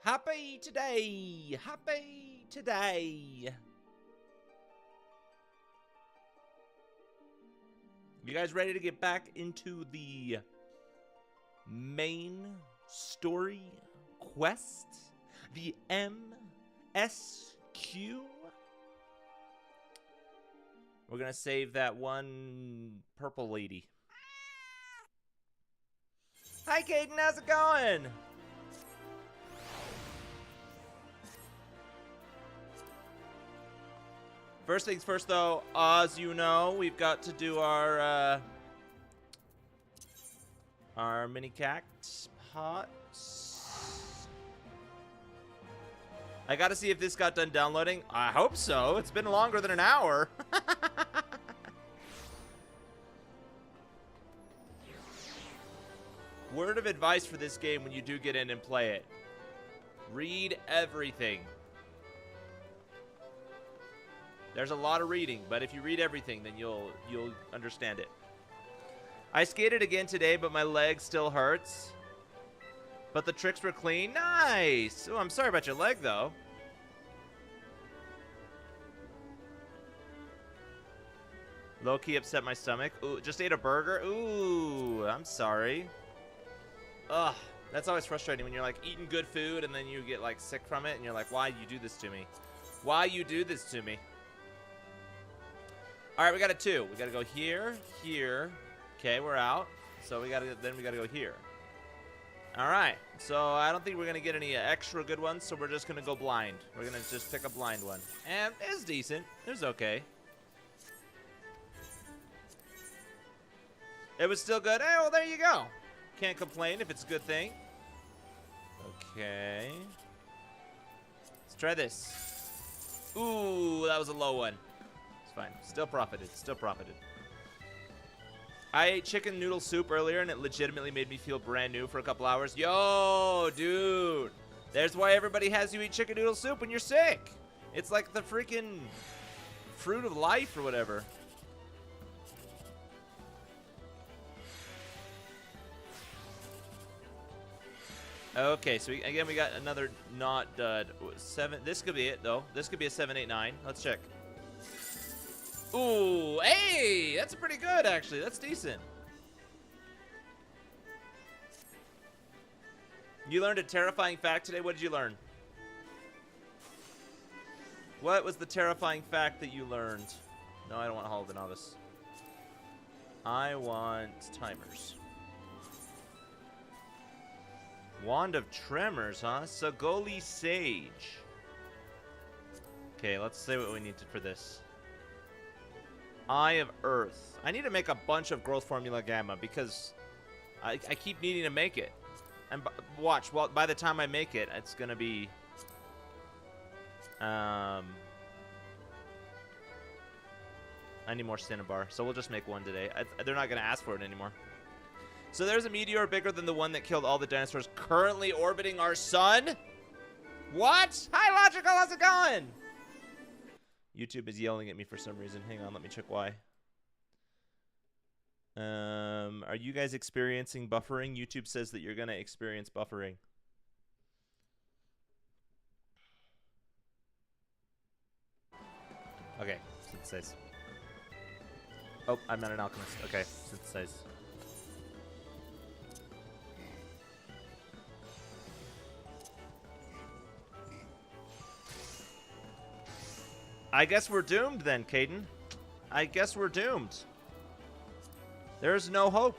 Happy today! Happy today! You guys ready to get back into the main story quest? The MSQ? We're gonna save that one purple lady. Hi, Caden, how's it going? First things first, though, as you know, we've got to do our mini cactus pots. I gotta see if this got done downloading. I hope so. It's been longer than an hour. Word of advice for this game when you do get in and play it. Read everything. There's a lot of reading, but if you read everything, then you'll understand it. I skated again today, but my leg still hurts. But the tricks were clean. Nice! Oh, I'm sorry about your leg, though. Low-key upset my stomach. Ooh, just ate a burger? Ooh, I'm sorry. Ugh, that's always frustrating when you're, like, eating good food and then you get, like, sick from it. And you're like, why you do this to me? Why you do this to me? All right, we got a 2. We got to go here, here. Okay, we're out. So we got to go here. All right. So I don't think we're going to get any extra good ones, so we're just going to go blind. We're going to just pick a blind one. And it's decent. It was okay. It was still good. Hey, well, there you go. Can't complain if it's a good thing. Okay. Let's try this. Ooh, that was a low one. Fine. Still profited. Still profited. I ate chicken noodle soup earlier, and it legitimately made me feel brand new for a couple hours. Yo, dude. There's why everybody has you eat chicken noodle soup when you're sick. It's like the freaking fruit of life or whatever. Okay, so we got another not dud. 7. This could be it, though. This could be a 7, 8, 9. Let's check. Ooh, hey, that's pretty good, actually. That's decent. You learned a terrifying fact today. What did you learn? What was the terrifying fact that you learned? No, I don't want Hall of the Novice. I want timers. Wand of Tremors, huh? Sagoli Sage. Okay, let's say what we need for this. Eye of Earth. I need to make a bunch of growth formula gamma because I keep needing to make it. And watch, well, by the time I make it, it's going to be... I need more Cinnabar, so we'll just make one today. They're not going to ask for it anymore. So there's a meteor bigger than the one that killed all the dinosaurs currently orbiting our sun? What? Hi, Logical, how's it going? YouTube is yelling at me for some reason. Hang on, let me check why. Are you guys experiencing buffering? YouTube says that you're going to experience buffering. Okay, synthesize. Oh, I'm not an alchemist. Okay, synthesize. I guess we're doomed then, Caden. I guess we're doomed. There's no hope.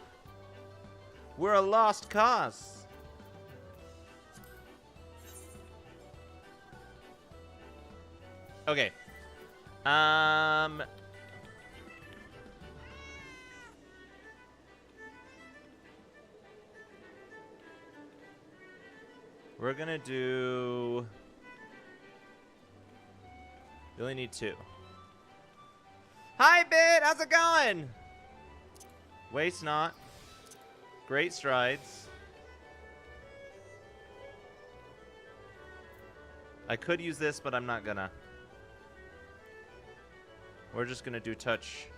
We're a lost cause. Okay. We're gonna do... We only need 2. Hi, Bit! How's it going? Waste not. Great strides. I could use this, but I'm not gonna. We're just gonna do touch.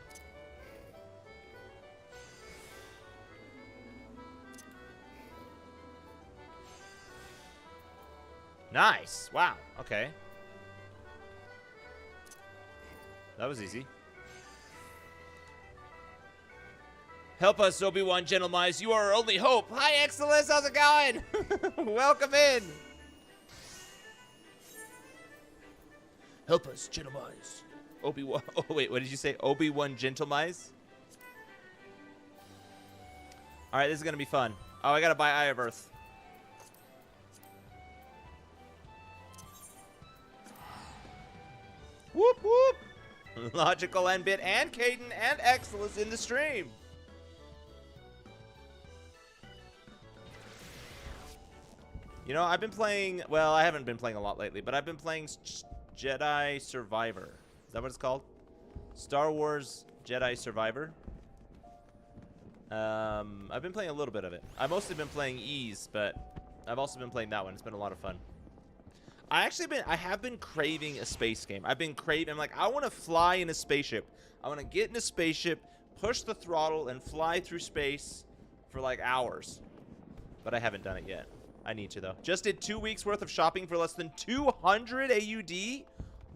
Nice. Wow. Okay. That was easy. Help us, Obi-Wan Gentlemize. You are our only hope. Hi, Excellence. How's it going? Welcome in. Help us, Gentlemize. Obi-Wan. Oh, wait. What did you say? Obi-Wan Gentlemize? All right, this is going to be fun. Oh, I got to buy Eye of Earth. Whoop, whoop. Logical and Bit and Caden and Excellence in the stream. You know, I've been playing, well, I haven't been playing a lot lately, but I've been playing Jedi Survivor. Is that what it's called? Star Wars Jedi Survivor. I've been playing a little bit of it. I've mostly been playing Ease, but I've also been playing that one. It's been a lot of fun. I have been craving a space game. I'm like, I want to fly in a spaceship. I want to get in a spaceship, push the throttle, and fly through space for like hours. But I haven't done it yet. I need to, though. Just did 2 weeks worth of shopping for less than 200 AUD?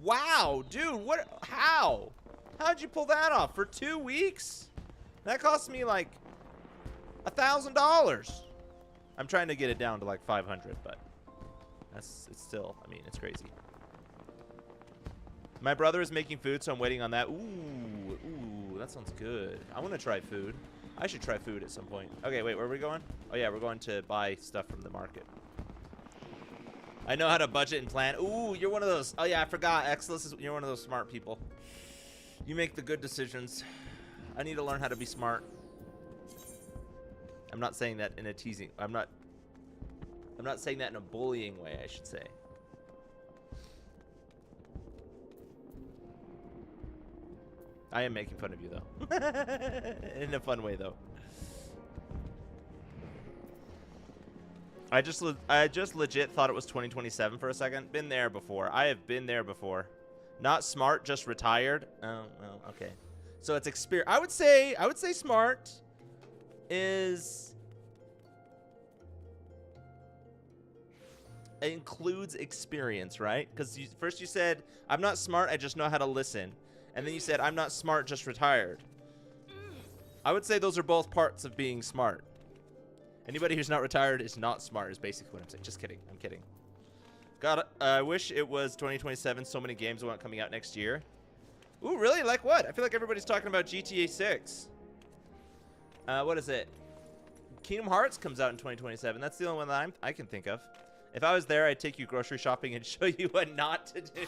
Wow, dude, what? How? How'd you pull that off for 2 weeks? That cost me like $1,000. I'm trying to get it down to like 500, but it's still, I mean, it's crazy. My brother is making food, so I'm waiting on that. Ooh, that sounds good. I want to try food. I should try food at some point. Okay, wait, where are we going? Oh, yeah, we're going to buy stuff from the market. I know how to budget and plan. Ooh, you're one of those. Oh, yeah, I forgot. Excellence, you're one of those smart people. You make the good decisions. I need to learn how to be smart. I'm not saying that in a teasing. I'm not saying that in a bullying way, I should say. I am making fun of you, though. In a fun way, though. I just legit thought it was 2027 for a second. Been there before. I have been there before. Not smart, just retired. Oh, well, okay. So it's experience. I would say smart is it includes experience, right? Because first you said I'm not smart, I just know how to listen. And then you said, I'm not smart, just retired. I would say those are both parts of being smart. Anybody who's not retired is not smart, is basically what I'm saying. Just kidding. I'm kidding. God, I wish it was 2027. So many games want coming out next year. Ooh, really? Like what? I feel like everybody's talking about GTA 6. What is it? Kingdom Hearts comes out in 2027. That's the only one that I can think of. If I was there, I'd take you grocery shopping and show you what not to do.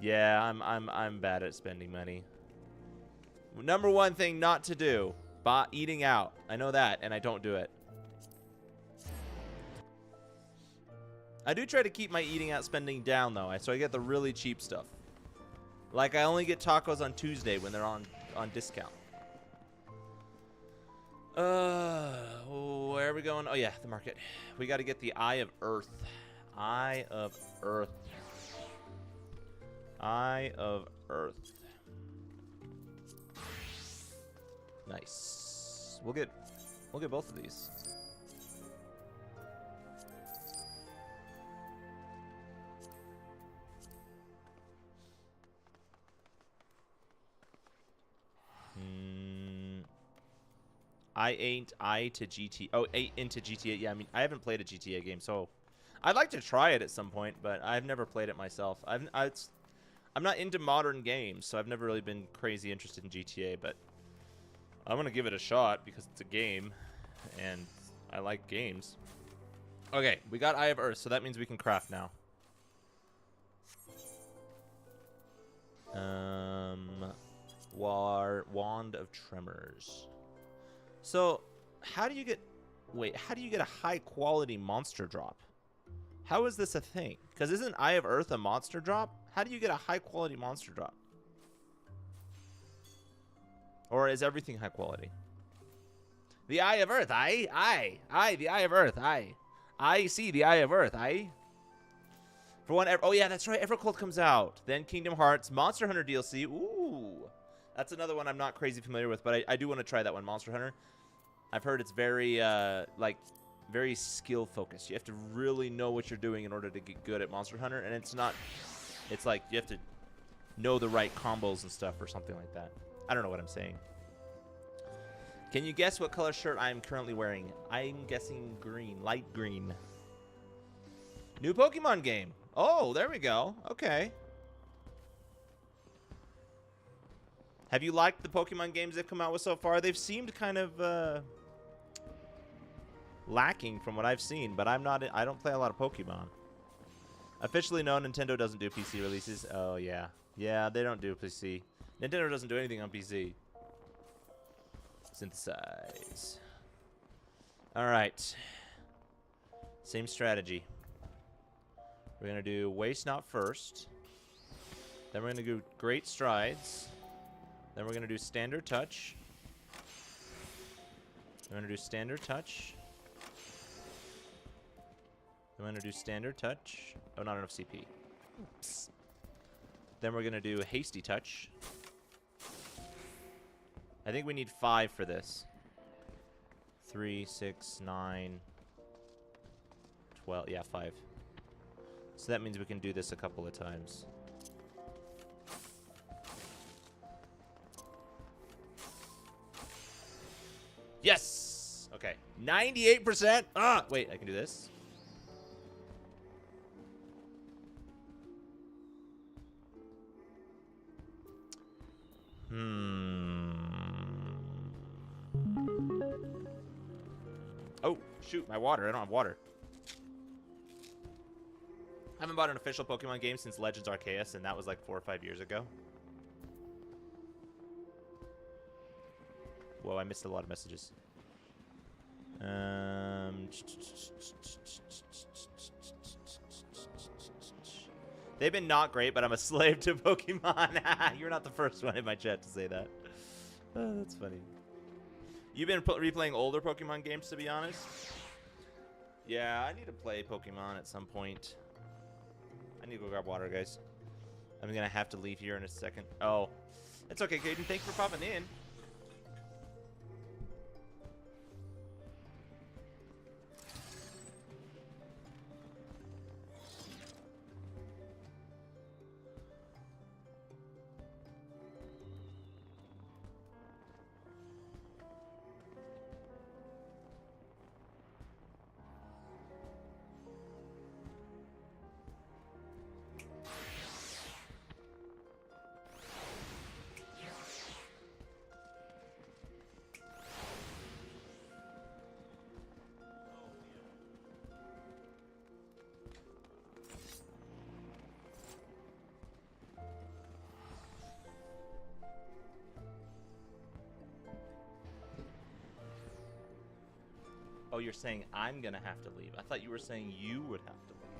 Yeah, I'm bad at spending money. Number one thing not to do, eating out. I know that, and I don't do it. I do try to keep my eating out spending down, though, so I get the really cheap stuff. Like, I only get tacos on Tuesday when they're on discount. Where are we going? Oh, yeah, the market. We got to get the Eye of Earth. Eye of Earth. Eye of Earth. Nice. We'll get both of these. I to GTA. Oh, 8 into GTA. Yeah, I mean, I haven't played a GTA game, so I'd like to try it at some point, but I've never played it myself. I'm not into modern games, so I've never really been crazy interested in GTA, but I'm going to give it a shot because it's a game, and I like games. Okay, we got Eye of Earth, so that means we can craft now. Wand of Tremors. So, how do you get a high quality monster drop? How is this a thing? Because isn't Eye of Earth a monster drop? How do you get a high quality monster drop? Or is everything high quality? The Eye of Earth, the Eye of Earth, I see the Eye of Earth, For one, oh yeah, that's right, Evercold comes out. Then Kingdom Hearts, Monster Hunter DLC, ooh. That's another one I'm not crazy familiar with, but I do want to try that one, Monster Hunter. I've heard it's very, like, very skill focused. You have to really know what you're doing in order to get good at Monster Hunter, and it's not. It's like you have to know the right combos and stuff or something like that. I don't know what I'm saying. Can you guess what color shirt I am currently wearing? I'm guessing green, light green. New Pokemon game. Oh, there we go. Okay. Have you liked the Pokemon games they've come out with so far? They've seemed kind of lacking from what I've seen, but I don't play a lot of Pokemon. Officially known, Nintendo doesn't do PC releases. Oh, yeah. Yeah, they don't do PC. Nintendo doesn't do anything on PC. Synthesize. All right. Same strategy. We're going to do Waste Not first. Then we're going to do Great Strides. Then we're going to do Standard Touch. We're going to do Standard Touch. Then we're going to do Standard Touch. Oh, not enough CP. Oops. Then we're going to do Hasty Touch. I think we need 5 for this. 3, 6, 9, 12. Yeah, 5. So that means we can do this a couple of times. Yes! Okay. 98%. Ah! Wait, I can do this. Oh, shoot, my water. I don't have water. I haven't bought an official Pokemon game since Legends Arceus, and that was like 4 or 5 years ago. Whoa, I missed a lot of messages. They've been not great, but I'm a slave to Pokemon. You're not the first one in my chat to say that. Oh, that's funny. You've been replaying older Pokemon games, to be honest? Yeah, I need to play Pokemon at some point. I need to go grab water, guys. I'm going to have to leave here in a second. Oh, it's okay, Caden. Thanks for popping in. Oh, you're saying I'm going to have to leave. I thought you were saying you would have to leave.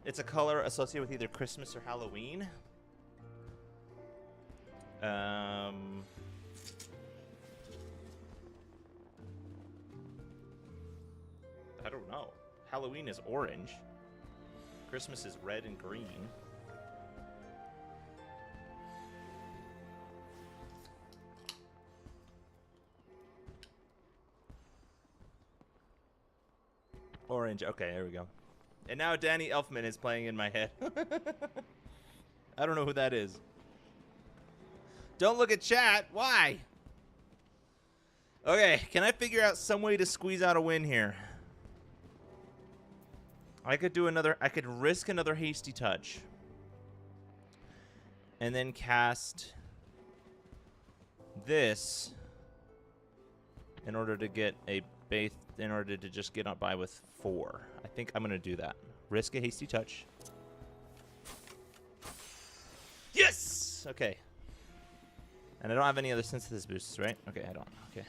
It's a color associated with either Christmas or Halloween. I don't know. Halloween is orange. Christmas is red and green. Orange. Okay, there we go. And now Danny Elfman is playing in my head. I don't know who that is. Don't look at chat. Why? Okay, can I figure out some way to squeeze out a win here? I could do another. I could risk another hasty touch. And then cast this in order to get a base, in order to just get on by with 4. I think I'm going to do that. Risk a hasty touch. Yes! Okay. And I don't have any other synthesis boosts, right? Okay, I don't. Okay.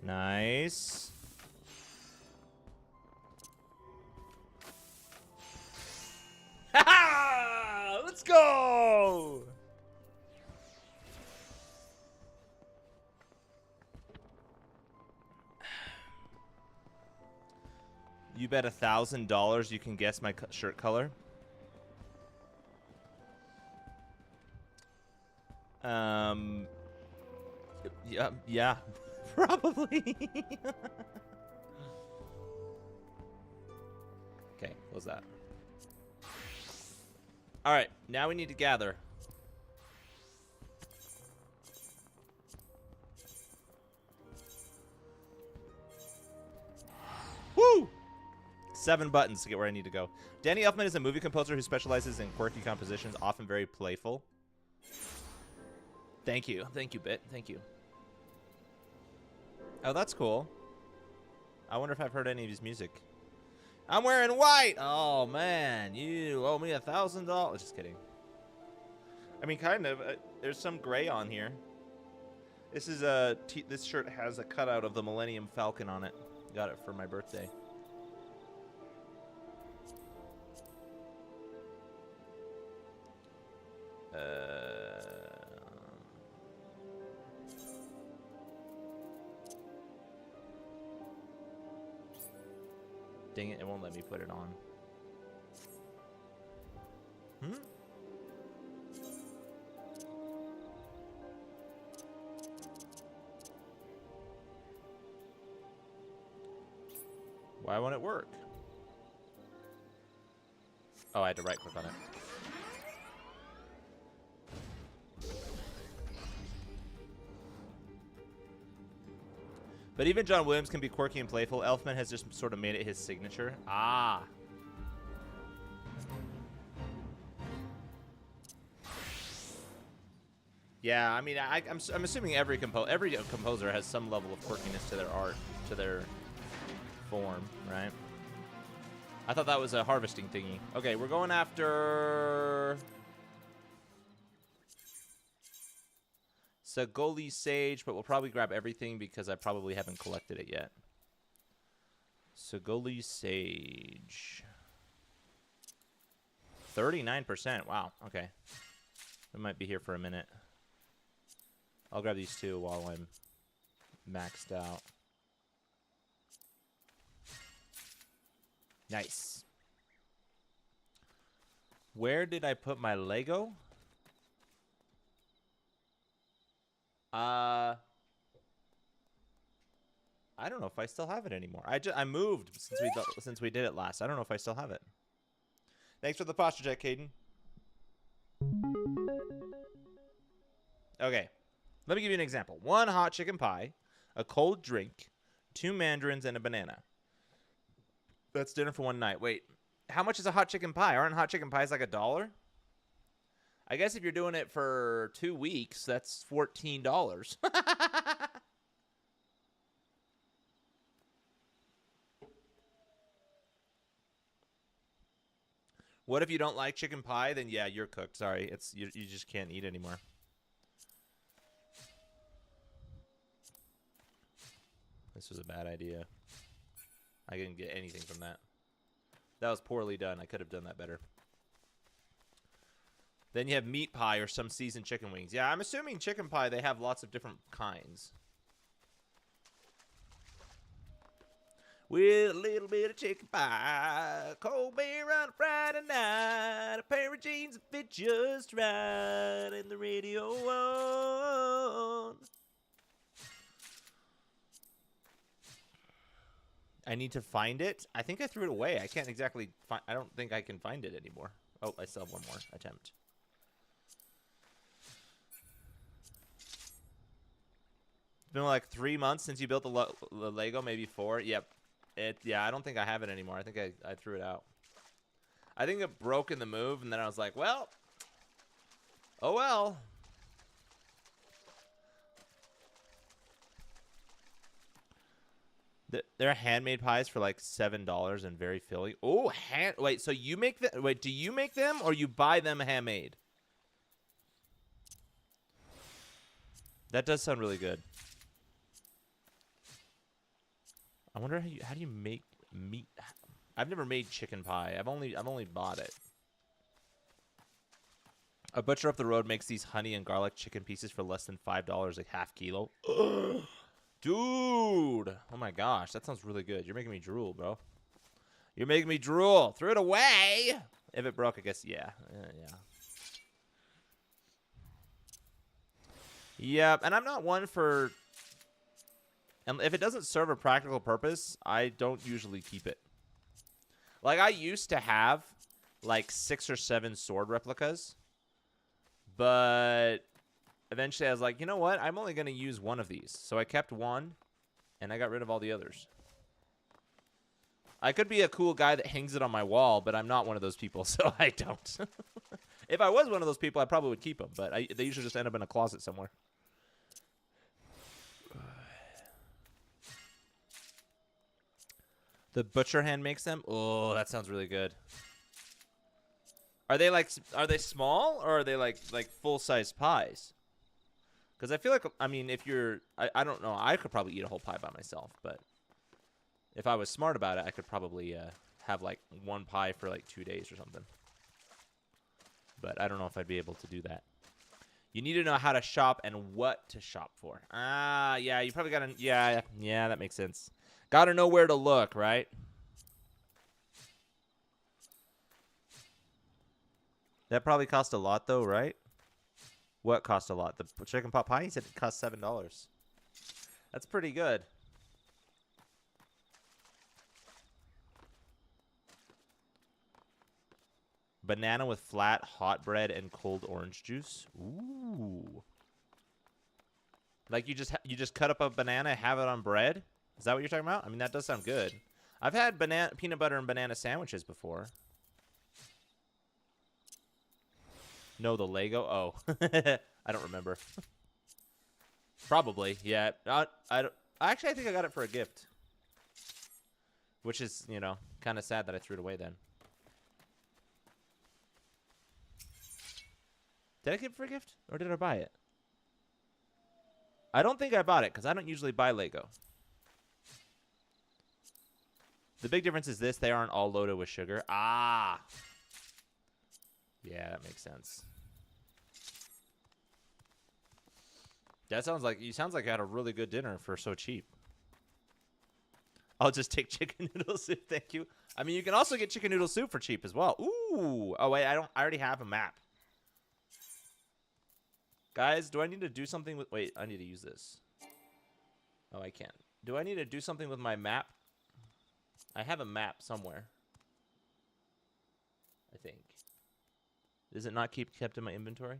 Nice. Ha-ha! Let's go! You bet $1,000 you can guess my shirt color. Yeah, probably. Okay, what was that? All right, now we need to gather. Woo! 7 buttons to get where I need to go. Danny Elfman is a movie composer who specializes in quirky compositions, often very playful. Thank you, Bit. Thank you. Oh, that's cool. I wonder if I've heard any of his music. I'm wearing white. Oh man, you owe me $1,000. Just kidding. I mean, kind of. There's some gray on here. This is this shirt has a cutout of the Millennium Falcon on it. Got it for my birthday. Dang it, it won't let me put it on. Why won't it work? Oh, I had to right click on it. But even John Williams can be quirky and playful. Elfman has just sort of made it his signature. Ah. Yeah, I mean, I'm assuming every composer has some level of quirkiness to their art, to their form, right? I thought that was a harvesting thingy. Okay, we're going after Sagoli Sage, but we'll probably grab everything because I probably haven't collected it yet. Sagoli Sage. 39%. Wow, okay. We might be here for a minute. I'll grab these two while I'm maxed out. Nice. Where did I put my Lego? I don't know if I still have it anymore. I moved since we did it last. I don't know if I still have it. Thanks for the posture check, Caden. Okay. Let me give you an example. 1 hot chicken pie, a cold drink, 2 mandarins, and a banana. That's dinner for one night. Wait, how much is a hot chicken pie? Aren't hot chicken pies like $1? I guess if you're doing it for 2 weeks, that's $14. What if you don't like chicken pie? Then yeah, you're cooked. Sorry, you just can't eat anymore. This was a bad idea. I didn't get anything from that. That was poorly done. I could have done that better. Then you have meat pie or some seasoned chicken wings. Yeah, I'm assuming chicken pie, they have lots of different kinds. With a little bit of chicken pie, cold beer on a Friday night, a pair of jeans that fit just right, and the radio on. I need to find it. I think I threw it away. I can't exactly find. I don't think I can find it anymore. Oh, I still have one more attempt. It's been like 3 months since you built the Lego, maybe 4. Yep. Yeah, I don't think I have it anymore. I think I threw it out. I think it broke in the move, and then I was like, well, oh well. They're handmade pies for like $7 and very filling. Oh, wait, so you make them? Wait, do you make them or you buy them handmade? That does sound really good. I wonder how do you make meat? I've never made chicken pie. I've only bought it. A butcher up the road makes these honey and garlic chicken pieces for less than $5, like half kilo. Dude! Oh my gosh, that sounds really good. You're making me drool, bro. You're making me drool. Throw it away! If it broke, I guess, yeah. Yeah. Yeah, and I'm not one for... And if it doesn't serve a practical purpose, I don't usually keep it. Like, I used to have, like, 6 or 7 sword replicas. But eventually I was like, you know what? I'm only going to use one of these. So I kept one, and I got rid of all the others. I could be a cool guy that hangs it on my wall, but I'm not one of those people, so I don't. If I was one of those people, I probably would keep them, but they usually just end up in a closet somewhere. The butcher hand makes them? Oh, that sounds really good. Are they small, or are they like full-size pies? Because I feel like, I mean, if you're, I don't know, I could probably eat a whole pie by myself, but if I was smart about it, I could probably have like one pie for like 2 days or something. But I don't know if I'd be able to do that. You need to know how to shop and what to shop for. Ah, yeah, you probably gotta, yeah, that makes sense. Gotta know where to look, right? That probably cost a lot, though, right? What cost a lot? The chicken pot pie? He said it cost $7. That's pretty good. Banana with flat, hot bread, and cold orange juice. Ooh. Like you just cut up a banana, have it on bread? Is that what you're talking about? I mean, that does sound good. I've had peanut butter and banana sandwiches before. No, the Lego? Oh. I don't remember. Probably, yeah. Actually, I think I got it for a gift. Which is, you know, kind of sad that I threw it away then. Did I get it for a gift? Or did I buy it? I don't think I bought it, because I don't usually buy Lego. The big difference is this. They aren't all loaded with sugar. Ah! Yeah, that makes sense. That sounds like you had a really good dinner for so cheap. I'll just take chicken noodle soup, thank you. I mean, you can also get chicken noodle soup for cheap as well. Ooh. Oh wait, I already have a map. Guys, do I need to do something with... Wait, I need to use this. Oh, I can't. Do I need to do something with my map? I have a map somewhere. I think. Does it not keep kept in my inventory?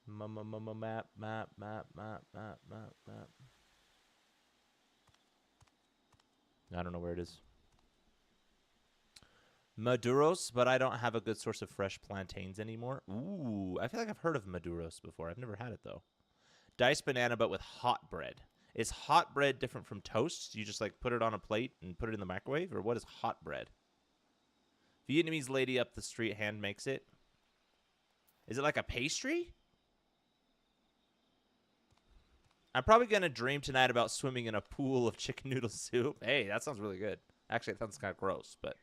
Map. I don't know where it is. Maduros, but I don't have a good source of fresh plantains anymore. Ooh, I feel like I've heard of Maduros before. I've never had it, though. Diced banana, but with hot bread. Is hot bread different from toast? You just, like, put it on a plate and put it in the microwave? Or what is hot bread? Vietnamese lady up the street hand makes it. Is it like a pastry? I'm probably going to dream tonight about swimming in a pool of chicken noodle soup. Hey, that sounds really good. Actually, it sounds kind of gross, but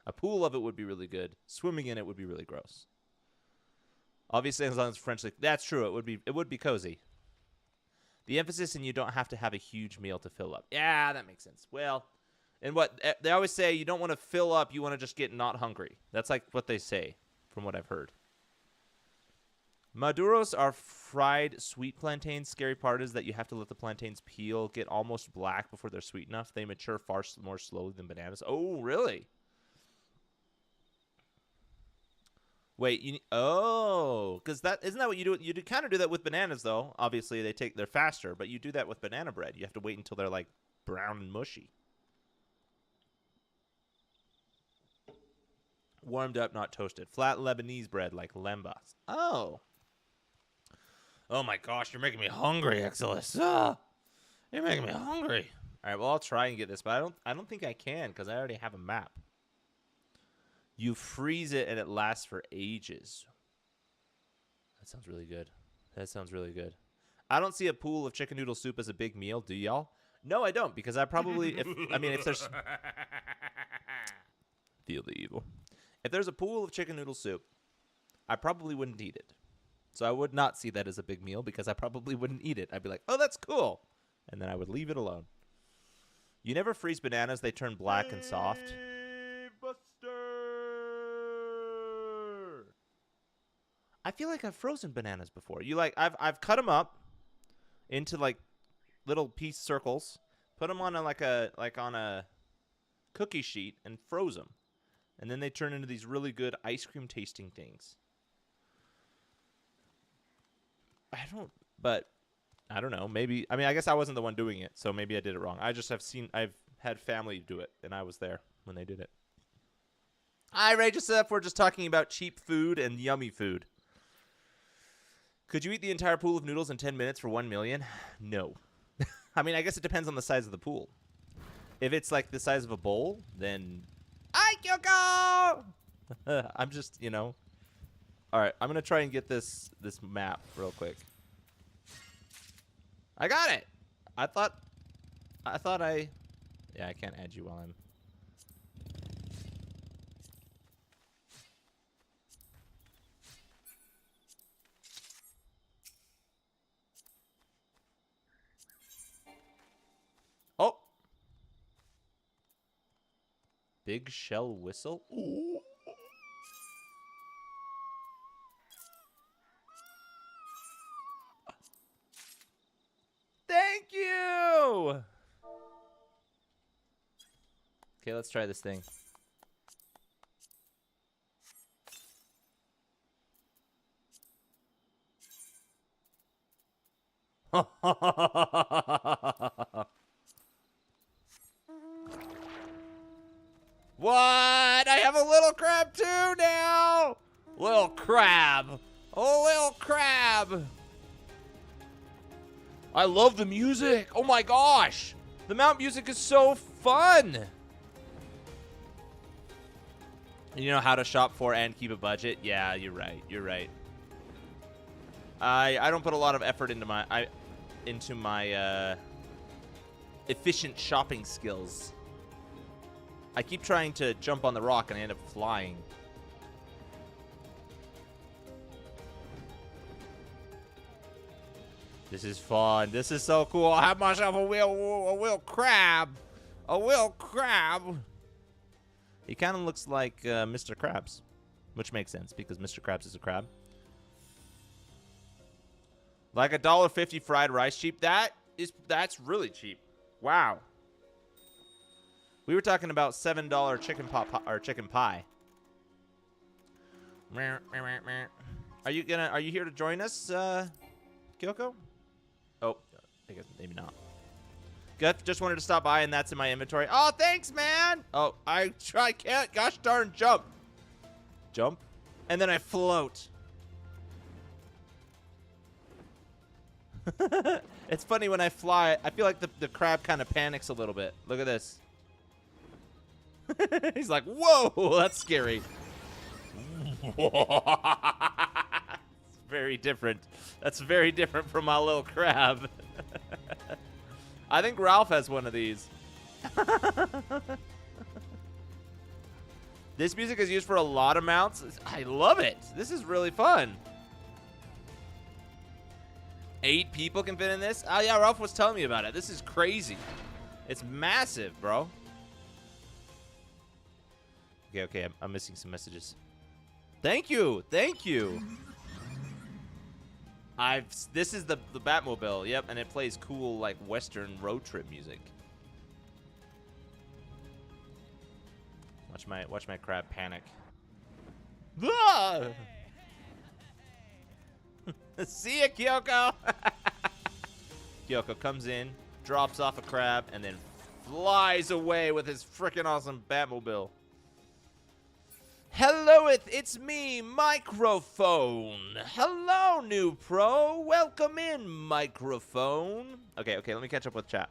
a pool of it would be really good. Swimming in it would be really gross. Obviously, as long as French... That's true. It would be cozy. The emphasis in you don't have to have a huge meal to fill up. Yeah, that makes sense. Well, and what they always say, you don't want to fill up, you want to just get not hungry. That's like what they say, from what I've heard. Maduros are fried sweet plantains. Scary part is that you have to let the plantains peel, get almost black before they're sweet enough. They mature far more slowly than bananas. Oh, really? Wait, because isn't that what you do? You do kind of do that with bananas, though. Obviously, they're faster, but you do that with banana bread. You have to wait until they're like brown and mushy. Warmed up, not toasted. Flat Lebanese bread like lembas. Oh. Oh my gosh, you're making me hungry, Exilus. You're making me hungry. All right, well, I'll try and get this, but I don't think I can because I already have a map. You freeze it and it lasts for ages. That sounds really good. That sounds really good. I don't see a pool of chicken noodle soup as a big meal, do y'all? No, I don't, because I probably, if there's... Feel the evil. If there's a pool of chicken noodle soup, I probably wouldn't eat it. So I would not see that as a big meal because I probably wouldn't eat it. I'd be like, oh, that's cool. And then I would leave it alone. You never freeze bananas, they turn black and soft. Buster! I feel like I've frozen bananas before. I've cut them up into like little piece circles, put them on on a cookie sheet and froze them. And then they turn into these really good ice cream tasting things. I don't know. Maybe, I mean, I guess I wasn't the one doing it, so maybe I did it wrong. I've had family do it, and I was there when they did it. Hi, Rage Up. We're just talking about cheap food and yummy food. Could you eat the entire pool of noodles in 10 minutes for 1 million? No. I mean, I guess it depends on the size of the pool. If it's like the size of a bowl, then... Hi, Kyoko! I'm just, you know... All right, I'm going to try and get this map real quick. I got it! I thought I... Yeah, I can't add you while I'm... Oh! Big shell whistle? Ooh. Thank you! Okay, let's try this thing. What? I have a little crab too now! Little crab. Oh, little crab. I love the music. Oh my gosh. The mount music is so fun. You know how to shop for and keep a budget? Yeah, you're right. You're right. I don't put a lot of effort into my efficient shopping skills. I keep trying to jump on the rock and I end up flying. This is fun. This is so cool. I have myself a wheel crab. A wheel crab. He kind of looks like Mr. Krabs, which makes sense because Mr. Krabs is a crab. Like $1.50 fried rice cheap. That's really cheap. Wow. We were talking about $7 chicken pie. Are you here to join us, Kyoko? Oh, I guess maybe not. Just wanted to stop by, and that's in my inventory. Oh, thanks, man. Oh, I can't. Gosh darn, jump. Jump, and then I float. It's funny when I fly. I feel like the crab kind of panics a little bit. Look at this. He's like, whoa, that's scary. It's very different. That's very different from my little crab. I think Ralph has one of these. This music is used for a lot of mounts. I love it. This is really fun. 8 people can fit in this? Oh, yeah, Ralph was telling me about it. This is crazy. It's massive, bro. Okay, I'm missing some messages. Thank you. Thank you. This is the Batmobile. Yep, and it plays cool, like, Western road trip music. Watch my crab panic. Ah! See ya, Kyoko. Kyoko comes in, drops off a crab, and then flies away with his freaking awesome Batmobile. Hello, it's me, Microphone. Hello, new pro. Welcome in, Microphone. Okay, let me catch up with chat.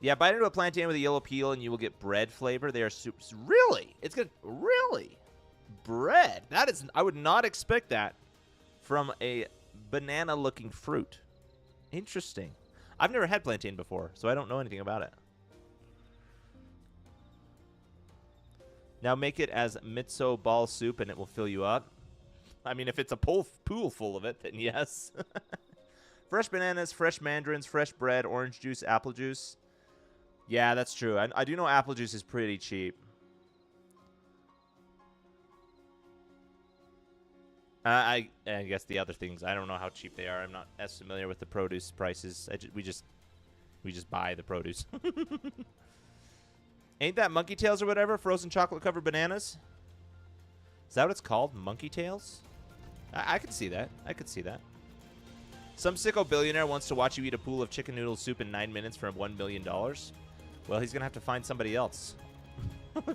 Yeah, bite into a plantain with a yellow peel and you will get bread flavor. They are super. Really? It's good. Really? Bread. That is. I would not expect that from a banana-looking fruit. Interesting. I've never had plantain before, so I don't know anything about it. Now make it as miso ball soup and it will fill you up. I mean, if it's a pool full of it, then yes. Fresh bananas, fresh mandarins, fresh bread, orange juice, apple juice. Yeah, that's true. I do know apple juice is pretty cheap. I guess the other things, I don't know how cheap they are. I'm not as familiar with the produce prices. We just buy the produce. Ain't that monkey tails or whatever? Frozen chocolate covered bananas? Is that what it's called? Monkey tails? I could see that. I could see that. Some sicko billionaire wants to watch you eat a pool of chicken noodle soup in 9 minutes for $1 million. Well, he's going to have to find somebody else.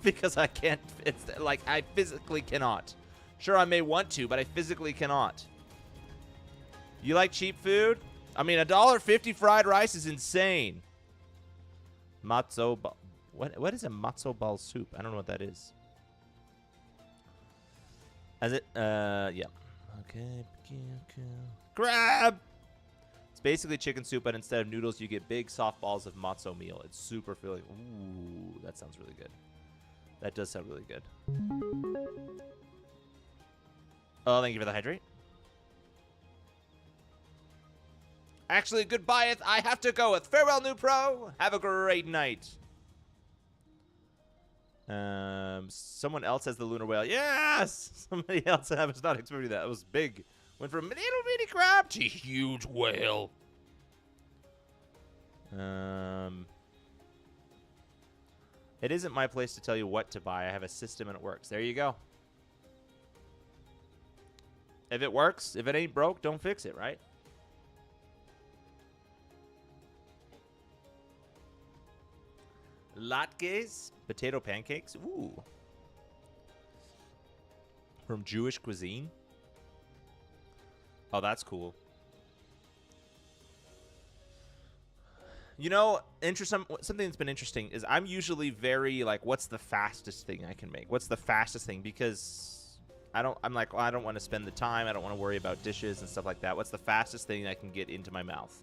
Because I can't. It's like, I physically cannot. Sure, I may want to, but I physically cannot. You like cheap food? I mean, $1.50 fried rice is insane. Matzo ball. What is a matzo ball soup? I don't know what that is. As it, yeah. Okay. Grab! It's basically chicken soup, but instead of noodles, you get big, soft balls of matzo meal. It's super filling. Ooh, that sounds really good. That does sound really good. Oh, thank you for the hydrate. Actually, goodbye. I have to go with farewell, new pro. Have a great night. Someone else has the lunar whale. Yes! Somebody else. I was not expecting that. It was big. Went from little bitty crab to huge whale. It isn't my place to tell you what to buy. I have a system and it works. There you go. If it works, if it ain't broke, don't fix it, right? Latkes, potato pancakes. Ooh. From Jewish cuisine. Oh, that's cool. You know, something that's been interesting is I'm usually very like, what's the fastest thing I can make? What's the fastest thing? Because I'm like, well, I don't want to spend the time. I don't want to worry about dishes and stuff like that. What's the fastest thing I can get into my mouth?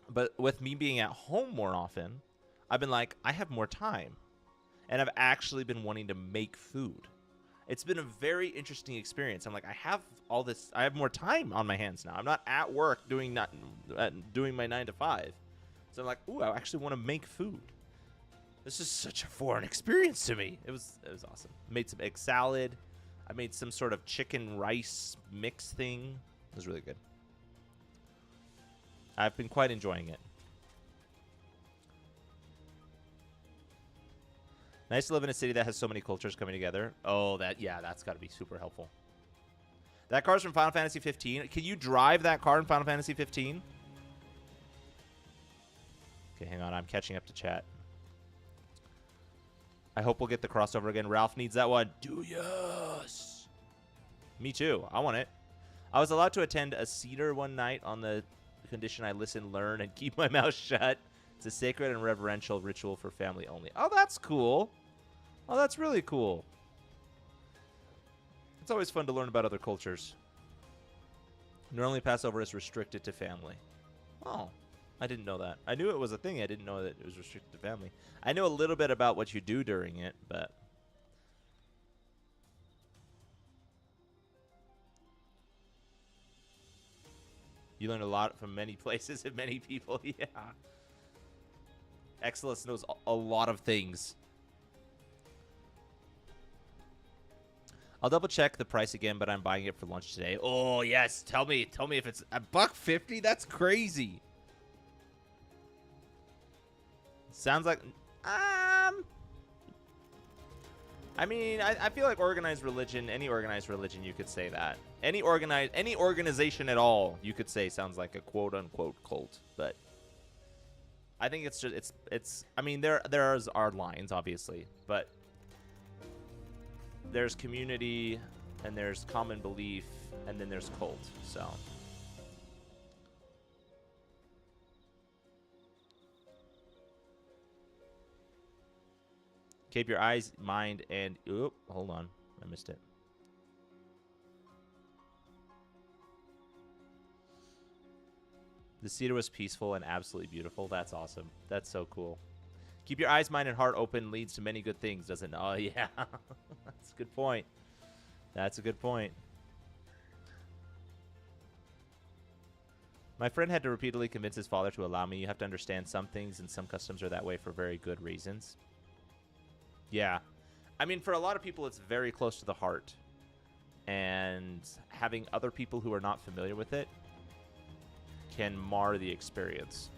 But with me being at home more often, I've been like, I have more time. And I've actually been wanting to make food. It's been a very interesting experience. I'm like, I have all this. I have more time on my hands now. I'm not at work doing my 9 to 5. So I'm like, ooh, I actually want to make food. This is such a foreign experience to me. It was awesome. Made some egg salad. I made some sort of chicken rice mix thing. It was really good. I've been quite enjoying it. Nice to live in a city that has so many cultures coming together. Oh, that's got to be super helpful. That car's from Final Fantasy 15. Can you drive that car in Final Fantasy 15? Okay, hang on. I'm catching up to chat. I hope we'll get the crossover again. Ralph needs that one. Do yes. Me too. I want it. I was allowed to attend a cedar one night on the condition I listen, learn, and keep my mouth shut. It's a sacred and reverential ritual for family only. Oh, that's cool. Oh, that's really cool. It's always fun to learn about other cultures. Normally, Passover is restricted to family. Oh, I didn't know that. I knew it was a thing. I didn't know that it was restricted to family. I know a little bit about what you do during it, but... You learn a lot from many places and many people. Yeah. Exilus knows a lot of things. I'll double check the price again, but I'm buying it for lunch today. Oh, yes. Tell me if it's $1.50. That's crazy. Sounds like I mean, I feel like organized religion, any organized religion, you could say that. Any organization at all, you could say sounds like a quote unquote cult, but I think it's just I mean, there's our lines obviously, but there's community and there's common belief and then there's cult. So keep your eyes, mind, and oop, hold on, I missed it. The cedar was peaceful and absolutely beautiful. That's awesome. That's so cool. Keep your eyes, mind, and heart open leads to many good things, doesn't it? Oh, yeah. That's a good point. That's a good point. My friend had to repeatedly convince his father to allow me. You have to understand some things and some customs are that way for very good reasons. Yeah. I mean, for a lot of people, it's very close to the heart. And having other people who are not familiar with it can mar the experience.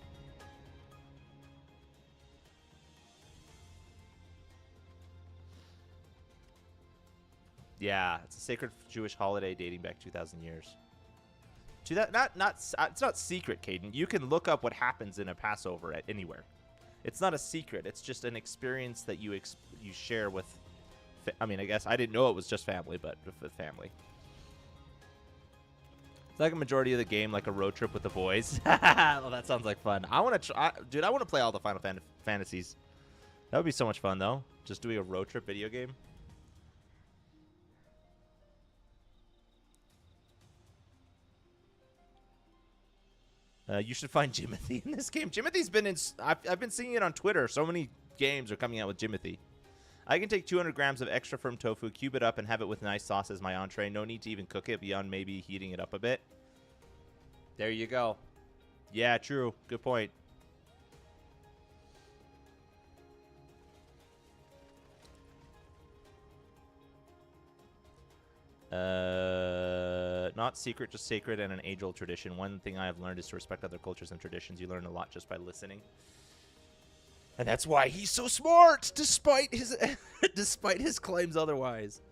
Yeah, it's a sacred Jewish holiday dating back 2,000 years. It's not secret, Caden. You can look up what happens in a Passover at anywhere. It's not a secret. It's just an experience that you share with. I mean, I guess I didn't know it was just family, but with family. It's like a majority of the game, like a road trip with the boys. Well, that sounds like fun. I want to try, dude. I want to play all the Final Fantasies. That would be so much fun, though. Just doing a road trip video game. You should find Jimothy in this game. Jimothy's been in... I've been seeing it on Twitter. So many games are coming out with Jimothy. I can take 200 grams of extra firm tofu, cube it up, and have it with nice sauce as my entree. No need to even cook it beyond maybe heating it up a bit. There you go. Yeah, true. Good point. Not secret, just sacred and an age-old tradition. One thing I have learned is to respect other cultures and traditions. You learn a lot just by listening. And that's why he's so smart, despite his despite his claims otherwise.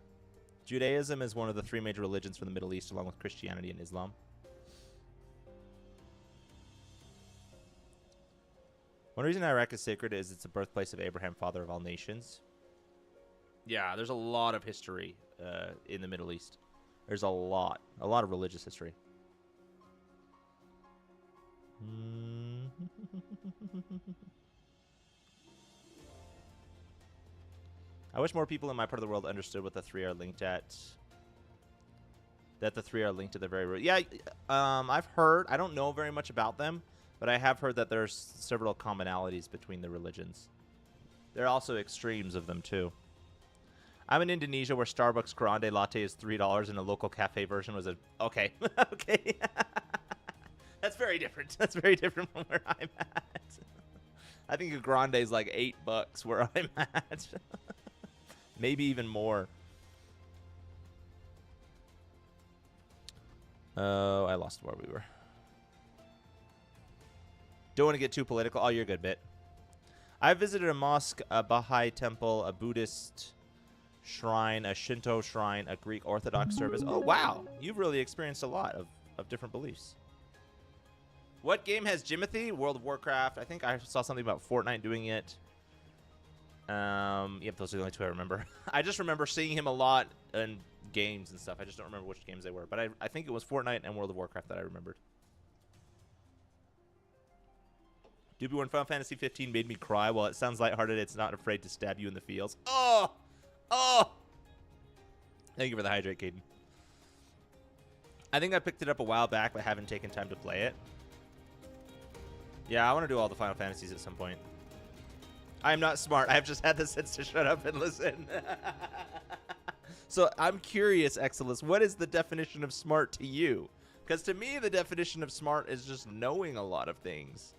Judaism is one of the 3 major religions from the Middle East, along with Christianity and Islam. One reason Iraq is sacred is it's the birthplace of Abraham, father of all nations. Yeah, there's a lot of history in the Middle East. There's a lot of religious history. I wish more people in my part of the world understood what the 3 are linked at. That the 3 are linked to the very root. Yeah, I've heard. I don't know very much about them, but I have heard that there's several commonalities between the religions. There are also extremes of them, too. I'm in Indonesia where Starbucks Grande Latte is $3 and a local cafe version was a... Okay. Okay. That's very different. That's very different from where I'm at. I think a Grande is like $8 where I'm at. Maybe even more. Oh, I lost where we were. Don't want to get too political. Oh, you're good, Bit. I visited a mosque, a Baha'i temple, a Buddhist shrine, a Shinto shrine, a Greek Orthodox service. Oh, wow. You've really experienced a lot of different beliefs. What game has Jimothy? World of Warcraft. I think I saw something about Fortnite doing it. Yep, those are the only 2 I remember. I just remember seeing him a lot in games and stuff. I just don't remember which games they were. But I think it was Fortnite and World of Warcraft that I remembered. Doobie 1 Final Fantasy 15 made me cry. While it sounds lighthearted, it's not afraid to stab you in the feels. Oh! Oh! Thank you for the hydrate, Caden. I think I picked it up a while back, but haven't taken time to play it. Yeah, I want to do all the Final Fantasies at some point. I am not smart. I have just had the sense to shut up and listen. So I'm curious, Exilus, what is the definition of smart to you? Because to me, the definition of smart is just knowing a lot of things.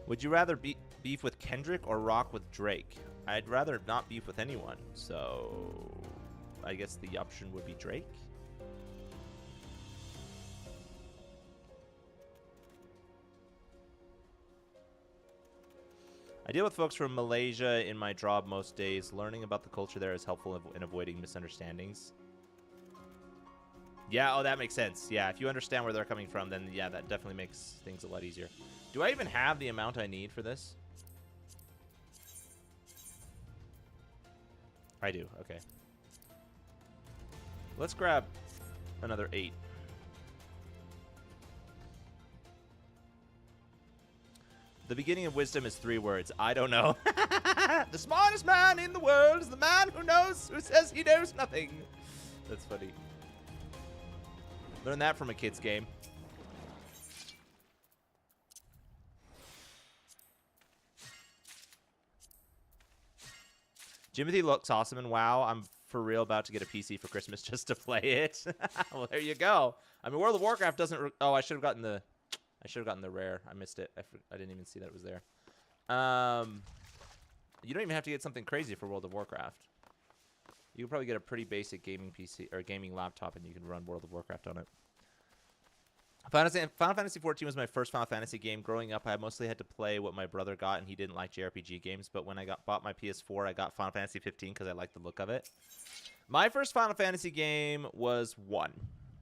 Would you rather beef with Kendrick or rock with Drake? I'd rather not beef with anyone, so I guess the option would be Drake. I deal with folks from Malaysia in my job most days. Learning about the culture there is helpful in avoiding misunderstandings. Yeah, oh, that makes sense. Yeah, if you understand where they're coming from, then yeah, that definitely makes things a lot easier. Do I even have the amount I need for this? I do, okay. Let's grab another 8. The beginning of wisdom is 3 words. I don't know. The smartest man in the world is the man who says he knows nothing. That's funny. Learn that from a kid's game. Jimothy looks awesome in WoW. I'm for real about to get a PC for Christmas just to play it. Well, there you go. I mean, World of Warcraft doesn't. Oh, I should have gotten the. I should have gotten the rare. I missed it. I didn't even see that it was there. You don't even have to get something crazy for World of Warcraft. You can probably get a pretty basic gaming PC or gaming laptop, and you can run World of Warcraft on it. Final Fantasy XIV was my first Final Fantasy game. Growing up, I mostly had to play what my brother got, and he didn't like JRPG games. But when I bought my PS4, I got Final Fantasy 15 because I liked the look of it. My first Final Fantasy game was 1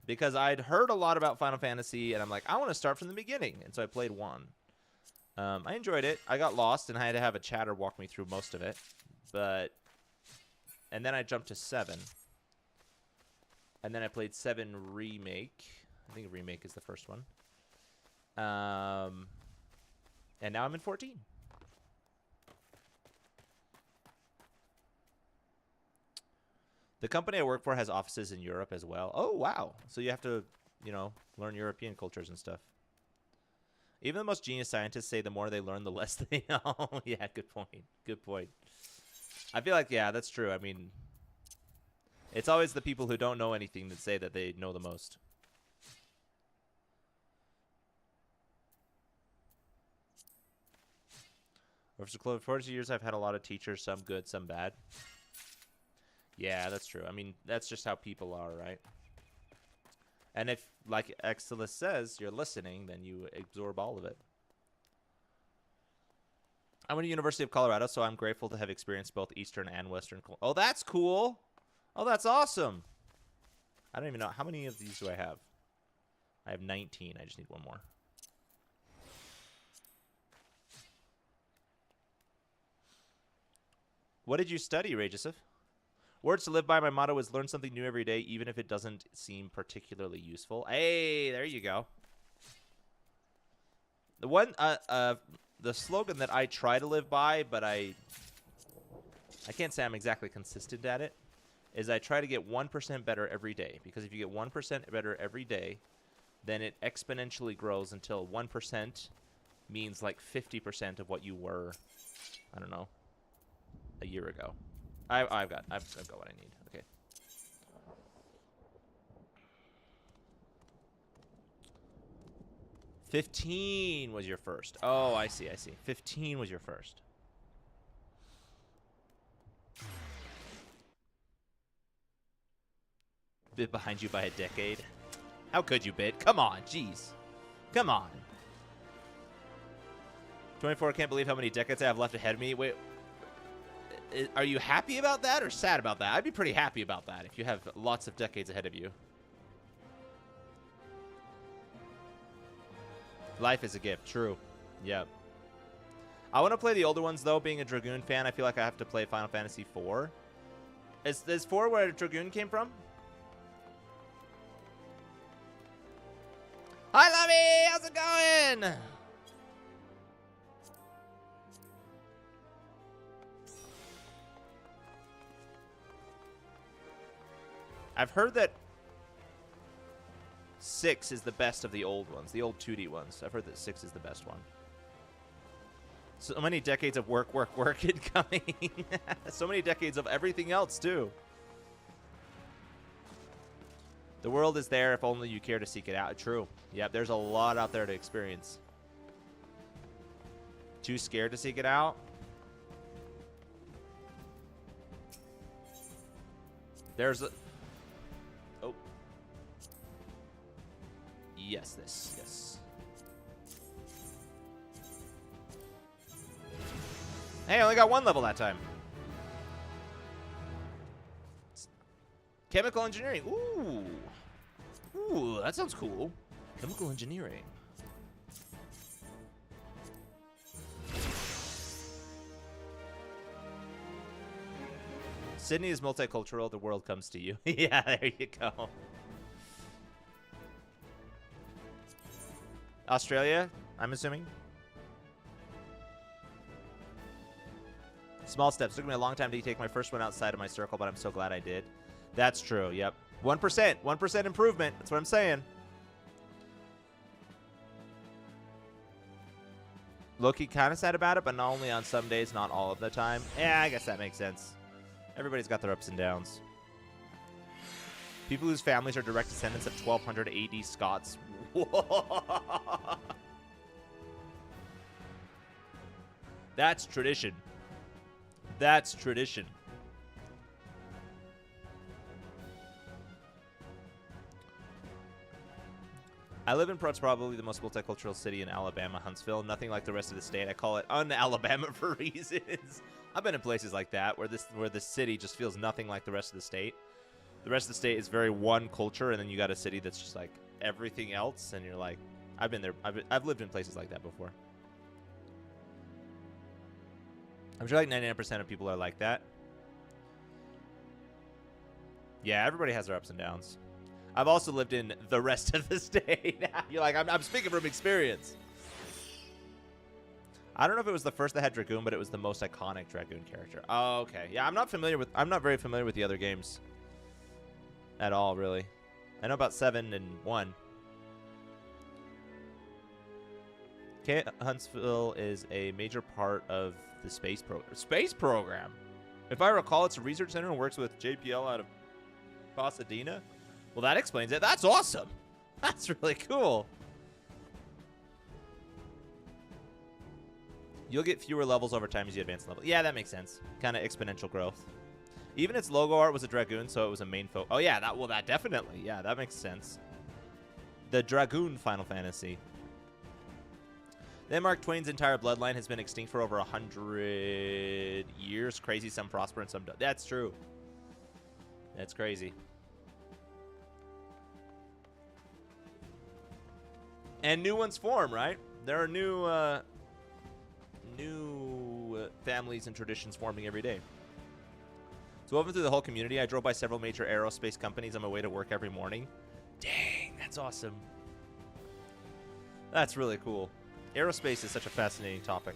because I'd heard a lot about Final Fantasy, and I'm like, I want to start from the beginning. And so I played 1. I enjoyed it. I got lost, and I had to have a chatter walk me through most of it. And then I jumped to 7. And then I played 7 Remake. I think Remake is the first one. And now I'm in 14. The company I work for has offices in Europe as well. Oh, wow. So you have to, learn European cultures and stuff. Even the most genius scientists say the more they learn, the less they know. Yeah, good point. Good point. I feel like, yeah, that's true. I mean, it's always the people who don't know anything that say that they know the most. Over close 40 years, I've had a lot of teachers, some good, some bad. Yeah, that's true. I mean, that's just how people are, right? And if, like Exilus says, you're listening, then you absorb all of it. I went to University of Colorado, so I'm grateful to have experienced both Eastern and Western. Oh, that's cool. Oh, that's awesome. I don't even know. How many of these do I have? I have 19. I just need one more. What did you study, Rageusif? Words to live by. My motto is learn something new every day, even if it doesn't seem particularly useful. Hey, there you go. The one, the slogan that I try to live by, but I can't say I'm exactly consistent at it, is I try to get 1% better every day. Because if you get 1% better every day, then it exponentially grows until 1% means like 50% of what you were, I don't know, a year ago. I've got what I need. Okay. $15 was your first. Oh, I see. 15 was your first. Bit behind you by a decade. How could you, Bit? Come on, jeez. Come on. 24, can't believe how many decades I have left ahead of me. Wait. Are you happy about that or sad about that? I'd be pretty happy about that if you have lots of decades ahead of you. Life is a gift. True. Yep. I want to play the older ones, though. Being a Dragoon fan, I feel like I have to play Final Fantasy IV. Is 4 where Dragoon came from? Hi, Lummy! How's it going? I've heard that 6 is the best of the old ones, the old 2D ones. I've heard that 6 is the best one. So many decades of work incoming. So many decades of everything else, too. The world is there if only you care to seek it out. True. Yep, there's a lot out there to experience. Too scared to seek it out? There's a... Oh. Yes, this. Yes. Hey, I only got 1 level that time. Chemical engineering. Ooh. Ooh, that sounds cool. Chemical engineering. Sydney is multicultural. The world comes to you. Yeah, there you go. Australia, I'm assuming. Small steps. It took me a long time to take my first one outside of my circle, but I'm so glad I did. That's true. Yep. 1%. 1% improvement. That's what I'm saying. Loki kind of sad about it, but not only on some days, not all of the time. Yeah, I guess that makes sense. Everybody's got their ups and downs. People whose families are direct descendants of 1200 AD Scots. That's tradition. That's tradition. I live in what's probably the most multicultural city in Alabama, Huntsville. Nothing like the rest of the state. I call it un-Alabama for reasons. I've been in places like that where the city just feels nothing like the rest of the state. The rest of the state is very one culture, and then you got a city that's just like everything else, and you're like, I've been there. I've lived in places like that before. I'm sure like 99% of people are like that. Yeah, everybody has their ups and downs. I've also lived in the rest of the state. You're like, I'm speaking from experience. I don't know if it was the first that had Dragoon, but it was the most iconic Dragoon character. Oh, okay. Yeah, I'm not very familiar with the other games at all, really. I know about 7 and 1. Huntsville is a major part of the space program. If I recall, it's a research center and works with JPL out of Pasadena. Well, that explains it. That's awesome. That's really cool. You'll get fewer levels over time as you advance in level. Yeah, that makes sense. Kind of exponential growth. Even its logo art was a Dragoon, so it was a main focus. Oh, yeah, that definitely. Yeah, that makes sense. The Dragoon Final Fantasy. Then Mark Twain's entire bloodline has been extinct for over 100 years. Crazy, some prosper and some don't. That's true. That's crazy. And new ones form, right? There are new families and traditions forming every day. So over through the whole community, I drove by several major aerospace companies on my way to work every morning. Dang, that's awesome. That's really cool. Aerospace is such a fascinating topic.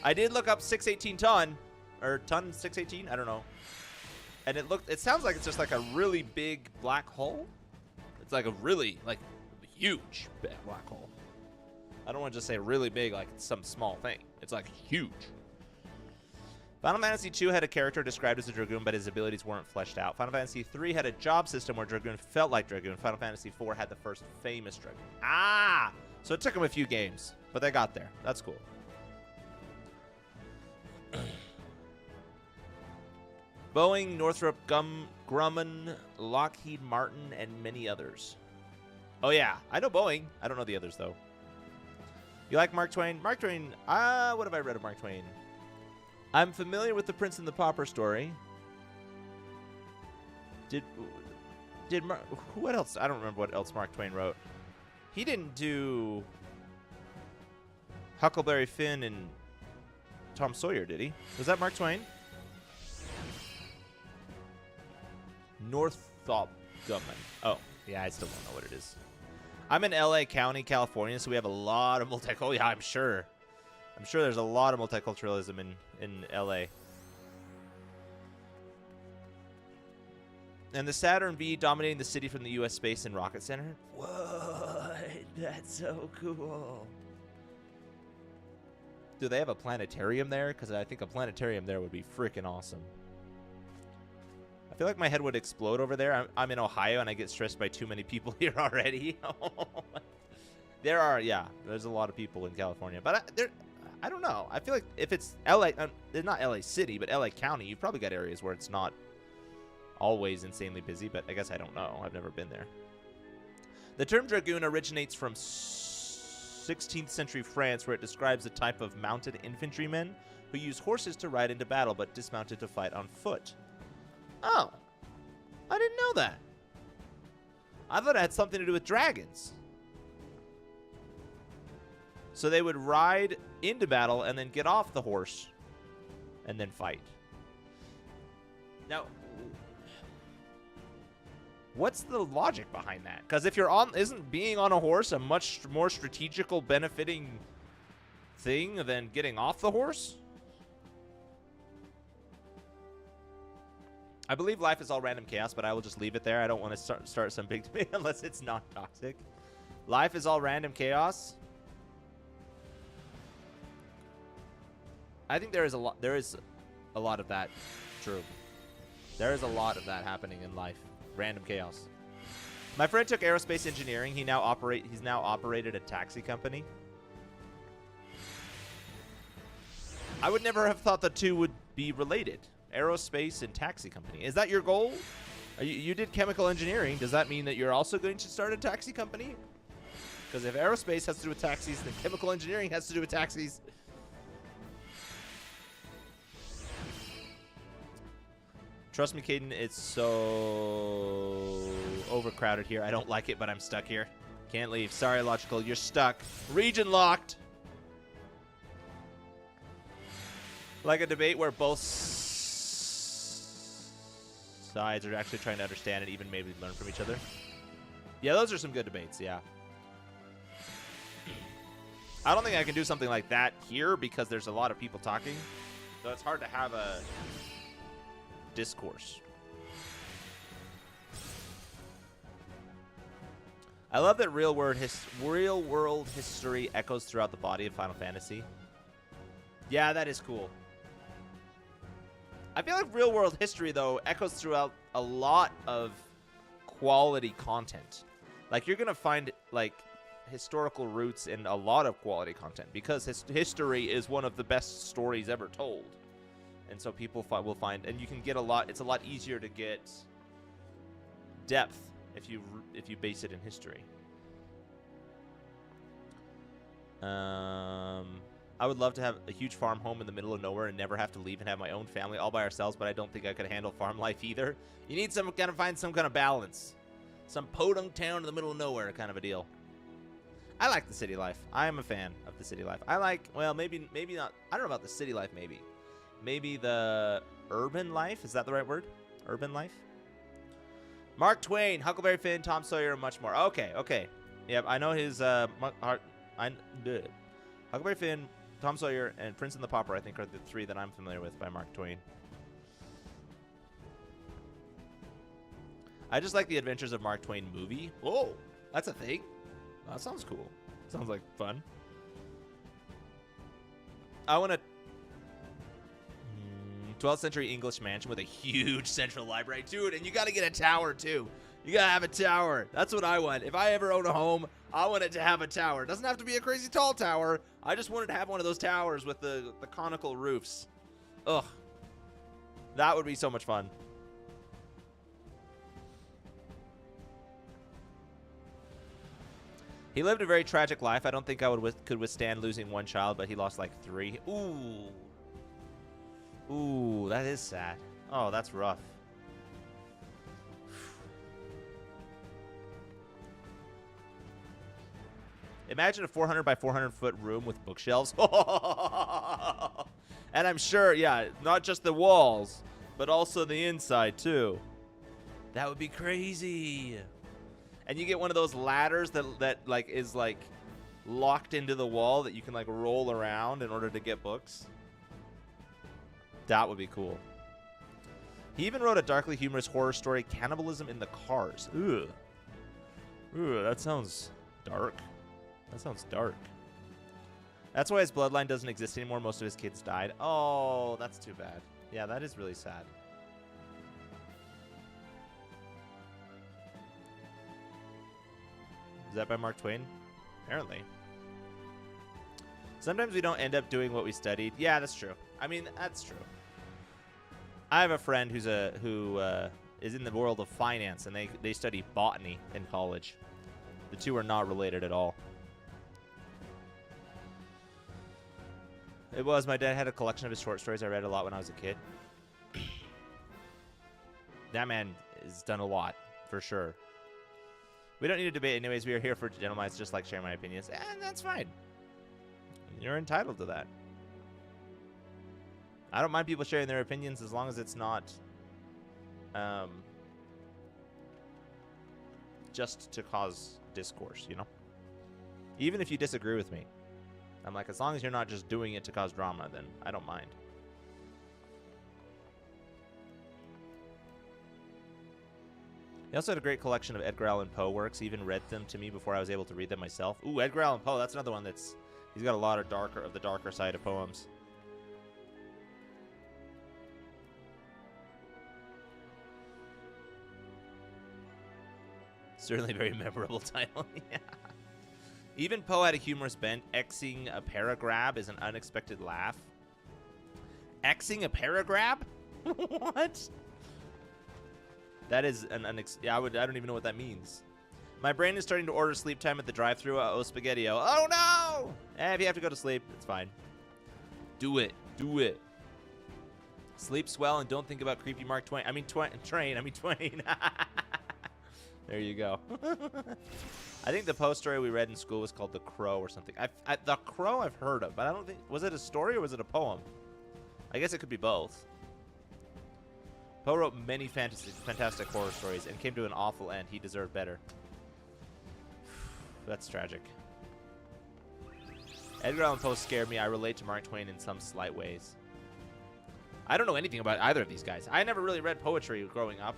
I did look up 618 ton, or ton 618, I don't know. And it sounds like it's just like a really big black hole. It's like a really, like, huge black hole. I don't want to just say really big like it's some small thing. It's like huge. Final Fantasy II had a character described as a Dragoon, but his abilities weren't fleshed out. Final Fantasy III had a job system where Dragoon felt like Dragoon. Final Fantasy IV had the first famous Dragoon. Ah! So it took them a few games, but they got there. That's cool. Boeing, Northrop Grumman, Lockheed Martin, and many others. Oh, yeah. I know Boeing. I don't know the others, though. You like Mark Twain? Mark Twain, what have I read of Mark Twain? I'm familiar with the Prince and the Pauper story. What else? I don't remember what else Mark Twain wrote. He didn't do Huckleberry Finn and Tom Sawyer, did he? Was that Mark Twain? Northrop Grumman. Oh, yeah, I still don't know what it is. I'm in LA County, California, so we have a lot of multicultural. Yeah, I'm sure there's a lot of multiculturalism in LA. And the Saturn V dominating the city from the U.S. Space and Rocket Center. What? That's so cool. Do they have a planetarium there? Because I think a planetarium there would be freaking awesome. I feel like my head would explode over there. I'm in Ohio, and I get stressed by too many people here already. There's a lot of people in California. But I don't know. I feel like if it's LA, not LA City, but LA County, you've probably got areas where it's not always insanely busy, but I guess I don't know. I've never been there. The term Dragoon originates from 16th century France, where it describes a type of mounted infantrymen who use horses to ride into battle, but dismounted to fight on foot. Oh, I didn't know that. I thought it had something to do with dragons. So they would ride into battle and then get off the horse and then fight. Now, what's the logic behind that? Because if you're isn't being on a horse a much more strategical benefiting thing than getting off the horse? I believe life is all random chaos, but I will just leave it there. I don't want to start some big debate unless it's not toxic. Life is all random chaos. I think there is a lot of that true. There is a lot of that happening in life. Random chaos. My friend took aerospace engineering. He's now operated a taxi company. I would never have thought the two would be related. Aerospace and taxi company. Is that your goal? You did chemical engineering. Does that mean that you're also going to start a taxi company? Because if aerospace has to do with taxis, then chemical engineering has to do with taxis. Trust me, Caden, it's so overcrowded here. I don't like it, but I'm stuck here. Can't leave. Sorry, Logical, you're stuck. Region locked. Like a debate where both sides are actually trying to understand and even maybe learn from each other. Yeah, those are some good debates, yeah. I don't think I can do something like that here because there's a lot of people talking. So it's hard to have a discourse. I love that real world history echoes throughout the body of Final Fantasy. Yeah, that is cool. I feel like real world history, though, echoes throughout a lot of quality content. Like, you're going to find, like, historical roots in a lot of quality content because history is one of the best stories ever told. And so people will find, and you can get a lot, it's a lot easier to get depth if you base it in history. I would love to have a huge farm home in the middle of nowhere and never have to leave and have my own family all by ourselves, but I don't think I could handle farm life either. You need find some kind of balance. Some podunk town in the middle of nowhere kind of a deal. I like the city life. I am a fan of the city life. I like, well, maybe not. I don't know about the city life, maybe. Maybe the urban life. Is that the right word? Urban life? Mark Twain, Huckleberry Finn, Tom Sawyer, and much more. Okay. Yep, I know his Huckleberry Finn, Tom Sawyer, and Prince and the Pauper, I think, are the three that I'm familiar with by Mark Twain. I just like the Adventures of Mark Twain movie. Whoa, that's a thing? That sounds cool. Sounds like fun. I want a 12th century English mansion with a huge central library. Dude, and you got to get a tower, too. You got to have a tower. That's what I want. If I ever own a home, I want it to have a tower. It doesn't have to be a crazy tall tower. I just wanted to have one of those towers with the conical roofs. Ugh. That would be so much fun. He lived a very tragic life. I don't think I could withstand losing one child, but he lost like 3. Ooh, that is sad. Oh, that's rough. Imagine a 400 by 400 foot room with bookshelves. And I'm sure, yeah, not just the walls, but also the inside too. That would be crazy. And you get one of those ladders that like is like locked into the wall that you can like roll around in order to get books. That would be cool. He even wrote a darkly humorous horror story, Cannibalism in the Cars. Ugh. Ooh, that sounds dark. That sounds dark. That's why his bloodline doesn't exist anymore. Most of his kids died. Oh, that's too bad. Yeah, that is really sad. Is that by Mark Twain? Apparently. Sometimes we don't end up doing what we studied. Yeah, that's true. I mean, that's true. I have a friend who is in the world of finance, and they study botany in college. The two are not related at all. It was. My dad had a collection of his short stories I read a lot when I was a kid. That man has done a lot, for sure. We don't need to debate anyways. We are here for gentlemen. It's just like sharing my opinions. And that's fine. You're entitled to that. I don't mind people sharing their opinions as long as it's not just to cause discourse, you know? Even if you disagree with me. I'm like, as long as you're not just doing it to cause drama, then I don't mind. He also had a great collection of Edgar Allan Poe works. He even read them to me before I was able to read them myself. Ooh, Edgar Allan Poe, that's another one that's... He's got a lot of the darker side of poems. Certainly a very memorable title. Yeah. Even Poe had a humorous bent. Xing a paragrab is an unexpected laugh. Xing a paragrab? What? That is an yeah, I don't even know what that means. My brain is starting to order sleep time at the drive-thru. Oh, spaghetti-o. Oh, no! If you have to go to sleep, it's fine. Do it. Do it. Sleep swell and don't think about creepy Mark Twain. I mean, Train. I mean, Twain. There you go. I think the Poe story we read in school was called The Crow or something. The Crow I've heard of, but I don't think... Was it a story or was it a poem? I guess it could be both. Poe wrote many fantastic horror stories and came to an awful end. He deserved better. That's tragic. Edgar Allan Poe scared me. I relate to Mark Twain in some slight ways. I don't know anything about either of these guys. I never really read poetry growing up.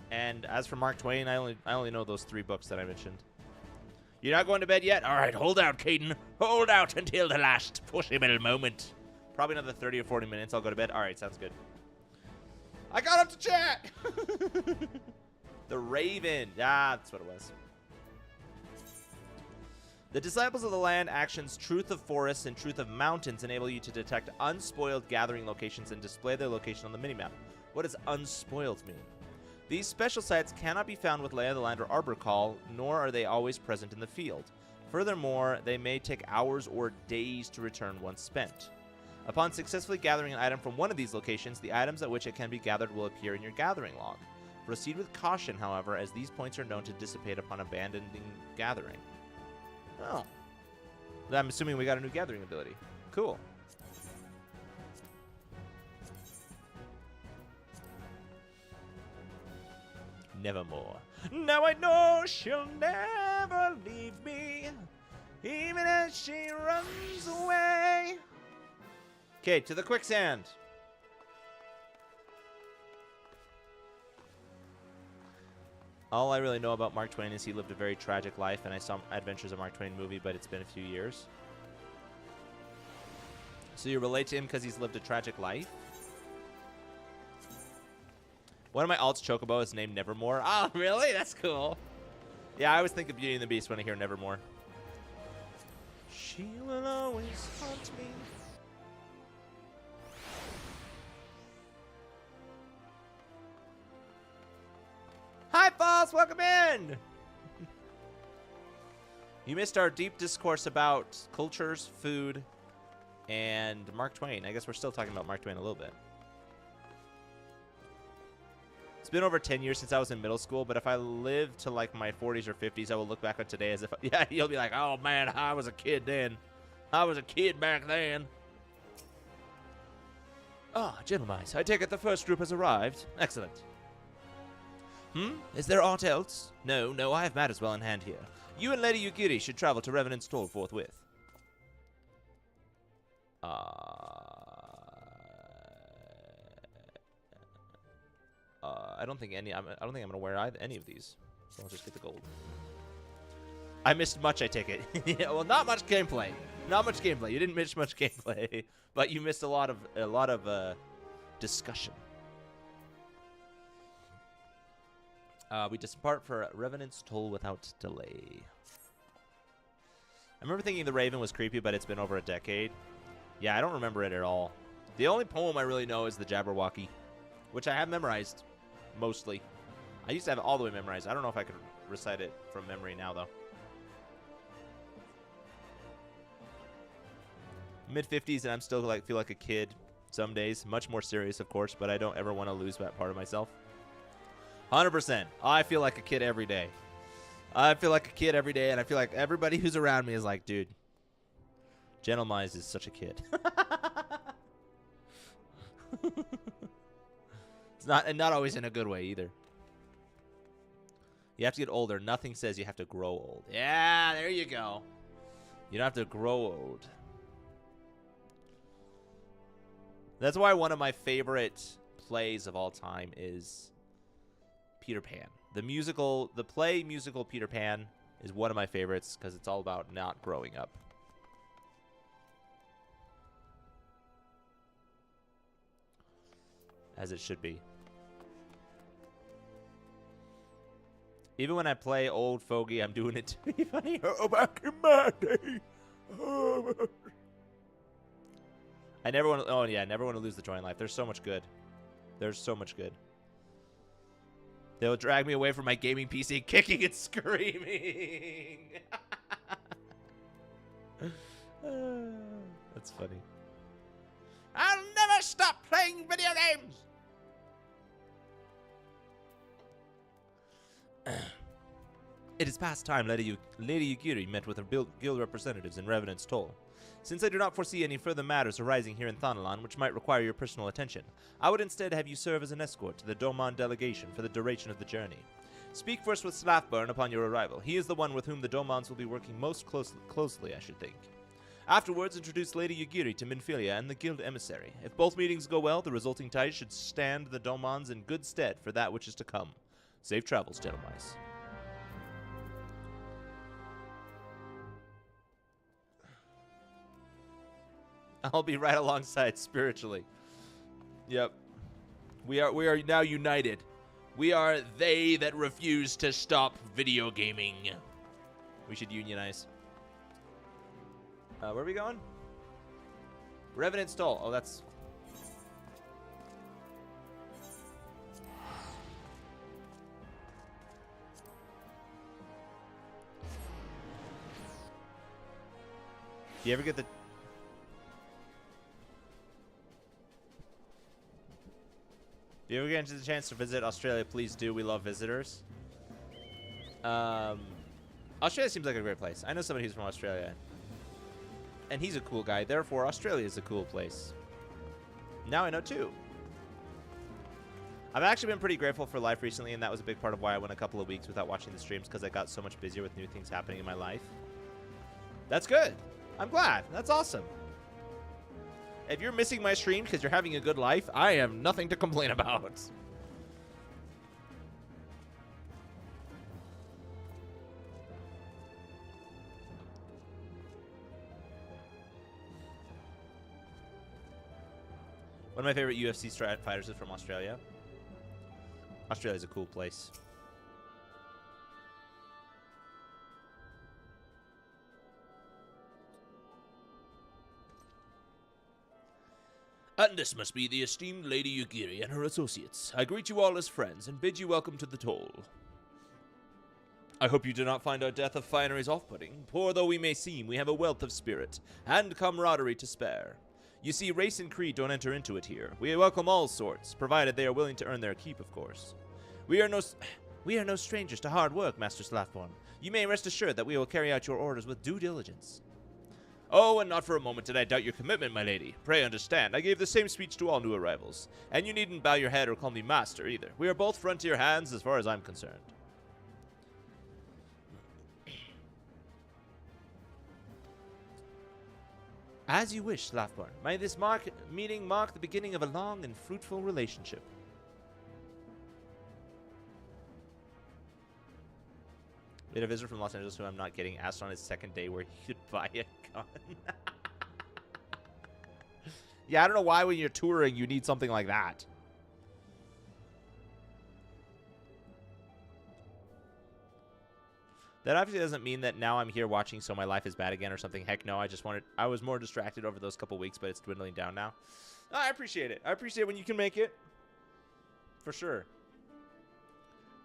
And as for Mark Twain, I only know those 3 books that I mentioned. You're not going to bed yet? All right, hold out, Caden. Hold out until the last possible moment. Probably another 30 or 40 minutes. I'll go to bed. All right, sounds good. I got up to chat. The Raven. Ah, that's what it was. The Disciples of the Land actions Truth of Forests and Truth of Mountains enable you to detect unspoiled gathering locations and display their location on the minimap. What does unspoiled mean? These special sites cannot be found with Lay of the Land or Arbor Call, nor are they always present in the field. Furthermore, they may take hours or days to return once spent. Upon successfully gathering an item from one of these locations, the items at which it can be gathered will appear in your gathering log. Proceed with caution, however, as these points are known to dissipate upon abandoning gathering. Oh. I'm assuming we got a new gathering ability. Cool. Nevermore. Now I know she'll never leave me, even as she runs away. Okay, to the quicksand. All I really know about Mark Twain is he lived a very tragic life, and I saw Adventures of Mark Twain movie, but it's been a few years. So you relate to him because he's lived a tragic life? One of my alts, Chocobo, is named Nevermore. Oh, really? That's cool. Yeah, I always think of Beauty and the Beast when I hear Nevermore. She will always haunt me. Hi, Falls! Welcome in! You missed our deep discourse about cultures, food, and Mark Twain. I guess we're still talking about Mark Twain a little bit. It's been over 10 years since I was in middle school, but if I live to like my 40s or 50s, I will look back on today as if, yeah, you'll be like, oh man, I was a kid then. I was a kid back then. Ah, gentlemen, I take it the first group has arrived. Excellent. Is there aught else? No, I have matters well in hand here. You and Lady Yurigiri should travel to Revenant's Toll forthwith. I don't think I'm gonna wear any of these, so I'll just get the gold. I missed much, I take it. Yeah, well, not much gameplay. Not much gameplay. You didn't miss much gameplay, but you missed a lot of discussion. We depart for Revenant's Toll without delay. I remember thinking the Raven was creepy, but it's been over a decade. Yeah, I don't remember it at all. The only poem I really know is the Jabberwocky, which I have memorized, mostly. I used to have it all the way memorized. I don't know if I could recite it from memory now, though. Mid-50s, and I'm still feel like a kid some days. Much more serious, of course, but I don't ever want to lose that part of myself. 100%. I feel like a kid every day. I feel like a kid every day, and I feel like everybody who's around me is like, dude, Gentlemize is such a kid. It's not, and not always in a good way either. You have to get older. Nothing says you have to grow old. Yeah, there you go. You don't have to grow old. That's why one of my favorite plays of all time is Peter Pan. The play musical Peter Pan is one of my favorites because it's all about not growing up. As it should be. Even when I play old fogey, I'm doing it to be funny. Oh, back in my day. I never want to. Oh yeah, I never want to lose the joy in life. There's so much good. There's so much good. They'll drag me away from my gaming PC, kicking and screaming. That's funny. I'll never stop playing video games. It is past time Lady Yurigiri met with her guild representatives in Revenant's Toll. Since I do not foresee any further matters arising here in Thanalan which might require your personal attention, I would instead have you serve as an escort to the Domon delegation for the duration of the journey. Speak first with Slafburn upon your arrival. He is the one with whom the Domons will be working most closely, I should think. Afterwards, introduce Lady Yurigiri to Minfilia and the guild emissary. If both meetings go well, the resulting ties should stand the Domons in good stead for that which is to come. Safe travels, gentlemen. I'll be right alongside spiritually. Yep. We are now united. We are they that refuse to stop video gaming. We should unionize. Where are we going? Revenant Stall. Oh, that's... Do you ever get the... If you ever get the chance to visit Australia, please do. We love visitors. Australia seems like a great place. I know somebody who's from Australia. And he's a cool guy. Therefore, Australia is a cool place. Now I know too. I've actually been pretty grateful for life recently, and that was a big part of why I went a couple of weeks without watching the streams, because I got so much busier with new things happening in my life. That's good. I'm glad. That's awesome. If you're missing my stream because you're having a good life, I have nothing to complain about. One of my favorite UFC strat fighters is from Australia. Australia's a cool place. And this must be the esteemed Lady Yurigiri and her associates. I greet you all as friends and bid you welcome to the toll. I hope you do not find our death of fineries off-putting. Poor though we may seem, we have a wealth of spirit and camaraderie to spare. You see, race and creed don't enter into it here. We welcome all sorts, provided they are willing to earn their keep, of course. We are no strangers to hard work, Master Slafborn. You may rest assured that we will carry out your orders with due diligence. Oh, and not for a moment did I doubt your commitment, my lady. Pray understand, I gave the same speech to all new arrivals. And you needn't bow your head or call me master, either. We are both frontier hands as far as I'm concerned. As you wish, Slafborn. May this meeting mark the beginning of a long and fruitful relationship. We had a visitor from Los Angeles who I'm not getting asked on his second day where he could buy a gun. Yeah, I don't know why when you're touring you need something like that. That obviously doesn't mean that now I'm here watching so my life is bad again or something. Heck no, I was more distracted over those couple weeks, but it's dwindling down now. Oh, I appreciate it. I appreciate when you can make it. For sure.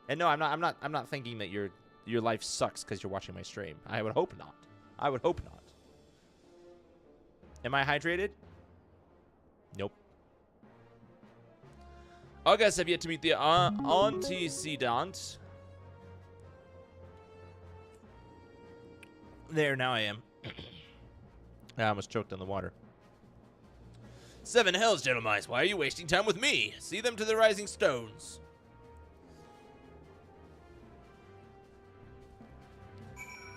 And no, I'm not thinking that your life sucks because you're watching my stream. I would hope not. I would hope not. Am I hydrated? Nope. August have yet to meet the antecedent. There, now I am. I almost choked on the water. Seven hells, gentlemen. Why are you wasting time with me? See them to the rising stones.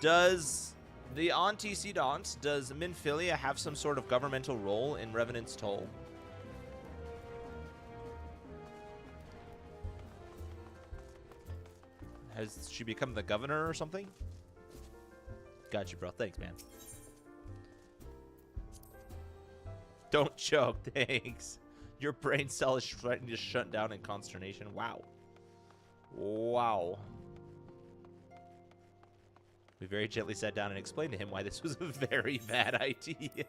Does the antecedent, does Minfilia have some sort of governmental role in Revenant's Toll? Has she become the governor or something? Got you, bro. Thanks, man. Don't choke. Thanks. Your brain cell is threatening to shut down in consternation. Wow. Wow. We very gently sat down and explained to him why this was a very bad idea.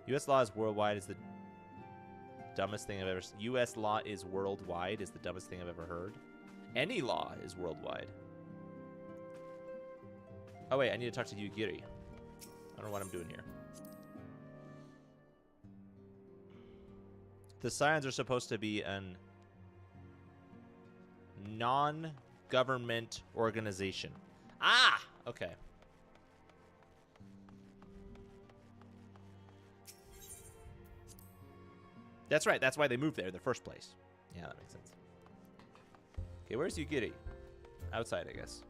U.S. law is worldwide is the dumbest thing I've ever... U.S. law is worldwide is the dumbest thing I've ever heard. Any law is worldwide. Oh, wait, I need to talk to Yurigiri. I don't know what I'm doing here. The Scions are supposed to be an non-government organization. Ah! Okay. That's right. That's why they moved there in the first place. Yeah, that makes sense. Okay, where's Yurigiri? Outside, I guess.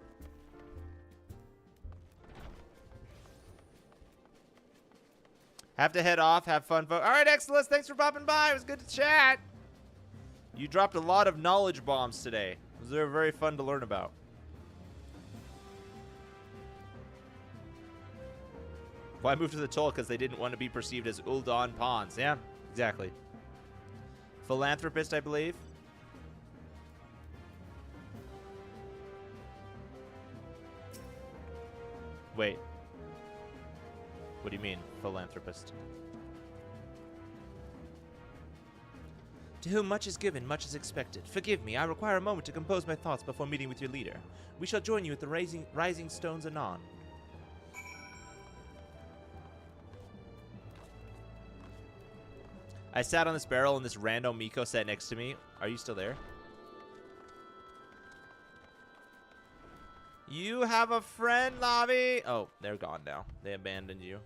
Have to head off. Have fun, folks. All right, Exodus, thanks for popping by. It was good to chat. You dropped a lot of knowledge bombs today. They were very fun to learn about. Why move to the toll? Because they didn't want to be perceived as Uldan pawns. Yeah, exactly. Philanthropist, I believe. Wait. What do you mean, philanthropist? To whom much is given, much is expected. Forgive me, I require a moment to compose my thoughts before meeting with your leader. We shall join you at the rising stones anon. I sat on this barrel and this rando Miko sat next to me. Are you still there? You have a friend, Lavi. Oh, they're gone now. They abandoned you.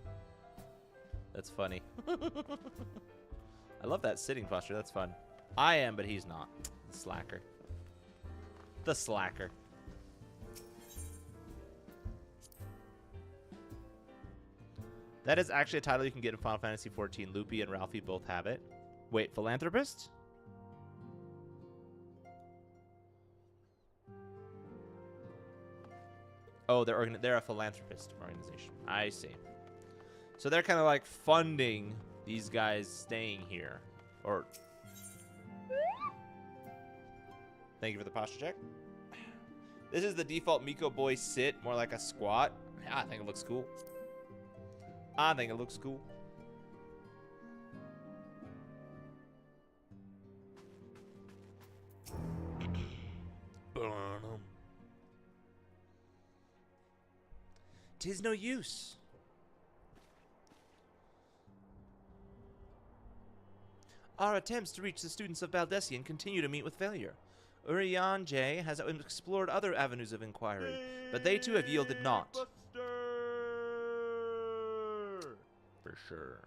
That's funny. I love that sitting posture. That's fun. I am, but he's not. The slacker. The slacker. That is actually a title you can get in Final Fantasy XIV. Loopy and Ralphie both have it. Wait, philanthropist? Oh, they're a philanthropist organization. I see. So they're kind of like funding these guys staying here. Or... Thank you for the posture check. This is the default Miko boy sit, more like a squat. I think it looks cool. I think it looks cool. Tis no use. Our attempts to reach the students of Baldessian continue to meet with failure. Urianger has explored other avenues of inquiry, but they too have yielded naught. For sure.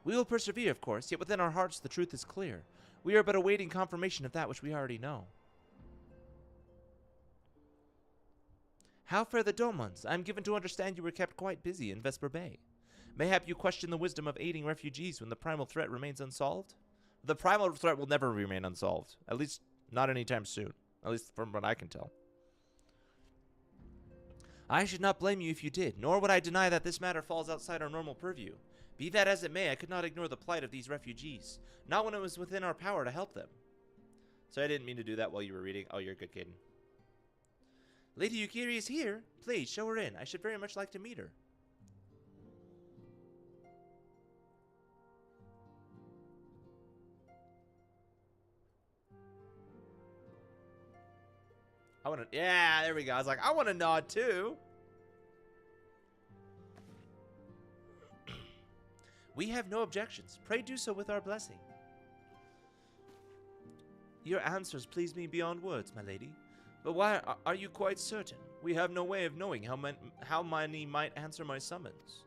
We will persevere, of course, yet within our hearts the truth is clear. We are but awaiting confirmation of that which we already know. How fare the Domans? I am given to understand you were kept quite busy in Vesper Bay. Mayhap you question the wisdom of aiding refugees when the primal threat remains unsolved? The primal threat will never remain unsolved. At least not anytime soon. At least from what I can tell. I should not blame you if you did, nor would I deny that this matter falls outside our normal purview. Be that as it may, I could not ignore the plight of these refugees, not when it was within our power to help them. So I didn't mean to do that while you were reading. Oh, you're a good kid. Lady Yurigiri is here. Please, show her in. I should very much like to meet her. I want to... Yeah, there we go. I was like, I want to nod too. We have no objections. Pray do so with our blessing. Your answers please me beyond words, my lady. But why are you quite certain? We have no way of knowing how many might answer my summons.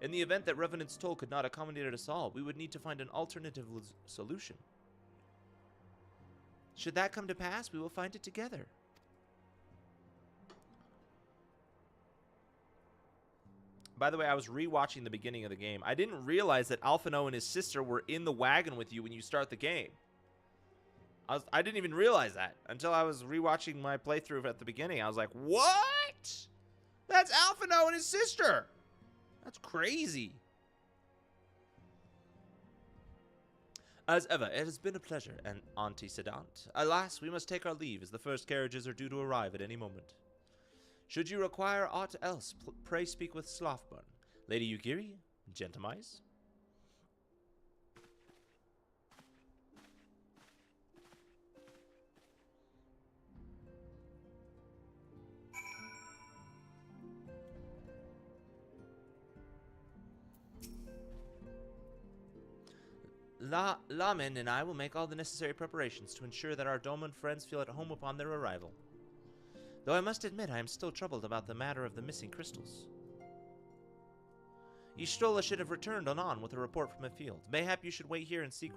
In the event that Revenant's toll could not accommodate us all, we would need to find an alternative solution. Should that come to pass, we will find it together. By the way, I was rewatching the beginning of the game. I didn't realize that Alphino and his sister were in the wagon with you when you start the game. I didn't even realize that until I was rewatching my playthrough at the beginning. I was like, what? That's Alphino and his sister. That's crazy. As ever, it has been a pleasure, and antecedent. Alas, we must take our leave, as the first carriages are due to arrive at any moment. Should you require aught else, pray speak with Slothburn. Lady Yurigiri, Gentimize. Lamin and I will make all the necessary preparations to ensure that our Dalamud friends feel at home upon their arrival. Though I must admit I am still troubled about the matter of the missing crystals. Y'shtola should have returned on with a report from the field. Mayhap you should wait here and speak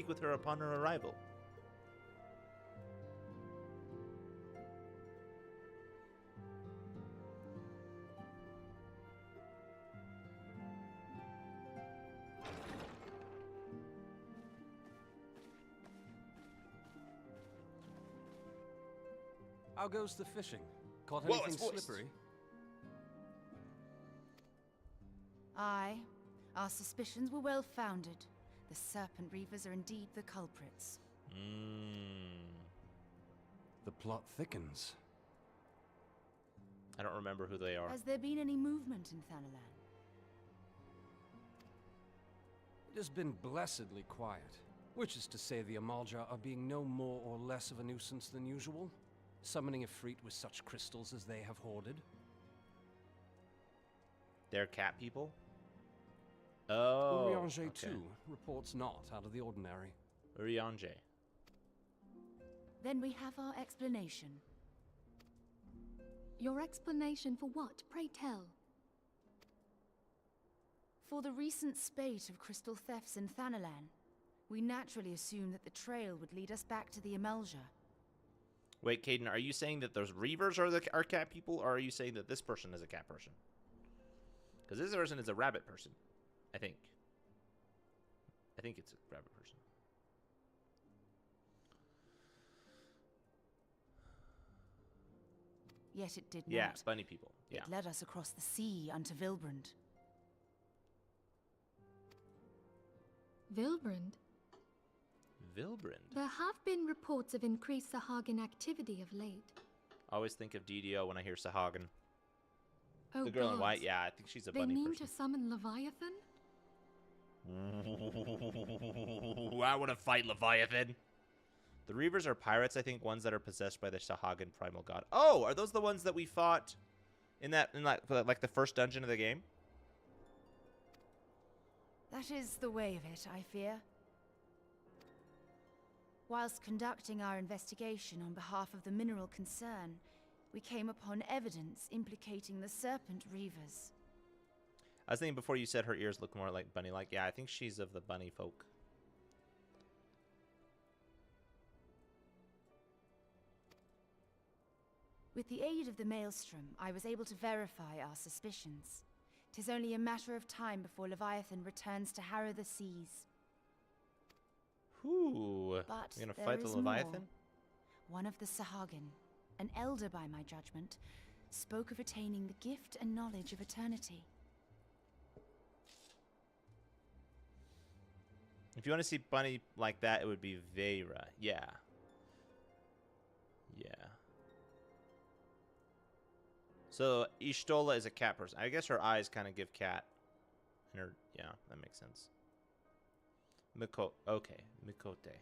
with her upon her arrival. How goes the fishing? Caught anything slippery? Aye. Our suspicions were well founded. The Serpent Reavers are indeed the culprits. The plot thickens. I don't remember who they are. Has there been any movement in Thanalan? It has been blessedly quiet. Which is to say the Amalja are being no more or less of a nuisance than usual. Summoning a Freet with such crystals as they have hoarded. They're cat people? Oh, Urianger, okay. too, reports not out of the ordinary. Urianger. Then we have our explanation. Your explanation for what, pray tell? For the recent spate of crystal thefts in Thanalan, we naturally assumed that the trail would lead us back to the Amalja. Wait, Caden, are you saying that those Reavers are cat people, or are you saying that this person is a cat person? Because this person is a rabbit person, I think. I think it's a rabbit person. Yet it did Yeah, not. bunny people. Yeah. It led us across the sea unto Vilbrand. Vilbrand? Vilbrand. There have been reports of increased Sahagin activity of late. I always think of DDO when I hear Sahagin. Oh, The girl in gods. white, yeah, I think she's a They bunny mean person. to summon Leviathan? I want to fight Leviathan. The Reavers are pirates, I think, ones that are possessed by the Sahagin primal god. Oh, are those the ones that we fought in like the first dungeon of the game? That is the way of it, I fear. Whilst conducting our investigation on behalf of the mineral concern, we came upon evidence implicating the Serpent Reavers. I was thinking before you said her ears look more like bunny-like. Yeah, I think she's of the bunny folk. With the aid of the Maelstrom, I was able to verify our suspicions. 'Tis only a matter of time before Leviathan returns to harrow the seas. Whew. But We're gonna there fight the is Leviathan? more. One of the Sahagin, an elder by my judgment, spoke of attaining the gift and knowledge of eternity. If you want to see bunny like that, it would be Vera. Yeah. Yeah. So Y'shtola is a cat person. I guess her eyes kind of give cat. And her, yeah, that makes sense. Okay, Mikote.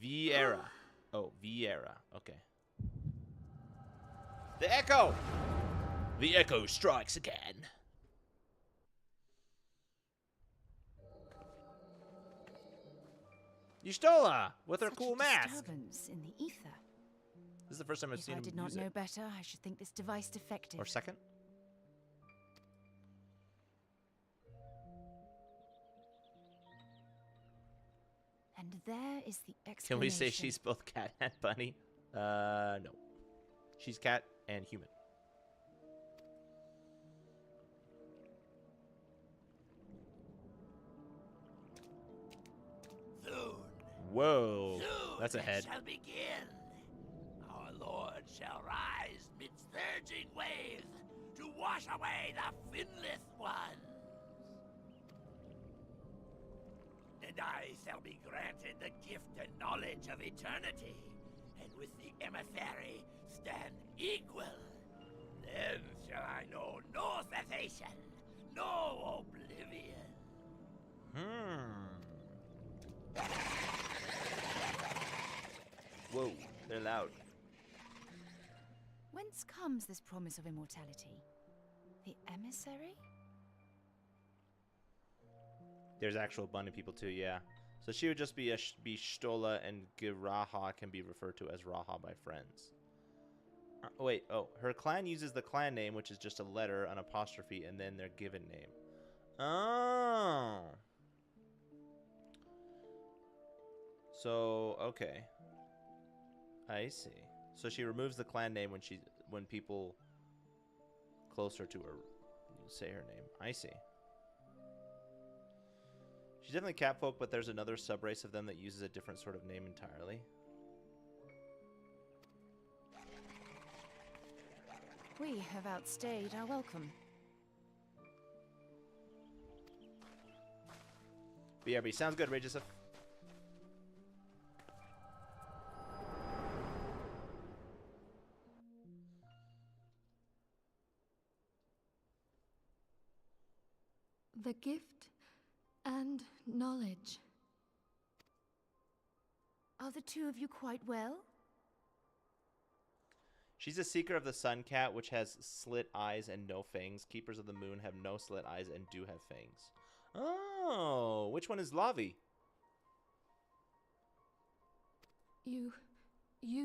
Vieira. Oh, Vieira. Okay. The Echo! The Echo strikes again. Y'shtola with her Such cool a mask. disturbance in the ether. This is the first time I've If seen I him did not use know it. better, I should think this device defective. Or second. And there is the explanation. Can we say she's both cat and bunny? No. She's cat and human. Soon. Whoa. Soon That's a it head. shall begin. Our Lord shall rise mid surging waves to wash away the finless ones. and I shall be granted the gift and knowledge of eternity, and with the emissary stand equal. Then shall I know no cessation, no oblivion. Whoa, they're loud. Whence comes this promise of immortality? The emissary? There's actual abundant people too, yeah. So she would just be Stola, and Giraha can be referred to as Raha by friends. Wait, oh, her clan uses the clan name, which is just a letter, an apostrophe, and then their given name. Oh. So, okay. I see. So she removes the clan name when people closer to her say her name. I see. She's definitely catfolk, but there's another subrace of them that uses a different sort of name entirely. We have outstayed our welcome. BRB, sounds good, Ray Joseph. The gift and knowledge. Are the two of you quite well? She's a seeker of the sun cat, which has slit eyes and no fangs. Keepers of the moon have no slit eyes and do have fangs. Oh, which one is Lavi? You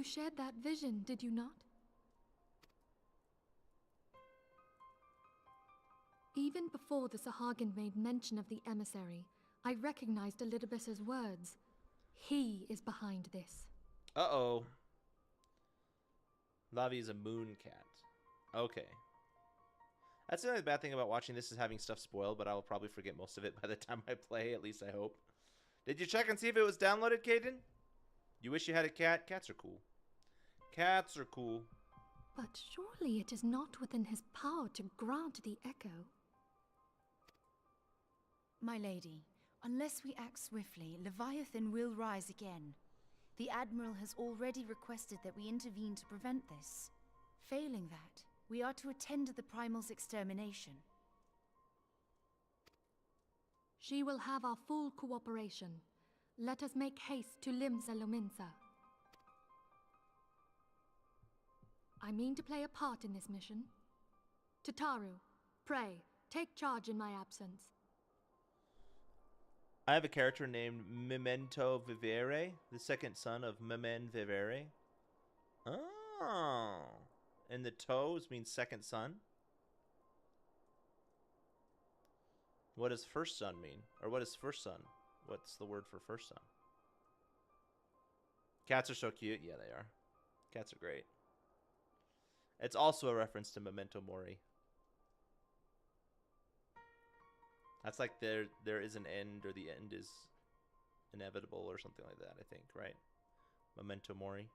shared that vision, did you not? Even before the Sahagin made mention of the emissary, I recognized Elidibus's words. He is behind this. Uh-oh. Lavi is a moon cat. Okay. That's the only bad thing about watching this is having stuff spoiled, but I will probably forget most of it by the time I play, at least I hope. Did you check and see if it was downloaded, Caden? You wish you had a cat? Cats are cool. Cats are cool. But surely it is not within his power to grant the echo. My lady, unless we act swiftly, Leviathan will rise again. The Admiral has already requested that we intervene to prevent this. Failing that, we are to attend to the primal's extermination. She will have our full cooperation. Let us make haste to Limsa Lominsa. I mean to play a part in this mission. Tataru, pray, take charge in my absence. I have a character named Memento Vivere, the second son of Memen Vivere. Oh. And the toes means second son. What does first son mean? Or what is first son? What's the word for first son? Cats are so cute. Yeah, they are. Cats are great. It's also a reference to Memento Mori. That's like there is an end, or the end is inevitable, or something like that, I think, right? Memento Mori.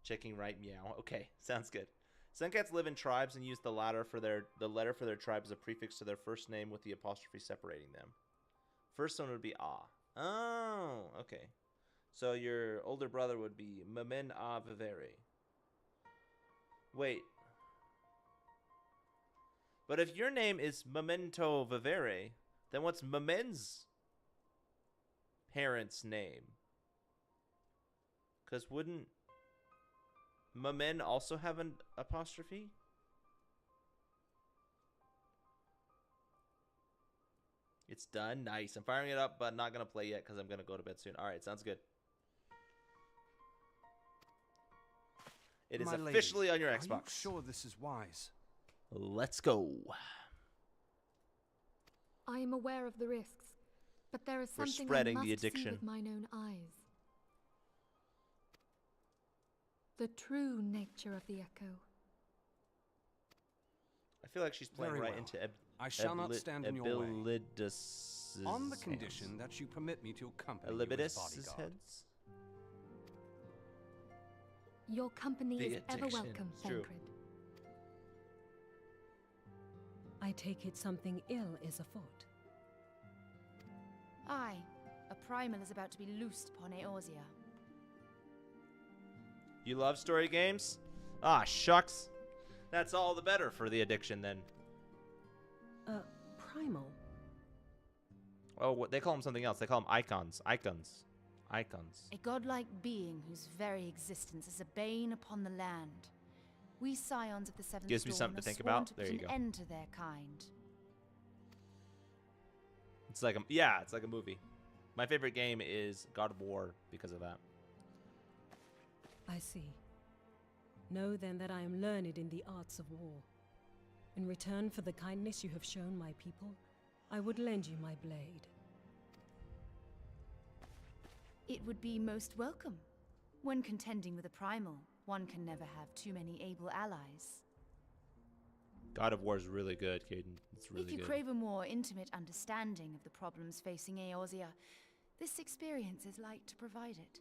Checking right, meow. Okay, sounds good. Sun cats live in tribes and use the letter for their tribe as a prefix to their first name with the apostrophe separating them. First one would be Ah. Oh, okay. So your older brother would be Memen A Vivere. Wait. But if your name is Memento Vivere, then what's Memen's parents' name? Because wouldn't Memen also have an apostrophe? It's done. Nice. I'm firing it up, but not going to play yet because I'm going to go to bed soon. All right, sounds good. It is officially on your Xbox. Are you sure this is wise? Let's go. I am aware of the risks, but there is We're something spreading I must the addiction. see with mine own eyes. The true nature of the echo. I feel like she's playing Very right well. into I shall not stand in your way. Elidibus' On the hands. condition that you permit me to accompany you as Elidibus' bodyguard. heads? Your company The is ever addiction. welcome, It's true. Thancred. I take it something ill is afoot. Aye, a primal is about to be loosed upon Eorzea. You love story games? Ah, shucks. That's all the better for the addiction then. Primal? Oh, what, they call them something else. They call them icons. Icons. A godlike being whose very existence is a bane upon the land. We scions of the Seventh Gives me Dawn something to are think sworn about. to There put you an go. end to their kind. It's like it's like a movie. My favorite game is God of War because of that. I see. Know then that I am learned in the arts of war. In return for the kindness you have shown my people, I would lend you my blade. It would be most welcome. When contending with a primal, one can never have too many able allies. God of War is really good, Caden. It's really If you good. crave a more intimate understanding of the problems facing Eorzea, this experience is like to provide it.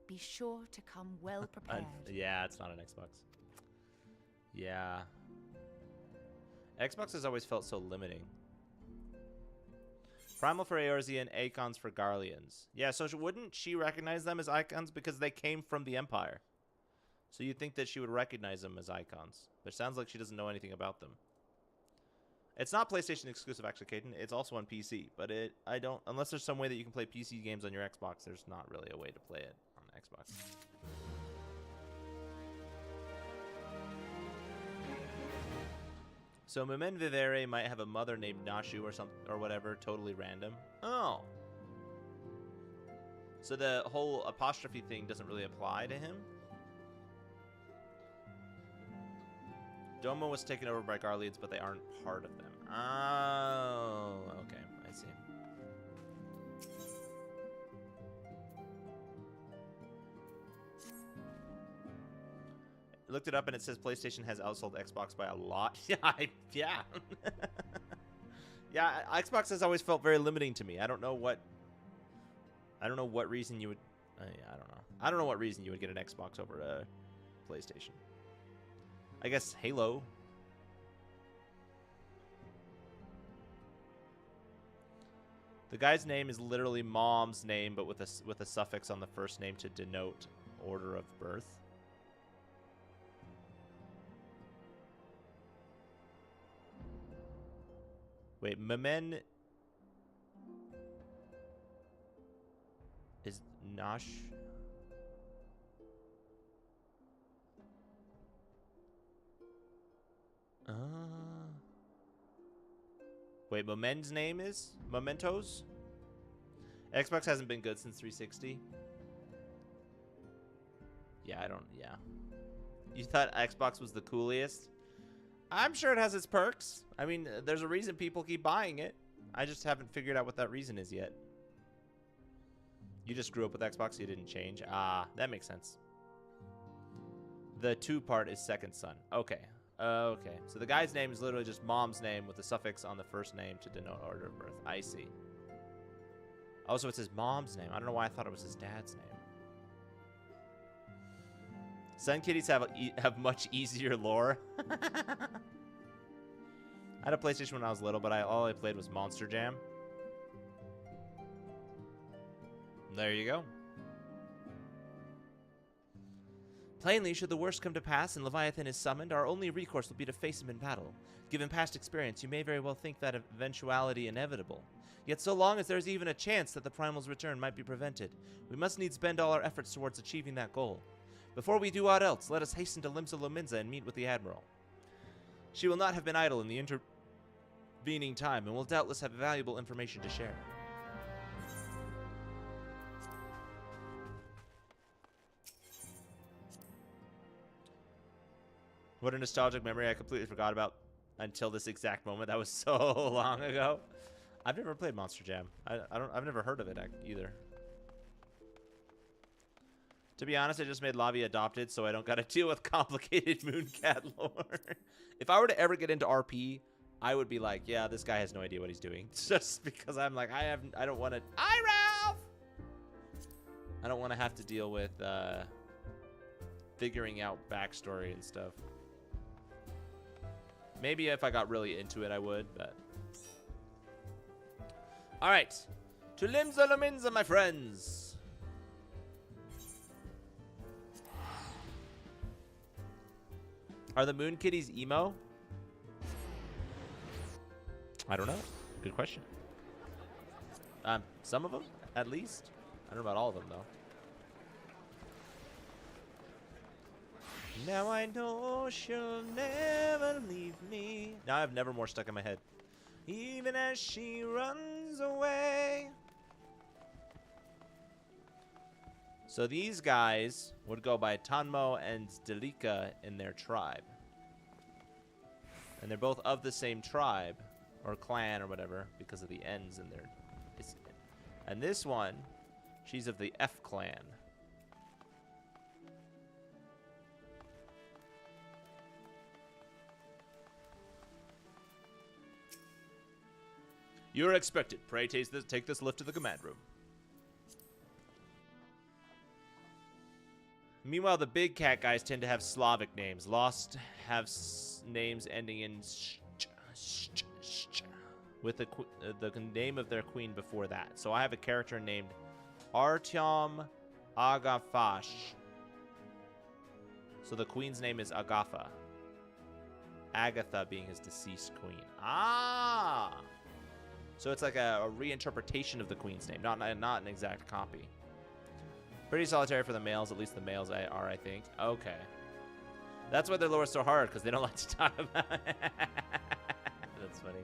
Be sure to come well prepared. Yeah, it's not an Xbox. Yeah. Xbox has always felt so limiting. Primal for Eorzea and icons for Garleans. Yeah, so wouldn't she recognize them as icons because they came from the Empire? So you'd think that she would recognize them as icons. But it sounds like she doesn't know anything about them. It's not PlayStation exclusive, actually, Caden. It's also on PC. But unless there's some way that you can play PC games on your Xbox, there's not really a way to play it on Xbox. So Momen Vivere might have a mother named Nashu or something or whatever, totally random. Oh. So the whole apostrophe thing doesn't really apply to him? Doma was taken over by Garleans, but they aren't part of them. Oh, okay, I see. I looked it up and it says PlayStation has outsold Xbox by a lot. Yeah. Yeah, Xbox has always felt very limiting to me. I don't know what reason you would I don't know what reason you would get an Xbox over a PlayStation. I guess Halo. The guy's name is literally mom's name, but with a suffix on the first name to denote order of birth. Wait, Mamen is Nash. Wait, Momen's name is Mementos? Xbox hasn't been good since 360. Yeah. You thought Xbox was the coolest? I'm sure it has its perks. I mean, there's a reason people keep buying it. I just haven't figured out what that reason is yet. You just grew up with Xbox, so you didn't change. Ah, that makes sense. The 2 part is second son. Okay. Okay. So the guy's name is literally just mom's name with a suffix on the first name to denote order of birth. I see. Also, it's his mom's name. I don't know why I thought it was his dad's name. Sun kitties have much easier lore. I had a PlayStation when I was little, but all I played was Monster Jam. There you go. Plainly, should the worst come to pass and Leviathan is summoned, our only recourse will be to face him in battle. Given past experience, you may very well think that eventuality inevitable. Yet so long as there is even a chance that the Primal's return might be prevented, we must needs bend all our efforts towards achieving that goal. Before we do aught else, let us hasten to Limsa Lominsa and meet with the Admiral. She will not have been idle in the intervening time and will doubtless have valuable information to share. What a nostalgic memory I completely forgot about until this exact moment. That was so long ago. I've never played Monster Jam. I've never heard of it either. To be honest, I just made Lavi adopted so I don't gotta deal with complicated Mooncat lore. If I were to ever get into RP, I would be like, yeah, this guy has no idea what he's doing. Just because I'm like, I don't want to. Hi, Ralph! I don't want to have to deal with figuring out backstory and stuff. Maybe if I got really into it, I would, but. All right. To Limza Lominza, my friends. Are the moon kitties emo? I don't know. Good question. Some of them, at least. I don't know about all of them, though. Now I know she'll never leave me. Now I have Nevermore stuck in my head. Even as she runs away. So these guys would go by Tanmo and Delika in their tribe. And they're both of the same tribe, or clan, or whatever, because of the N's in there. And this one, she's of the F clan. You are expected. Pray take this lift to the command room. Meanwhile, the big cat guys tend to have Slavic names. Lost have names ending in with the name of their queen before that. So I have a character named Artyom Agafash. So the queen's name is Agatha. Agatha being his deceased queen. Ah! So it's like a reinterpretation of the queen's name, not an exact copy. Pretty solitary for the males, at least the males are, I think. Okay. That's why their lore is so hard, because they don't like to talk about it. That's funny.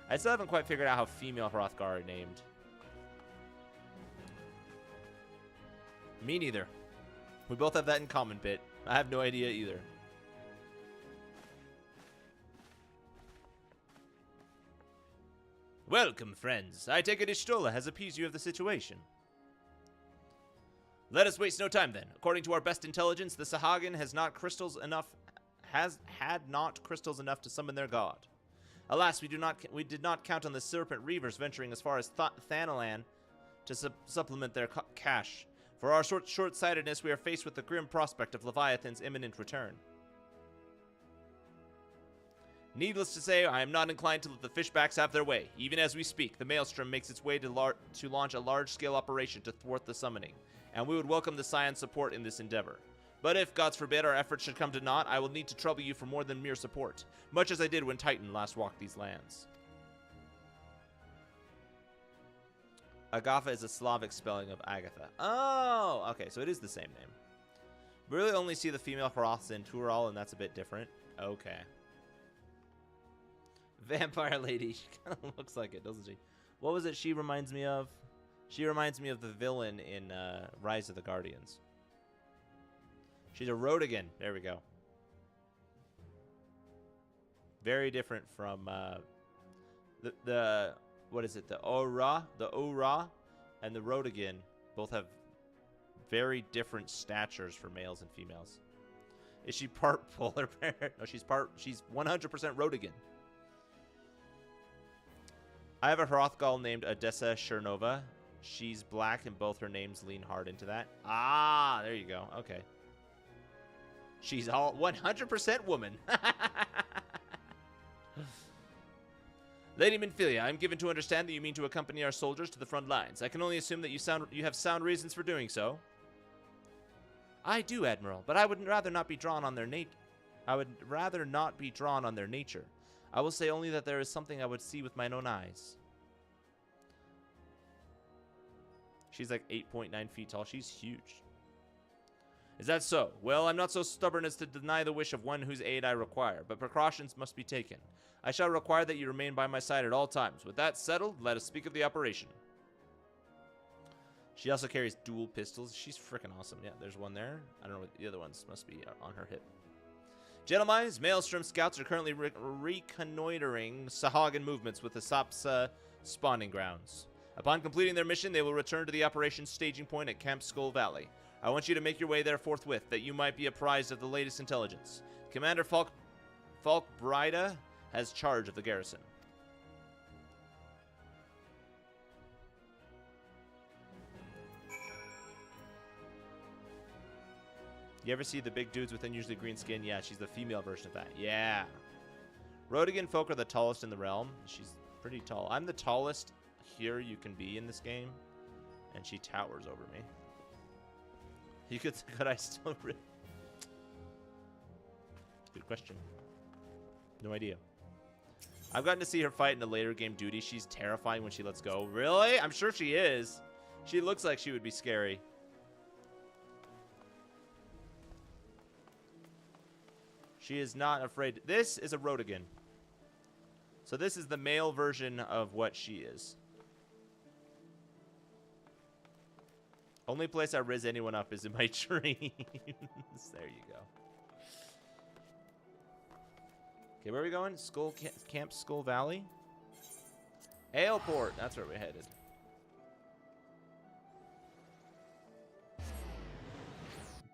I still haven't quite figured out how female Hrothgar are named. Me neither. We both have that in common, Bit. I have no idea either. Welcome, friends. I take it Ishtola has appeased you of the situation. Let us waste no time then. According to our best intelligence, the Sahagin has had not crystals enough to summon their god. Alas, we did not count on the Serpent Reavers venturing as far as Thanalan to supplement their cache. For our short-sightedness, we are faced with the grim prospect of Leviathan's imminent return. Needless to say, I am not inclined to let the fishbacks have their way. Even as we speak, the Maelstrom makes its way to launch a large-scale operation to thwart the summoning, and we would welcome the Scion's support in this endeavor. But if, God forbid, our efforts should come to naught, I will need to trouble you for more than mere support, much as I did when Titan last walked these lands. Agatha is a Slavic spelling of Agatha. Oh, okay, so it is the same name. We really only see the female Hroths in Tural, and that's a bit different. Okay. Vampire lady. She kind of looks like it, doesn't she? What was it she reminds me of? She reminds me of the villain in Rise of the Guardians. She's a Rodigan. There we go. Very different from the what is it? The Ora and the Rodigan both have very different statures for males and females. Is she part polar bear? No, she's 100% Rodigan. I have a Hrothgal named Odessa Chernova. She's black and both her names lean hard into that. Ah, there you go. Okay. She's all 100% woman. Lady Minfilia, I'm given to understand that you mean to accompany our soldiers to the front lines. I can only assume that you have sound reasons for doing so. I do, Admiral, but I would rather not be drawn on their nature. I will say only that there is something I would see with my own eyes. She's like 8.9 feet tall. She's huge. Is that so? Well, I'm not so stubborn as to deny the wish of one whose aid I require, but precautions must be taken. I shall require that you remain by my side at all times. With that settled, let us speak of the operation. She also carries dual pistols. She's freaking awesome. Yeah, there's one there. I don't know what the other ones must be on her hip. Gentlemen, Maelstrom scouts are currently reconnoitering Sahagin movements with the Sapsa spawning grounds. Upon completing their mission, they will return to the operations staging point at Camp Skull Valley. I want you to make your way there forthwith, that you might be apprised of the latest intelligence. Commander Falk Brida has charge of the garrison. You ever see the big dudes with unusually green skin? Yeah, she's the female version of that. Yeah. Rodigan folk are the tallest in the realm. She's pretty tall. I'm the tallest here you can be in this game, and she towers over me. Could I still really? Good question. No idea. I've gotten to see her fight in a later game duty. She's terrifying when she lets go. Really? I'm sure she is. She looks like she would be scary. She is not afraid. This is a Rodigan. So this is the male version of what she is. Only place I riz anyone up is in my dreams. There you go. Okay, where are we going? Camp Skull Valley? Aleport. That's where we're headed.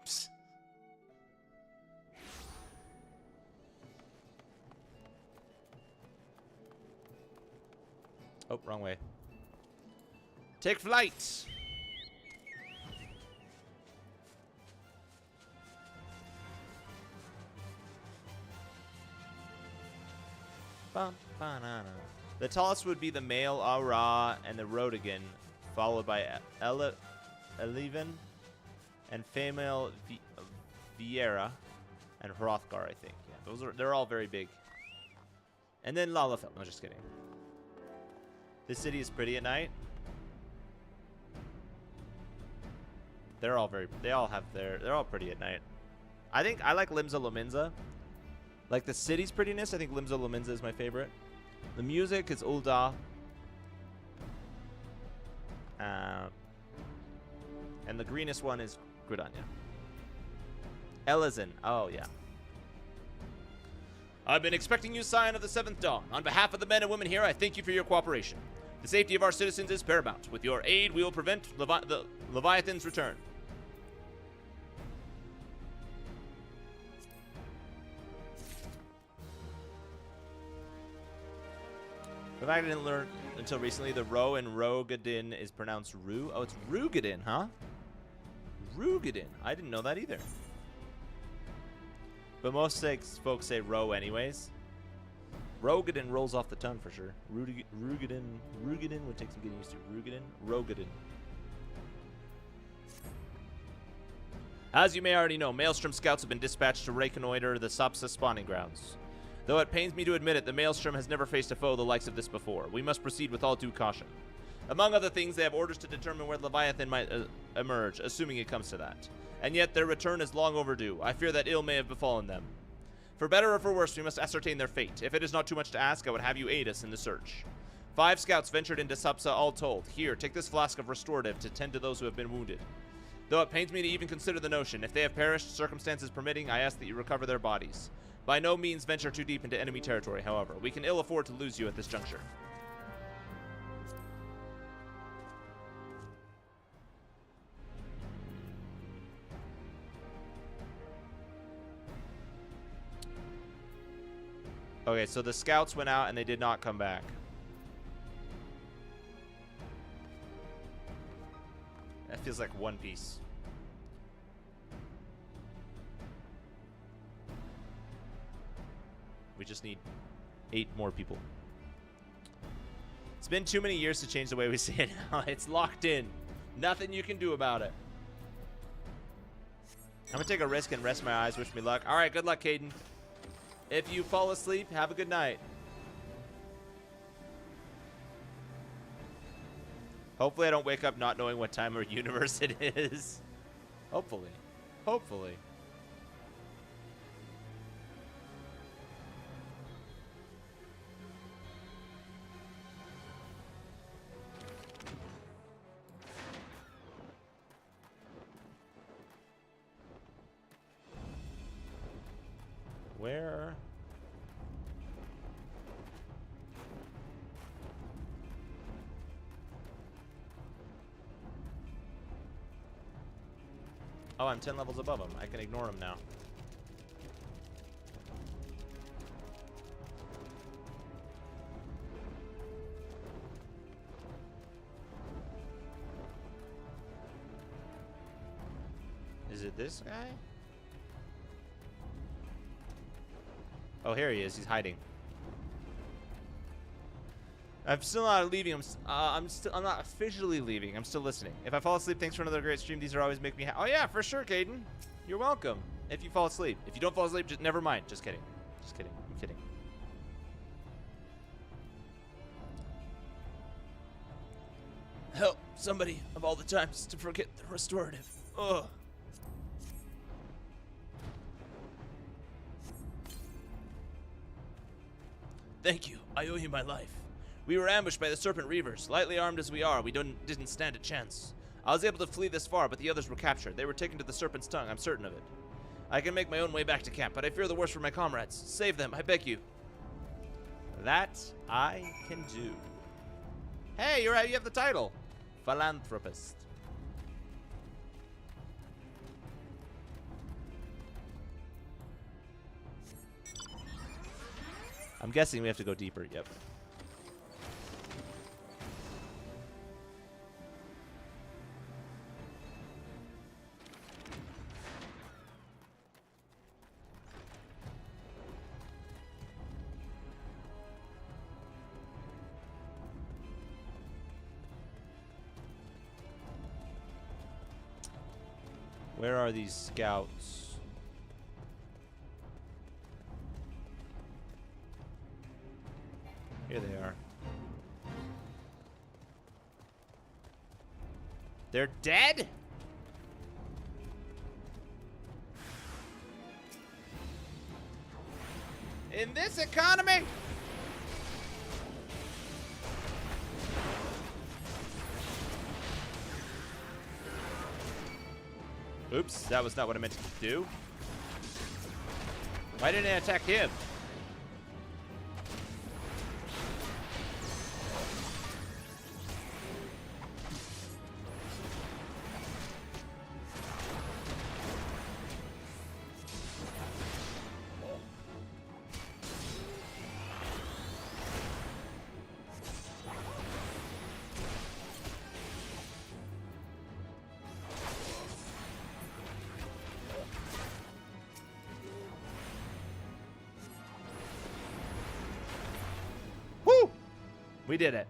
Psst. Oh, wrong way. Take flight. The tallest would be the male Aura and the Rodigan, followed by Eleven and female Viera and Hrothgar, I think. Yeah, they're all very big. And then Lalafell. No, just kidding. This city is pretty at night. They're all pretty at night. I think I like Limsa Lominsa. Like the city's prettiness, I think Limsa Lominsa is my favorite. The music is Ul'dah. And the greenest one is Gridania. Elazin. Oh, yeah. I've been expecting you, Scion of the Seventh Dawn. On behalf of the men and women here, I thank you for your cooperation. The safety of our citizens is paramount. With your aid, we will prevent the Leviathan's return. The fact I didn't learn until recently, the Ro in Rogadin is pronounced Ru. Oh, it's Rugadin, huh? Rugadin. I didn't know that either. But most folks say Ro anyways. Rogadin rolls off the tongue for sure. Rugadin would take some getting used to. Rogadin. As you may already know, Maelstrom scouts have been dispatched to reconnoiter the Sapsa spawning grounds. Though it pains me to admit it, the Maelstrom has never faced a foe the likes of this before. We must proceed with all due caution. Among other things, they have orders to determine where Leviathan might emerge, assuming it comes to that. And yet their return is long overdue. I fear that ill may have befallen them. For better or for worse, we must ascertain their fate. If it is not too much to ask, I would have you aid us in the search. 5 scouts ventured into Sapsa all told. Here, take this flask of restorative to tend to those who have been wounded. Though it pains me to even consider the notion, if they have perished, circumstances permitting, I ask that you recover their bodies. By no means venture too deep into enemy territory, however. We can ill afford to lose you at this juncture. Okay, so the scouts went out and they did not come back. That feels like One Piece. We just need 8 more people. It's been too many years to change the way we see it now. It's locked in. Nothing you can do about it. I'm going to take a risk and rest my eyes. Wish me luck. All right, good luck, Caden. If you fall asleep, have a good night. Hopefully I don't wake up not knowing what time of universe it is. Hopefully. Hopefully. Where? Oh, I'm 10 levels above him. I can ignore him now. Is it this guy? Oh, here he is. He's hiding. I'm still not leaving. I'm not officially leaving. I'm still listening. If I fall asleep, thanks for another great stream. These are always make me happy. Oh yeah, for sure, Caden. You're welcome. If you fall asleep. If you don't fall asleep, just never mind. Just kidding. Just kidding. I'm kidding. Help somebody of all the times to forget the restorative. Ugh. Thank you. I owe you my life. We were ambushed by the Serpent Reavers. Lightly armed as we are, we didn't stand a chance. I was able to flee this far, but the others were captured. They were taken to the Serpent's Tongue, I'm certain of it. I can make my own way back to camp, but I fear the worst for my comrades. Save them, I beg you. That I can do. Hey, you have the title. Philanthropist. I'm guessing we have to go deeper. Yep. Where are these scouts? Here they are. They're dead? In this economy? Oops, that was not what I meant to do. Why didn't I attack him? We did it.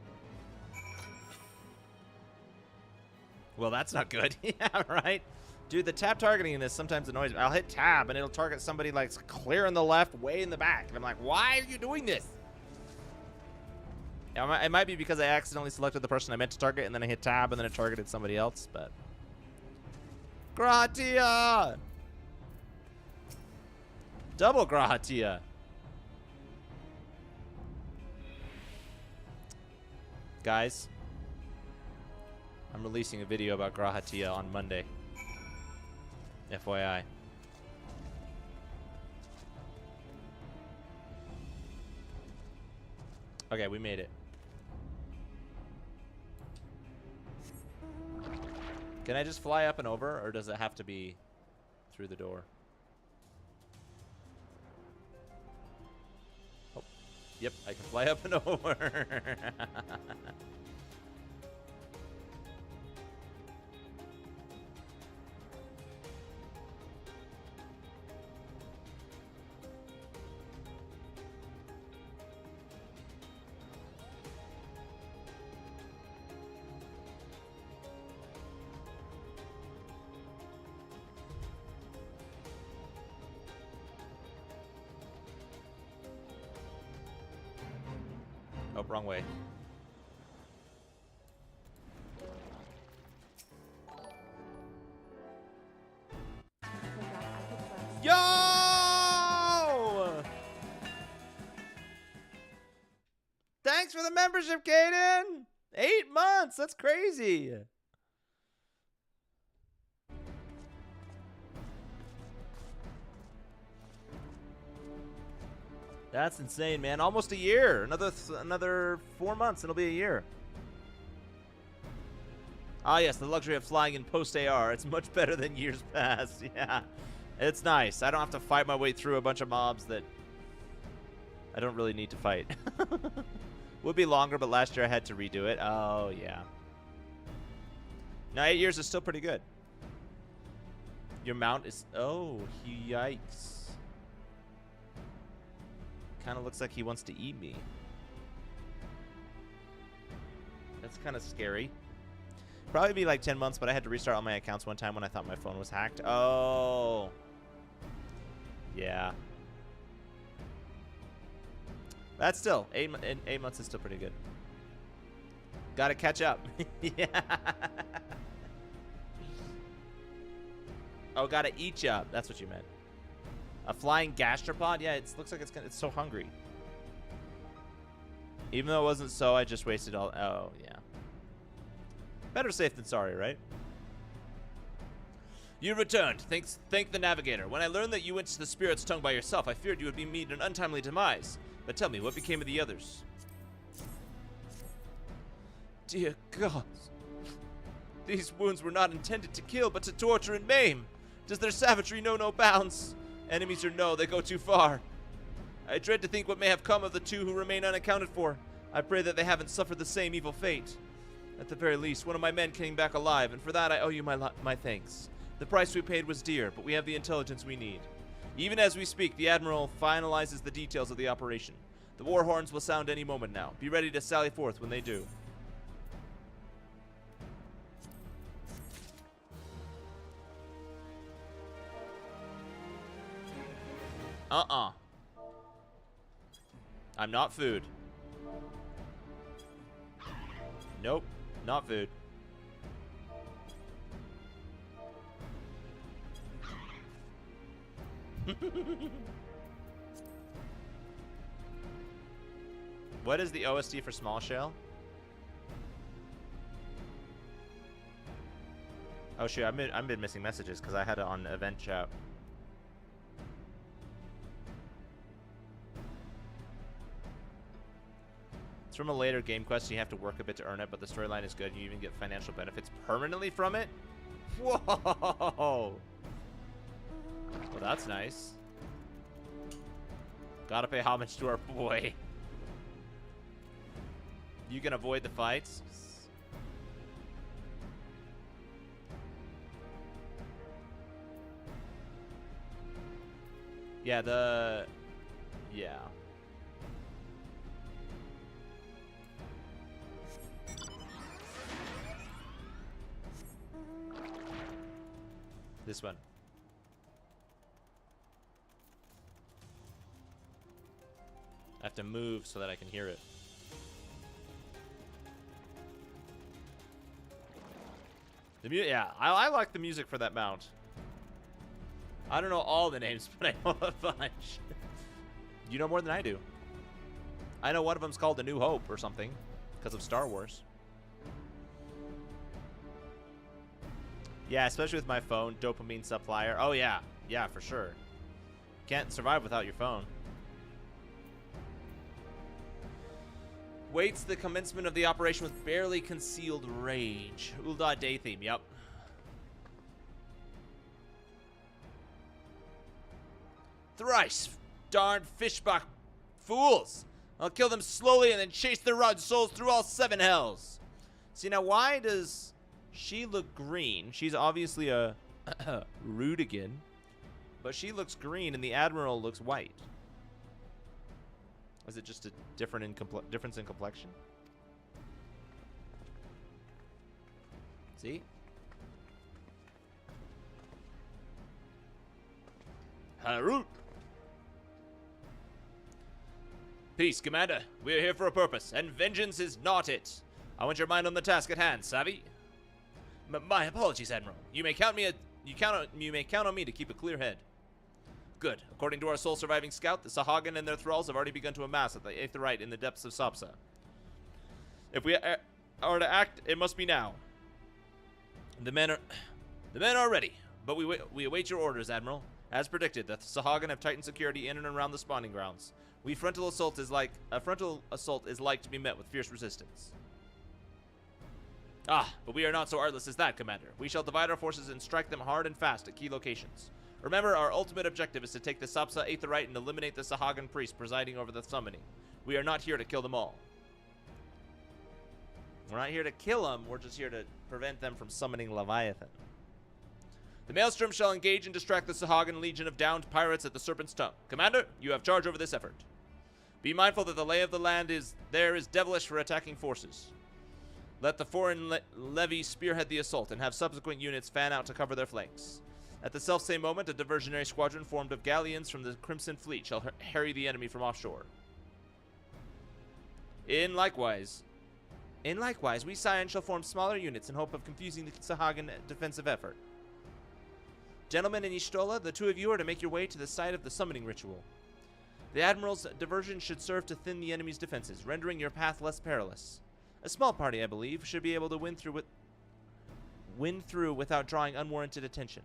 Well, that's not good. Yeah, right? Dude, the tab targeting in this sometimes annoys me. I'll hit tab and it'll target somebody like clear in the left, way in the back. And I'm like, why are you doing this? Yeah, it might be because I accidentally selected the person I meant to target and then I hit tab and then it targeted somebody else, but... Gratia! Double Gratia. Guys, I'm releasing a video about Grahatia on Monday. FYI. Okay, we made it. Can I just fly up and over, or does it have to be through the door? Yep, I can fly up and over. Oh, wrong way. Yo! Thanks for the membership, Kaden! 8 months! That's crazy! That's insane, man. Almost a year. Another 4 months, it'll be a year. Ah, yes, the luxury of flying in post-AR. It's much better than years past. Yeah, it's nice. I don't have to fight my way through a bunch of mobs that I don't really need to fight. Would be longer, but last year I had to redo it. Oh, yeah. Now, 8 years is still pretty good. Your mount is... Oh, yikes. Kind of looks like he wants to eat me. That's kind of scary. Probably be like 10 months, but I had to restart all my accounts one time when I thought my phone was hacked. Oh. Yeah. That's still, 8 months is still pretty good. Gotta catch up. Yeah. Oh, gotta eat you up. That's what you meant. A flying gastropod? Yeah, it looks like it's so hungry. Even though it wasn't so, I just wasted all. Oh, yeah. Better safe than sorry, right? You returned. Thank the navigator. When I learned that you went to the spirit's tongue by yourself, I feared you would be meet an untimely demise. But tell me, what became of the others? Dear gods. These wounds were not intended to kill, but to torture and maim. Does their savagery know no bounds? Enemies or no, they go too far. I dread to think what may have come of the two who remain unaccounted for. I pray that they haven't suffered the same evil fate. At the very least, one of my men came back alive, and for that I owe you my thanks. The price we paid was dear, but we have the intelligence we need. Even as we speak, the Admiral finalizes the details of the operation. The war horns will sound any moment now. Be ready to sally forth when they do. I'm not food. Nope, not food. What is the OST for Small Shell? Oh shoot, I've been missing messages because I had it on event chat. It's from a later game quest, so you have to work a bit to earn it, but the storyline is good. You even get financial benefits permanently from it. Whoa! Well, that's nice. Gotta pay homage to our boy. You can avoid the fights. Yeah, yeah. This one. I have to move so that I can hear it. Yeah, I like the music for that mount. I don't know all the names, but I know a bunch. You know more than I do. I know one of them's called A New Hope or something because of Star Wars. Yeah, especially with my phone, dopamine supplier. Oh yeah, yeah, for sure. Can't survive without your phone. Waits the commencement of the operation with barely concealed rage. Ul'dah day theme, yep. Thrice darned fishbuck fools! I'll kill them slowly and then chase their rotten souls through all 7 hells. See, now why does she look green? She's obviously a Rudigan, but she looks green and the Admiral looks white. Is it just a difference in complexion? See? Harut! Peace, Commander. We are here for a purpose, and vengeance is not it. I want your mind on the task at hand, savvy? My apologies, Admiral. You may count on me to keep a clear head. Good. According to our sole surviving scout, the Sahagin and their thralls have already begun to amass at the Aetheryte in the depths of Sapsa. If we are to act, it must be now. The men are ready, but we await your orders, Admiral. As predicted, the Sahagin have tightened security in and around the spawning grounds. A frontal assault is like to be met with fierce resistance. Ah, but we are not so artless as that, Commander. We shall divide our forces and strike them hard and fast at key locations. Remember, our ultimate objective is to take the Sapsa Aetheryte and eliminate the Sahagin priest presiding over the summoning. We are not here to kill them all. We're not here to kill them, we're just here to prevent them from summoning Leviathan. The Maelstrom shall engage and distract the Sahagin legion of downed pirates at the Serpent's Tongue. Commander, you have charge over this effort. Be mindful that the lay of the land is devilish for attacking forces. Let the foreign levy spearhead the assault and have subsequent units fan out to cover their flanks. At the selfsame moment, a diversionary squadron formed of galleons from the Crimson Fleet shall harry the enemy from offshore. In likewise, we Scions shall form smaller units in hope of confusing the Sahagan defensive effort. Gentlemen in Y'shtola, the two of you are to make your way to the site of the summoning ritual. The Admiral's diversion should serve to thin the enemy's defenses, rendering your path less perilous. A small party, I believe, should be able to win through without drawing unwarranted attention.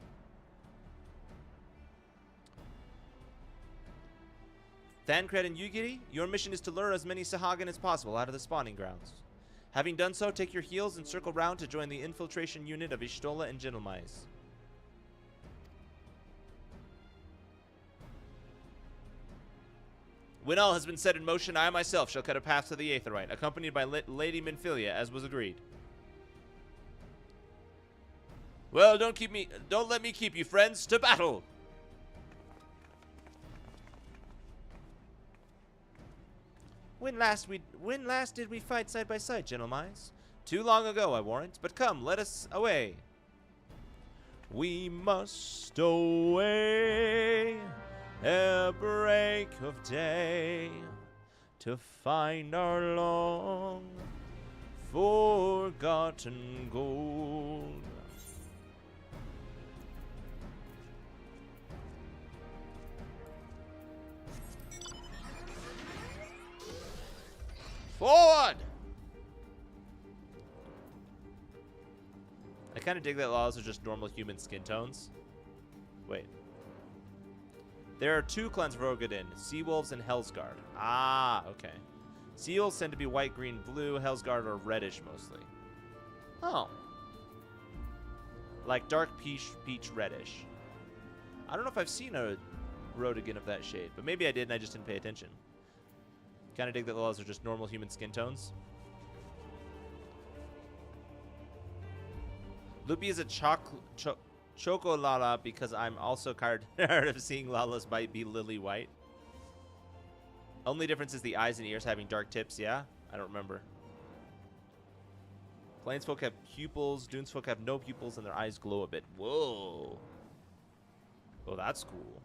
Thancred and Yurigiri, your mission is to lure as many Sahagan as possible out of the spawning grounds. Having done so, take your heels and circle round to join the infiltration unit of Y'shtola and Genelmais. When all has been set in motion, I myself shall cut a path to the Aetheryte, accompanied by Lady Minfilia, as was agreed. Well, don't let me keep you, friends. To battle! When last did we fight side by side, Genelmais? Too long ago, I warrant. But come, let us away. We must away ere break of day to find our long forgotten gold. Forward! I kind of dig that laws are just normal human skin tones. Wait. There are two clans of Rogadin, Seawolves and Hellsguard. Ah, okay. Seawolves tend to be white, green, blue. Hellsguard are reddish mostly. Oh. Like dark peach reddish. I don't know if I've seen a Rogadin of that shade, but maybe I did and I just didn't pay attention. Kind of dig that the laws are just normal human skin tones. Loopy is a Choco Lala because I'm also tired of seeing Lalas be lily white. Only difference is the eyes and ears having dark tips, yeah? I don't remember. Plainsfolk have pupils, Dunesfolk have no pupils, and their eyes glow a bit. Whoa. Oh, that's cool.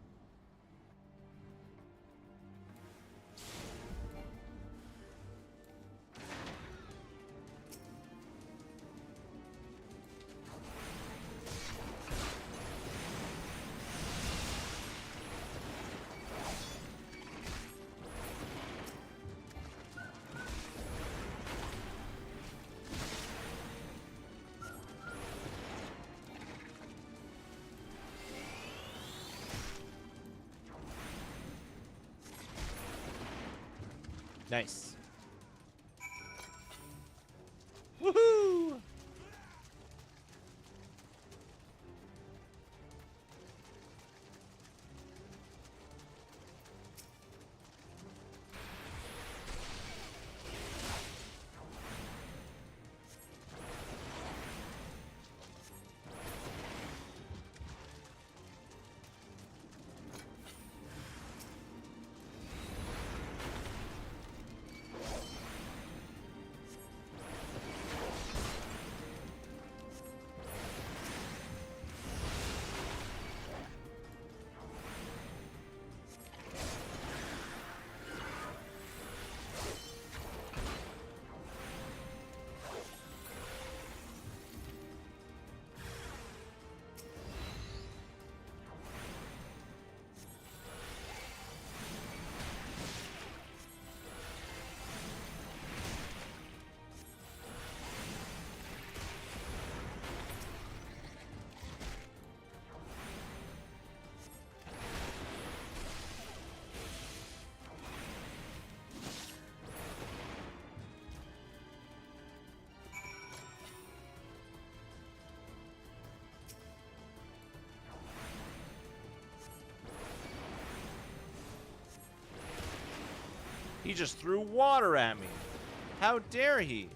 Nice. Woohoo! He just threw water at me. How dare he?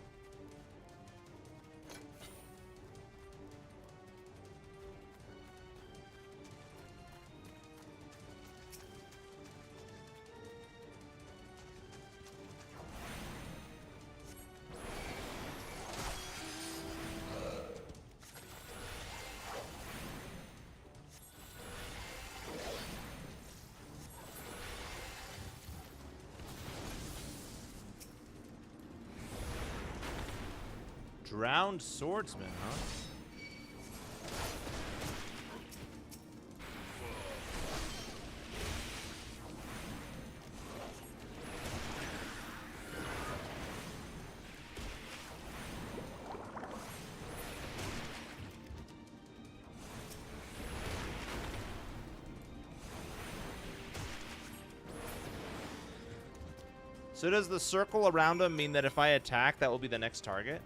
Drowned swordsman, huh? So does the circle around him mean that if I attack, that will be the next target?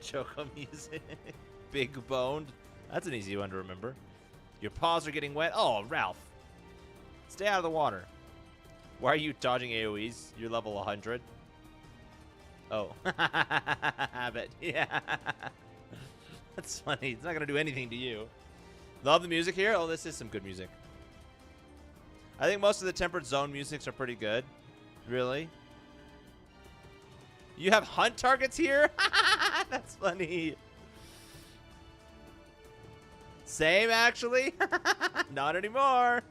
Choco music. Big boned. That's an easy one to remember. Your paws are getting wet. Oh, Ralph. Stay out of the water. Why are you dodging AoEs? You're level 100. Oh. Habit. Yeah. That's funny. It's not going to do anything to you. Love the music here. Oh, this is some good music. I think most of the Tempered Zone musics are pretty good. Really? You have hunt targets here? That's funny. Same, actually. Not anymore.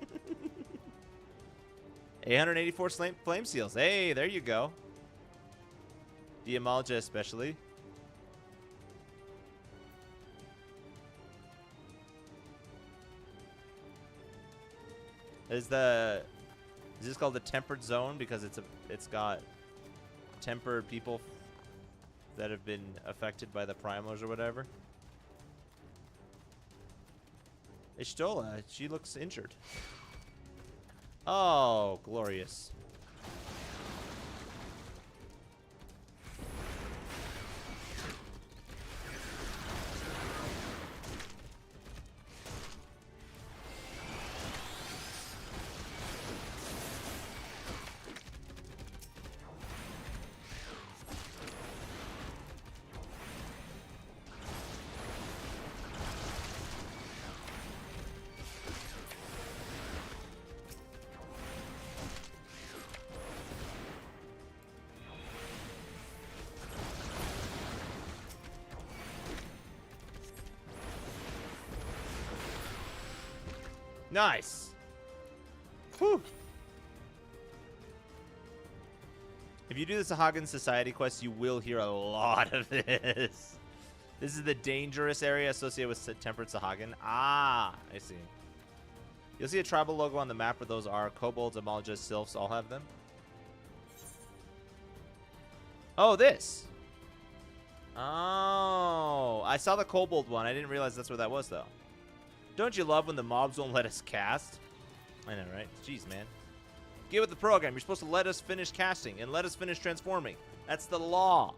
884 flame seals. Hey, there you go. Diamalja especially. Is this called the Tempered Zone because it's got tempered people that have been affected by the primals or whatever? Ishtola, she looks injured. Oh, glorious. Nice. Whew. If you do the Sahagin Society quest, you will hear a lot of this. This is the dangerous area associated with Tempered Sahagin. Ah, I see. You'll see a tribal logo on the map where those are. Kobolds, Amaljas, Sylphs all have them. Oh, this. Oh, I saw the Kobold one. I didn't realize that's where that was, though. Don't you love when the mobs won't let us cast? I know, right? Jeez, man. Get with the program. You're supposed to let us finish casting and let us finish transforming. That's the law.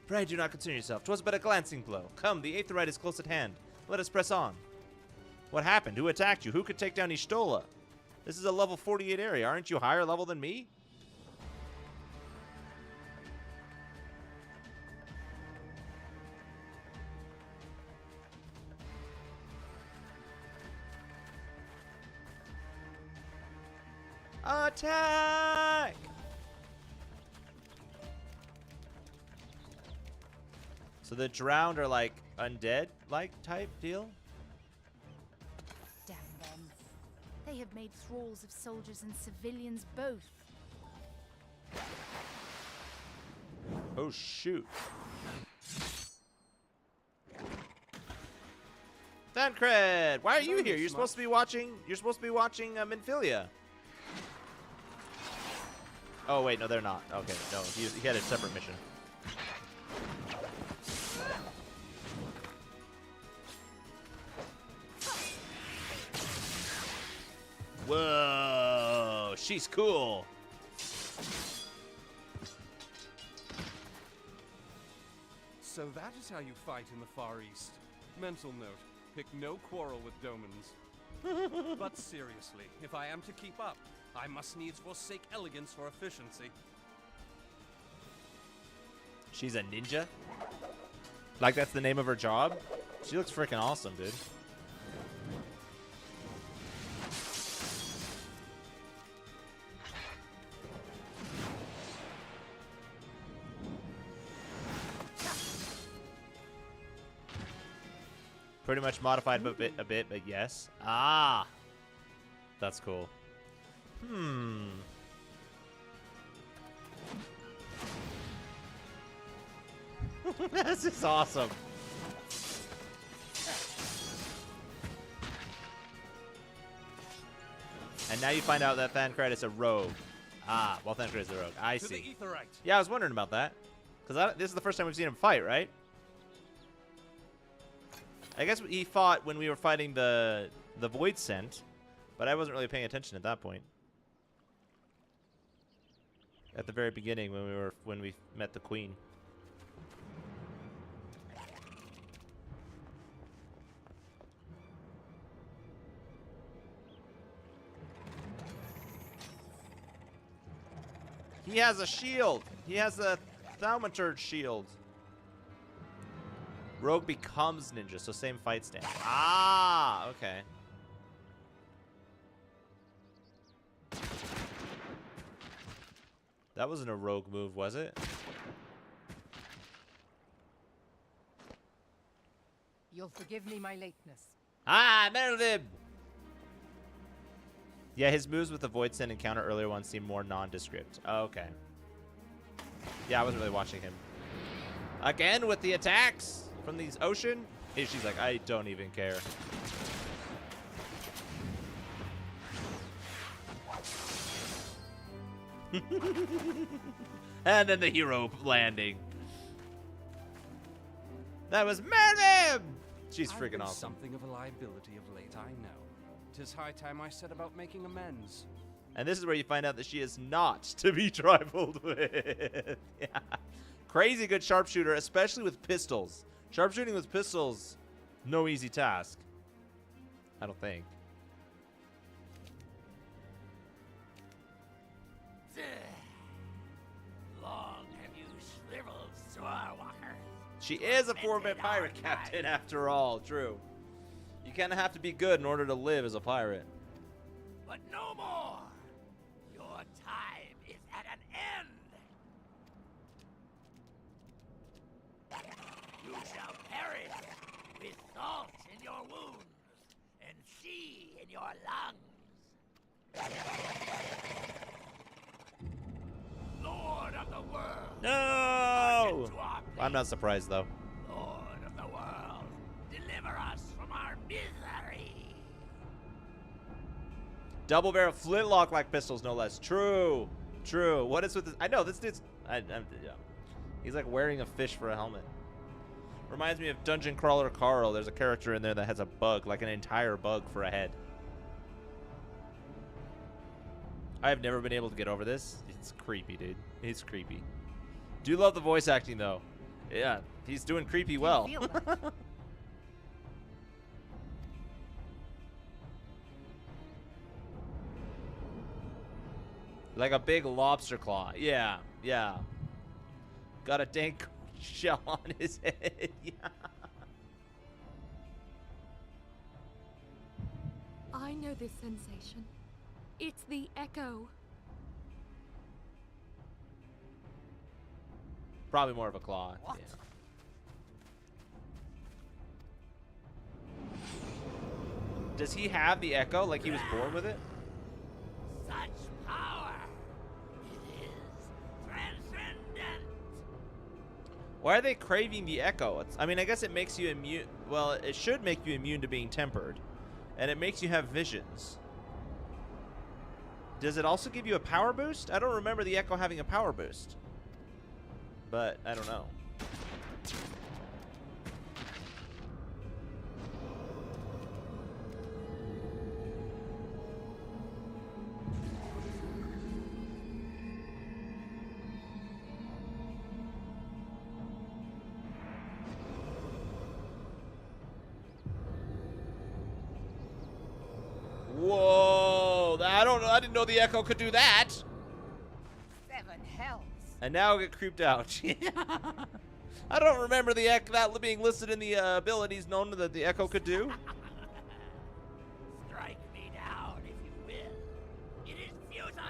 Pray do not concern yourself. 'Twas but a glancing blow. Come, the eighth rite is close at hand. Let us press on. What happened? Who attacked you? Who could take down Ishtola? This is a level 48 area. Aren't you higher level than me? Attack! So the drowned are like undead-like type deal? Damn them. They have made thralls of soldiers and civilians both. Oh shoot. Thancred, why are you here? You're supposed to be watching Minfilia. Oh wait, no, they're not. Okay, no, he had a separate mission. Whoa, she's cool. So that is how you fight in the Far East. Mental note, pick no quarrel with Domans. But seriously, if I am to keep up, I must needs forsake elegance for efficiency. She's a ninja? Like that's the name of her job? She looks freaking awesome, dude. Pretty much modified a bit, but yes. Ah, that's cool. This is awesome. And now you find out that Thancred is a rogue. Ah, well, Thancred is a rogue. I To the see. Aetherite. Yeah, I was wondering about that. Because this is the first time we've seen him fight, right? I guess he fought when we were fighting the Void Scent, but I wasn't really paying attention at that point. At the very beginning when we met the Queen. He has a shield. He has a Thaumaturge shield. Rogue becomes ninja, so same fight stance. Ah, okay. That wasn't a rogue move, was it? You'll forgive me my lateness. Ah, Merlib! Yeah, his moves with the Void Send encounter earlier ones seemed more nondescript. Oh, okay. Yeah, I wasn't really watching him. Again with the attacks from these ocean. She's like, I don't even care. And then the hero landing. That was Merlib! She's I've freaking been awesome. Something of a liability of late, I know. 'Tis high time I set about making amends. And this is where you find out that she is not to be trifled with. Yeah. Crazy good sharpshooter, especially with pistols. Sharpshooting with pistols, no easy task. I don't think. Long have you shriveled, Swordwalker. She is a four-man pirate captain after all, true. You kind of have to be good in order to live as a pirate. But no more. Your time is at an end. You shall perish with salt in your wounds and sea in your lungs. Lord of the world. No! I'm not surprised, though. Lord of the world, deliver us from our misery. Double barrel flintlock-like pistols, no less. True. True. What is with this? I know, this dude's... yeah. He's like wearing a fish for a helmet. Reminds me of Dungeon Crawler Carl. There's a character in there that has a bug, like an entire bug for a head. I have never been able to get over this. It's creepy, dude. It's creepy. Do love the voice acting, though. Yeah, he's doing creepy well. Feel that? Like a big lobster claw. Yeah, yeah. Got a dank shell on his head. Yeah. I know this sensation. It's the echo. Probably more of a claw. What? Yeah. Does he have the echo? Like he was born with it? Such power. It is transcendent. Why are they craving the echo? I mean, I guess it makes you immune. Well, it should make you immune to being tempered. And it makes you have visions. Does it also give you a power boost? I don't remember the echo having a power boost. But I don't know. Whoa! I didn't know the echo could do that. 7 hells. And now I get creeped out. I don't remember that being listed in the abilities known that the echo could do. Strike me down if you will. It is futile. I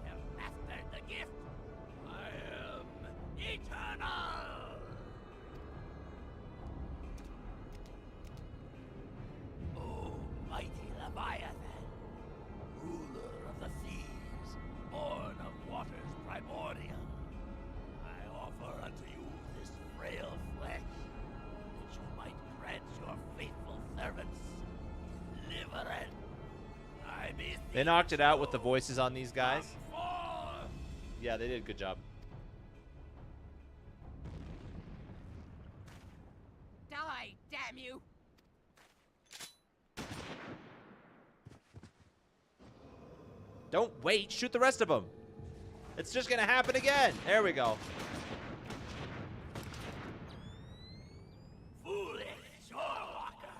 have mastered the gift. I am eternal. They knocked it out with the voices on these guys. Yeah, they did a good job. Die, damn you! Don't wait. Shoot the rest of them. It's just going to happen again. There we go. Foolish Shorewalker!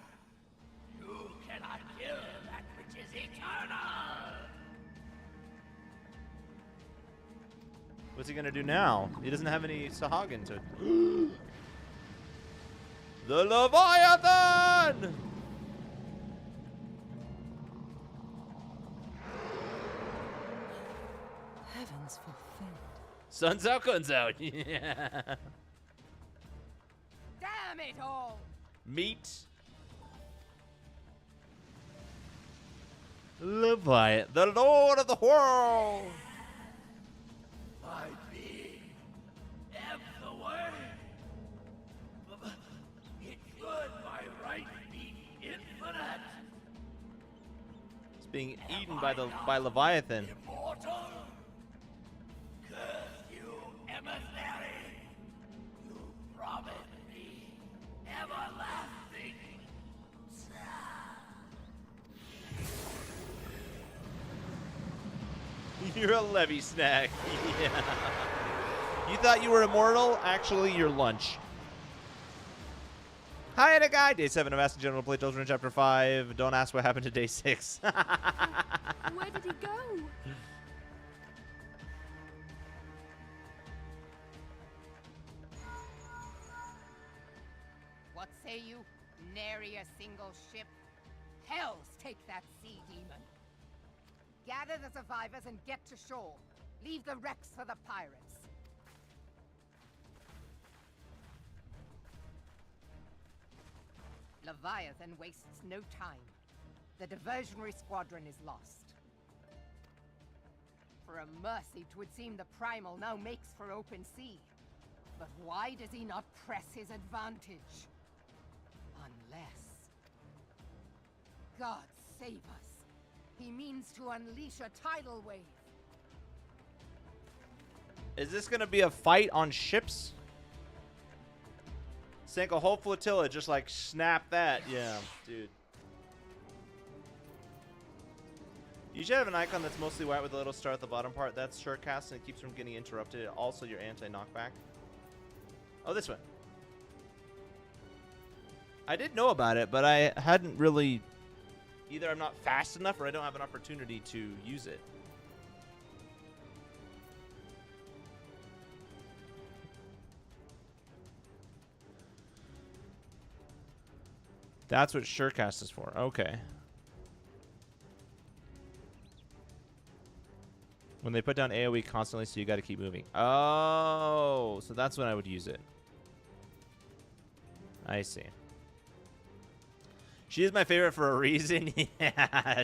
You cannot kill that which is eternal! What's he going to do now? He doesn't have any Sahagin to... The Leviathan! Heavens forfend. Sun's out, guns out. Yeah. Damn it all! Meet Leviathan, the Lord of the World. My being ebbs away. It should by right be infinite. It's being eaten by Leviathan. Immortal. Curse you, emissary. You promised me everlasting. You're a levy snack. Yeah. You thought you were immortal? Actually, you're lunch. Hi, Ada Guy. Day 7 of Asking General Play Children, Chapter 5. Don't ask what happened to Day 6. Where did he go? What say you? Nary a single ship? Hells take that sea demon! Gather the survivors and get to shore. Leave the wrecks for the pirates. Leviathan wastes no time. The diversionary squadron is lost. For a mercy, 'twould seem the primal now makes for open sea. But why does he not press his advantage? Unless... God save us. He means to unleash a tidal wave. Is this going to be a fight on ships? Sank a whole flotilla, just like snap that. Yeah, dude. You should have an icon that's mostly white with a little star at the bottom part. That's shortcast and it keeps from getting interrupted. Also, your anti-knockback. Oh, this one. I did know about it, but I hadn't really... Either I'm not fast enough or I don't have an opportunity to use it. That's what Surecast is for. Okay. When they put down AoE constantly, so you got to keep moving. Oh, so that's when I would use it. I see. She is my favorite for a reason. Yeah,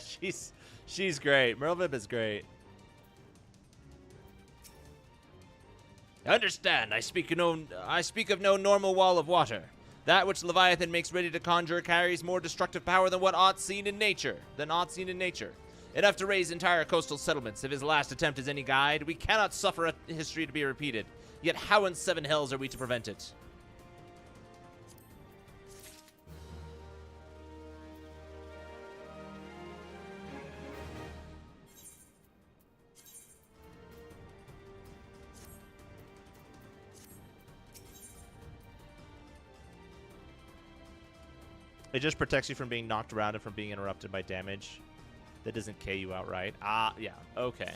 she's great. Merlvib is great. Understand, I speak of no normal wall of water. That which Leviathan makes ready to conjure carries more destructive power than aught seen in nature. Enough to raise entire coastal settlements. If his last attempt is any guide, we cannot suffer a history to be repeated. Yet how in 7 hells are we to prevent it? It just protects you from being knocked around and from being interrupted by damage. That doesn't K you outright. Ah, yeah. Okay.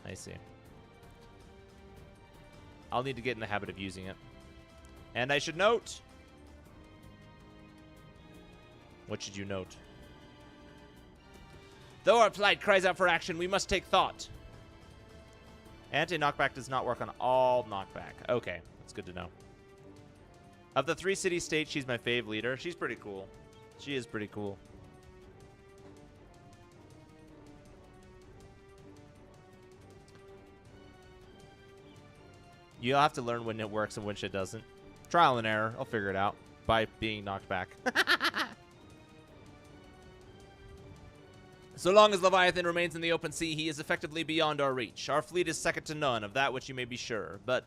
I see. I'll need to get in the habit of using it. And I should note... What should you note? Though our plight cries out for action, we must take thought. Anti-knockback does not work on all knockback. Okay, that's good to know. Of the 3 city-states, she's my fave leader. She's pretty cool. She is pretty cool. You'll have to learn when it works and when it doesn't. Trial and error. I'll figure it out by being knocked back. So long as Leviathan remains in the open sea, he is effectively beyond our reach. Our fleet is second to none, of that which you may be sure. But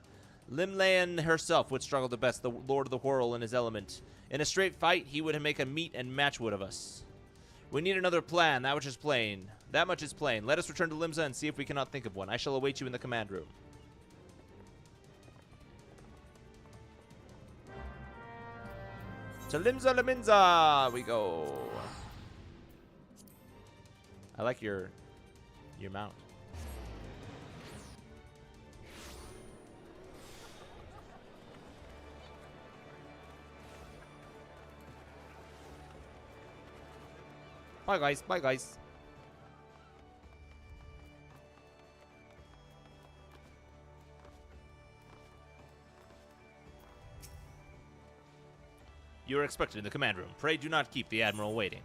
Limlaen herself would struggle to best the Lord of the Whirl in his element. In a straight fight, he would make a meat and matchwood of us. We need another plan, that which is plain. That much is plain. Let us return to Limsa and see if we cannot think of one. I shall await you in the command room. To Limsa Laminza we go. I like your mount. Bye guys, bye guys. You are expected in the command room. Pray do not keep the Admiral waiting.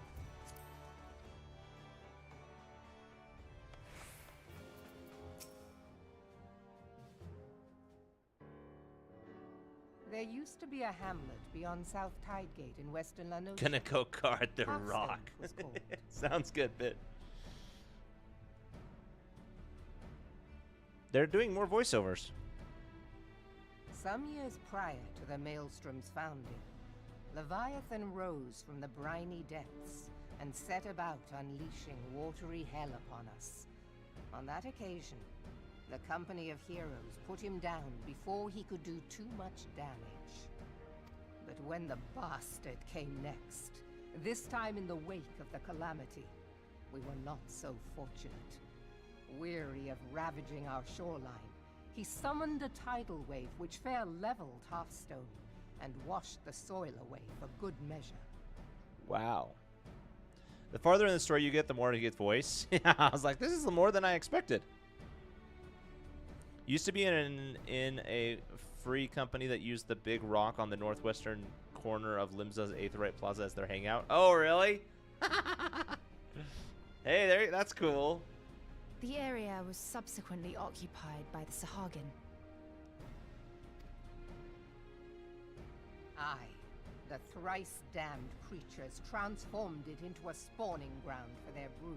There used to be a hamlet beyond South Tidegate in western Lanosia. Gonna go guard the Hearthstone rock. was called. Sounds good, Bit. They're doing more voiceovers. Some years prior to the Maelstrom's founding, Leviathan rose from the briny depths and set about unleashing watery hell upon us. On that occasion, the company of heroes put him down before he could do too much damage. But when the bastard came next, this time in the wake of the calamity, we were not so fortunate. Weary of ravaging our shoreline, he summoned a tidal wave which fair leveled Hearthstone and washed the soil away for good measure. Wow. The farther in the story you get, the more you get voice. I was like, this is more than I expected. Used to be in a free company that used the big rock on the northwestern corner of Limsa's Aetheryte Plaza as their hangout. Oh, really? Hey, there. That's cool. The area was subsequently occupied by the Sahagin. Aye, the thrice-damned creatures transformed it into a spawning ground for their brood.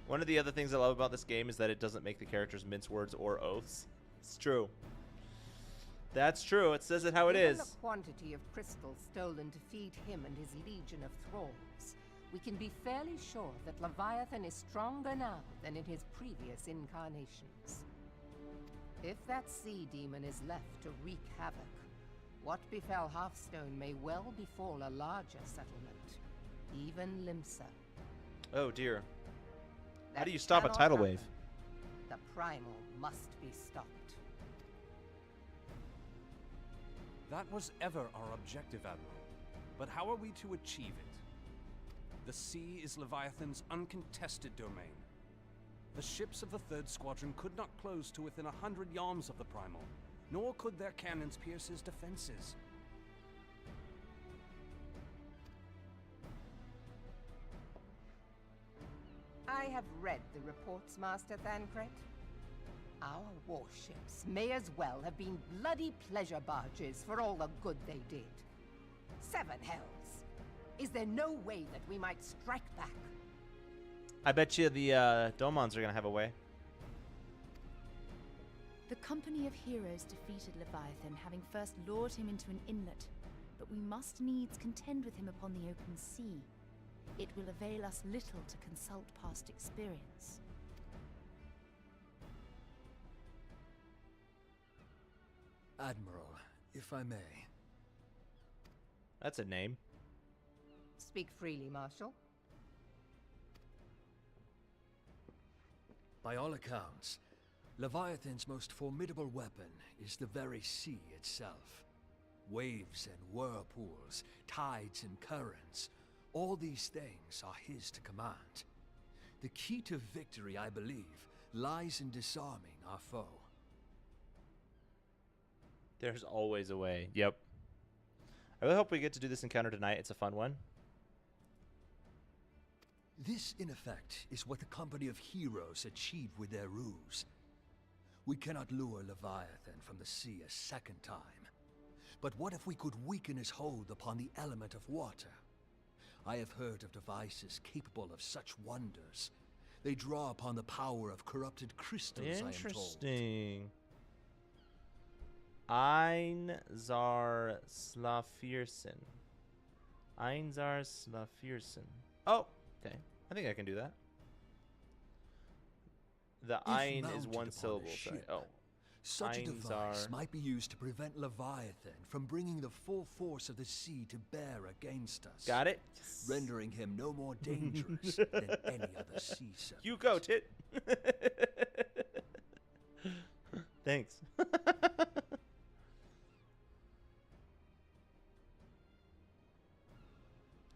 One of the other things I love about this game is that it doesn't make the characters mince words or oaths. It's true. That's true. It says it how it is. Given the quantity of crystals stolen to feed him and his legion of thralls, we can be fairly sure that Leviathan is stronger now than in his previous incarnations. If that sea demon is left to wreak havoc, what befell Hearthstone may well befall a larger settlement, even Limsa. Oh dear. How That do you stop a cannot tidal happen. wave? The primal must be stopped. That was ever our objective, Admiral. But how are we to achieve it? The sea is Leviathan's uncontested domain. The ships of the 3rd Squadron could not close to within 100 yards of the primal, nor could their cannons pierce his defenses. I have read the reports, Master Thancred. Our warships may as well have been bloody pleasure barges for all the good they did. 7 hells. Is there no way that we might strike back? I bet you the Domons are going to have a way. The company of heroes defeated Leviathan, having first lured him into an inlet, but we must needs contend with him upon the open sea. It will avail us little to consult past experience. Admiral, if I may. That's a name. Speak freely, Marshal. By all accounts, Leviathan's most formidable weapon is the very sea itself. Waves and whirlpools, tides and currents, all these things are his to command. The key to victory, I believe, lies in disarming our foe. There's always a way. Yep. I really hope we get to do this encounter tonight. It's a fun one. This, in effect, is what the company of heroes achieved with their ruse. We cannot lure Leviathan from the sea a second time. But what if we could weaken his hold upon the element of water? I have heard of devices capable of such wonders. They draw upon the power of corrupted crystals, I am told. Interesting. Einzar Slafirsen. Einzar Slafirsen. Oh, okay. I think I can do that. The Ein is one syllable. Sorry. Oh. Such a device might be used to prevent Leviathan from bringing the full force of the sea to bear against us. Got it? Rendering him no more dangerous than any other sea serpent. You go, Tit. Thanks.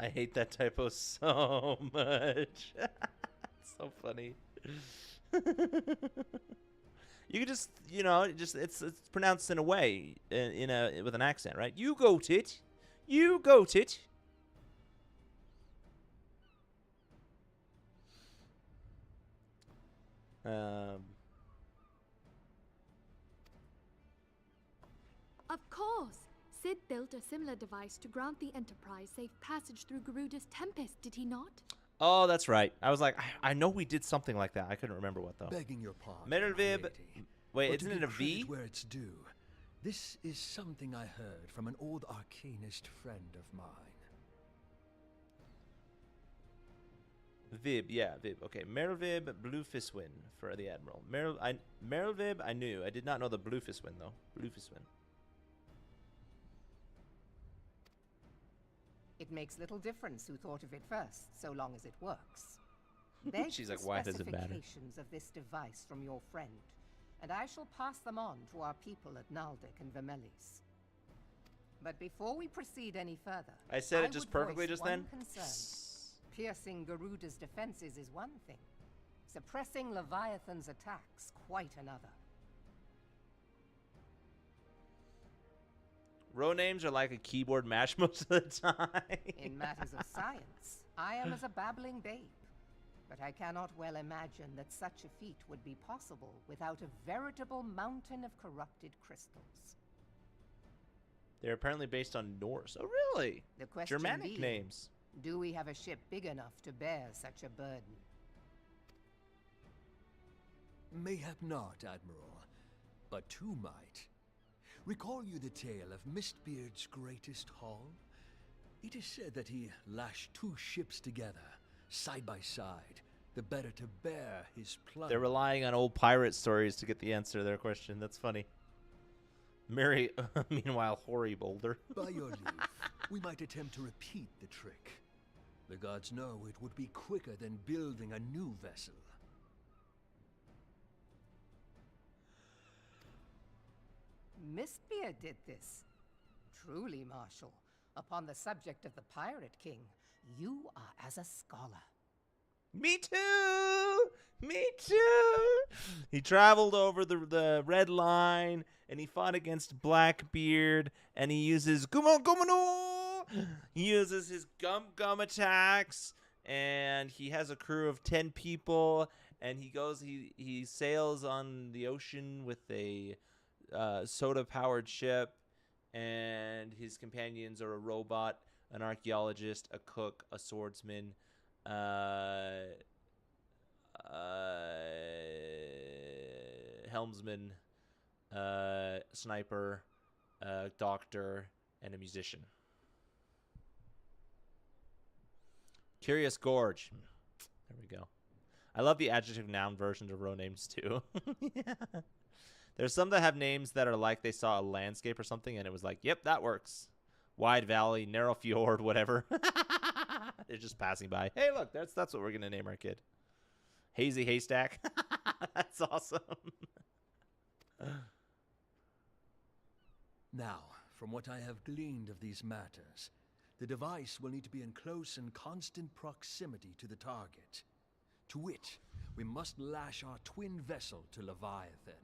I hate that typo so much. It's so funny. You could just, it's pronounced in a way, with an accent, right? You go, Tit. You go, Tit. Of course! Sid built a similar device to grant the Enterprise safe passage through Garuda's Tempest, did he not? Oh, that's right. I was like, I know we did something like that. I couldn't remember what, though. Begging your pardon, Merelvib. Wait, but isn't to it a give V? credit where it's due, this is something I heard from an old arcanist friend of mine. Vib, yeah, Vib. Okay, Merelvib Bluefiswin for the Admiral. Merelvib, I knew. I did not know the Bluefiswin, though. Bluefiswin. It makes little difference who thought of it first, so long as it works. Beg She's the like, why does it matter? specifications of this device from your friend, and I shall pass them on to our people at Naldic and Vermelis. But before we proceed any further, I said it just would perfectly voice just one then. concern. Piercing Garuda's defenses is one thing. Suppressing Leviathan's attacks, quite another. Row names are like a keyboard mash most of the time. In matters of science, I am as a babbling babe. But I cannot well imagine that such a feat would be possible without a veritable mountain of corrupted crystals. They're apparently based on Norse. Oh, really? The question Germanic being, names. do we have a ship big enough to bear such a burden? Mayhap not, Admiral, but two might. Recall you the tale of Mistbeard's greatest haul? It is said that he lashed two ships together, side by side, the better to bear his plunder. They're relying on old pirate stories to get the answer to their question. That's funny. Mary, meanwhile, hoary boulder. By your leave, we might attempt to repeat the trick. The gods know it would be quicker than building a new vessel. Mistbeard did this. Truly, Marshal, upon the subject of the Pirate King, you are as a scholar. Me too! Me too! He traveled over the red line, and he fought against Blackbeard, and he uses Gumano! He uses his gum attacks, and he has a crew of 10 people, and he sails on the ocean with a soda-powered ship, and his companions are a robot, an archaeologist, a cook, a swordsman, helmsman, sniper, doctor, and a musician. Curious Gorge. There we go. I love the adjective noun versions of row names too. Yeah. There's some that have names that are like they saw a landscape or something and it was like, yep, that works. Wide valley, narrow fjord, whatever. They're just passing by. Hey, look, that's what we're gonna name our kid. Hazy Haystack. That's awesome. Now, from what I have gleaned of these matters, the device will need to be in close and constant proximity to the target. To wit, we must lash our twin vessel to Leviathan.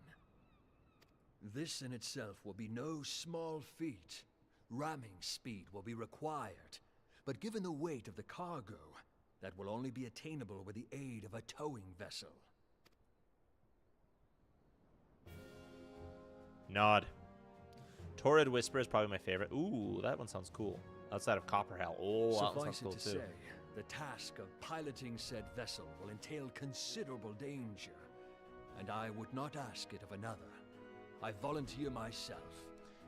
This in itself will be no small feat. Ramming speed will be required, but given the weight of the cargo, that will only be attainable with the aid of a towing vessel. Nod. Torrid Whisper is probably my favorite. Ooh, that one sounds cool. Outside of Copperhell. Oh, that sounds Suffice cool it to too. say, the task of piloting said vessel will entail considerable danger, and I would not ask it of another. I volunteer myself.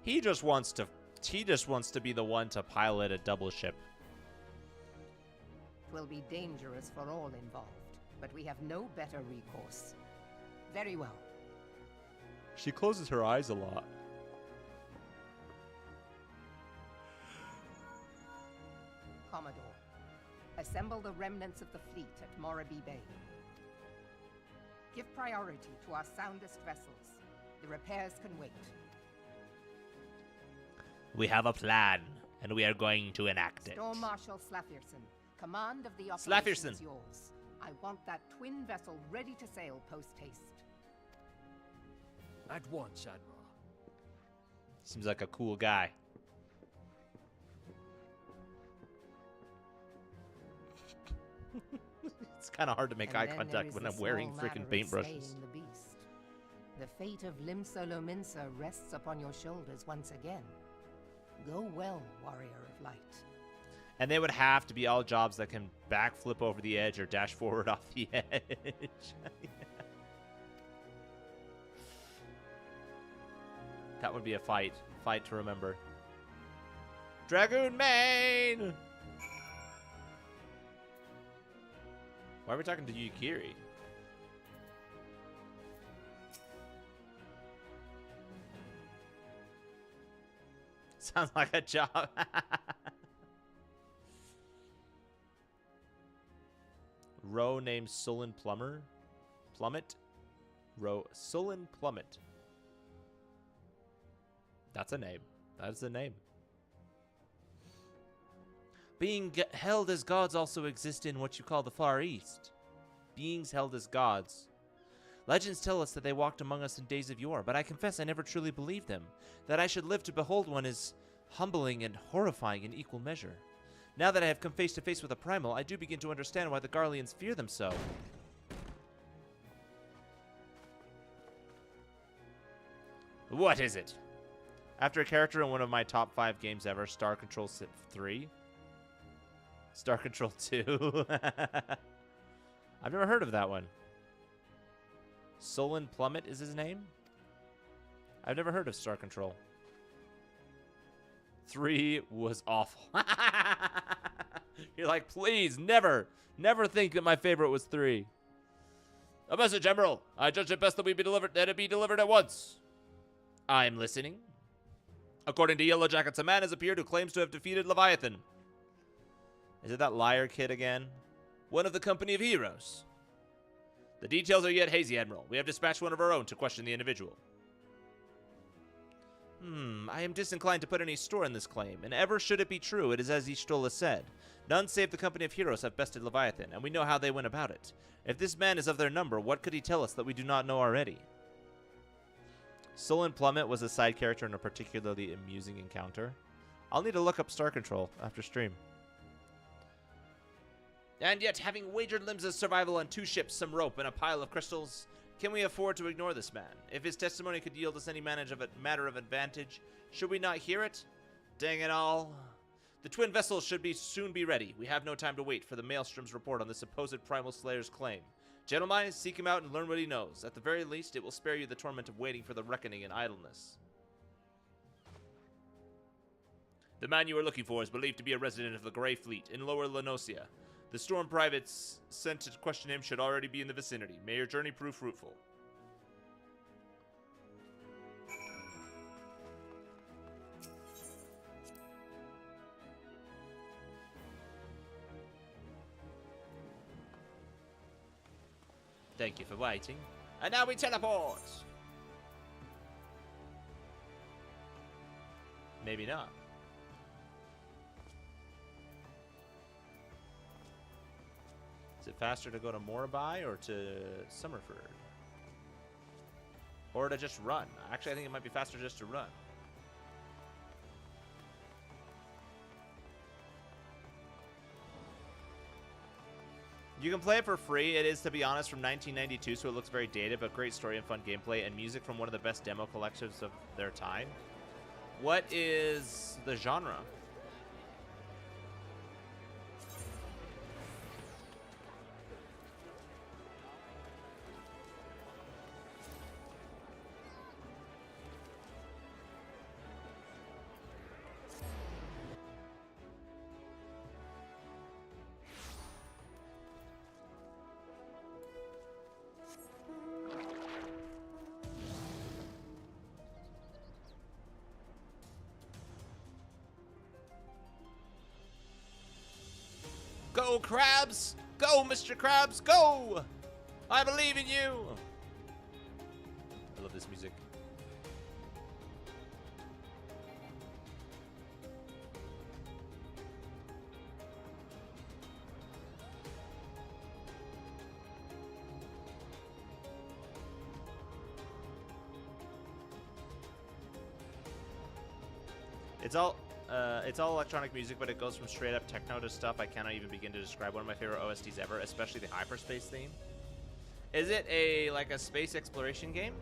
He just wants to be the one to pilot a double ship. Twill be dangerous for all involved, but we have no better recourse. Very well. She closes her eyes a lot. Commodore, assemble the remnants of the fleet at Morabee Bay. Give priority to our soundest vessels. The repairs can wait. We have a plan, and we are going to enact it. Storm Marshal Slafirson, command of the operation Slafirson. is yours. I want that twin vessel ready to sail post-haste. At once, Admiral. Seems like a cool guy. It's kind of hard to make And eye then contact there is when the I'm wearing small matter freaking of paintbrushes. slaying the beast. The fate of Limsolo Minsa rests upon your shoulders once again. Go well, warrior of light. And they would have to be all jobs that can backflip over the edge or dash forward off the edge. That would be a fight. Fight to remember. Dragoon Main! Why are we talking to Yurigiri? Sounds like a job. Row named Sullen Plummet? Row Sullen Plummet. That's a name. That's a name. Being held as gods also exist in what you call the Far East. Beings held as gods. Legends tell us that they walked among us in days of yore, but I confess I never truly believed them. That I should live to behold one is humbling and horrifying in equal measure. Now that I have come face to face with a primal, I do begin to understand why the Garleans fear them so. What is it? After a character in one of my top 5 games ever, Star Control 3? Star Control 2? I've never heard of that one. Sullen Plummet is his name? I've never heard of Star Control. 3 was awful. You're like, please, never think that my favorite was 3. A message, Emerald. I judge it best that it be delivered at once. I'm listening. According to Yellow Jackets, a man has appeared who claims to have defeated Leviathan. Is it that liar kid again? One of the company of heroes. The details are yet hazy, Admiral. We have dispatched one of our own to question the individual. I am disinclined to put any store in this claim, and ever should it be true, it is as Y'shtola said. None save the company of heroes have bested Leviathan, and we know how they went about it. If this man is of their number, what could he tell us that we do not know already? Sullen Plummet was a side character in a particularly amusing encounter. I'll need to look up Star Control after stream. And yet, having wagered Limsa's survival on 2 ships, some rope, and a pile of crystals, can we afford to ignore this man? If his testimony could yield us any matter of advantage, should we not hear it? Dang it all. The twin vessels should soon be ready. We have no time to wait for the Maelstrom's report on the supposed Primal Slayer's claim. Gentlemen, seek him out and learn what he knows. At the very least, it will spare you the torment of waiting for the reckoning in idleness. The man you are looking for is believed to be a resident of the Grey Fleet in Lower Lenosia. The storm privates sent to question him should already be in the vicinity. May your journey prove fruitful. Thank you for waiting. And now we teleport! Maybe not. Is it faster to go to Morabee or to Summerford? Or to just run? Actually, I think it might be faster just to run. You can play it for free. It is, to be honest, from 1992, so it looks very dated, but great story and fun gameplay and music from one of the best demo collections of their time. What is the genre? Go, Krabs! Go, Mr. Krabs, go! I believe in you! I love this music. It's all electronic music, but it goes from straight up techno to stuff I cannot even begin to describe. One of my favorite OSTs ever, especially the hyperspace theme. Is it like a space exploration game?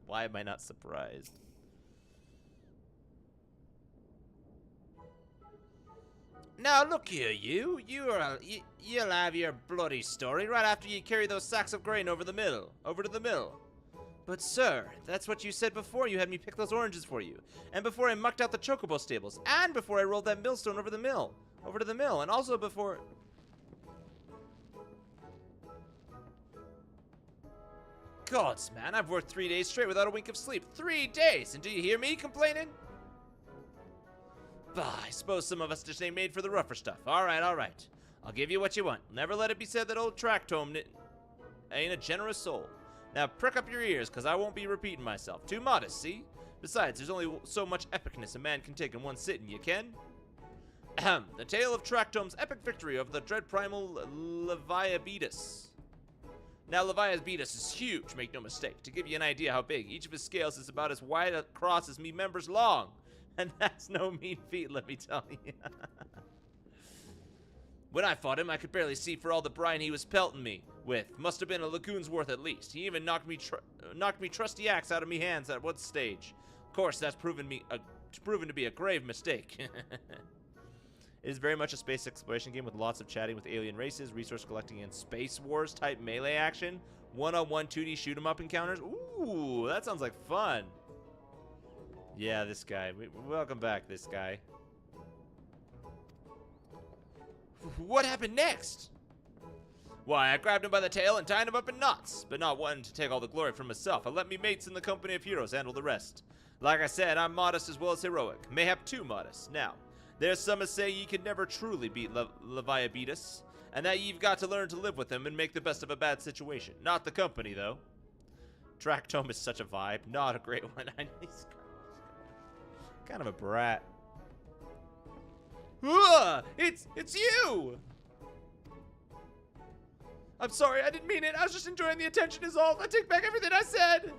Why am I not surprised? Now look here, you'll have your bloody story right after you carry those sacks of grain over to the mill. But sir, that's what you said before you had me pick those oranges for you, and before I mucked out the chocobo stables, and before I rolled that millstone over to the mill, and also before. Gods, man, I've worked 3 days straight without a wink of sleep. 3 days, and do you hear me complaining? Bah, I suppose some of us just ain't made for the rougher stuff. All right. I'll give you what you want. Never let it be said that old Tractome ain't a generous soul. Now prick up your ears, because I won't be repeating myself. Too modest, see? Besides, there's only so much epicness a man can take in one sitting, you ken? Ahem. The tale of Tractome's epic victory over the dread primal Leviabetus. Now, Leviabetus is huge, make no mistake. To give you an idea how big, each of his scales is about as wide across as me members long. And that's no mean feat, let me tell you. When I fought him, I could barely see for all the brine he was pelting me with. Must have been a lagoon's worth at least. He even knocked me trusty axe out of me hands at one stage. Of course, that's proven to be a grave mistake. It is very much a space exploration game with lots of chatting with alien races, resource collecting, and Space Wars type melee action. One-on-one 2D shoot 'em up encounters. Ooh, that sounds like fun. Yeah, this guy. Welcome back, this guy. What happened next? Why, I grabbed him by the tail and tied him up in knots, but not wanting to take all the glory for myself. I let me mates in the company of heroes handle the rest. Like I said, I'm modest as well as heroic. Mayhap too modest. Now, there's some as say ye could never truly beat Leviabetus, and that ye've got to learn to live with him and make the best of a bad situation. Not the company, though. Tractome is such a vibe. Not a great one. He's kind of a brat. It's you! I'm sorry, I didn't mean it. I was just enjoying the attention is all. I take back everything I said.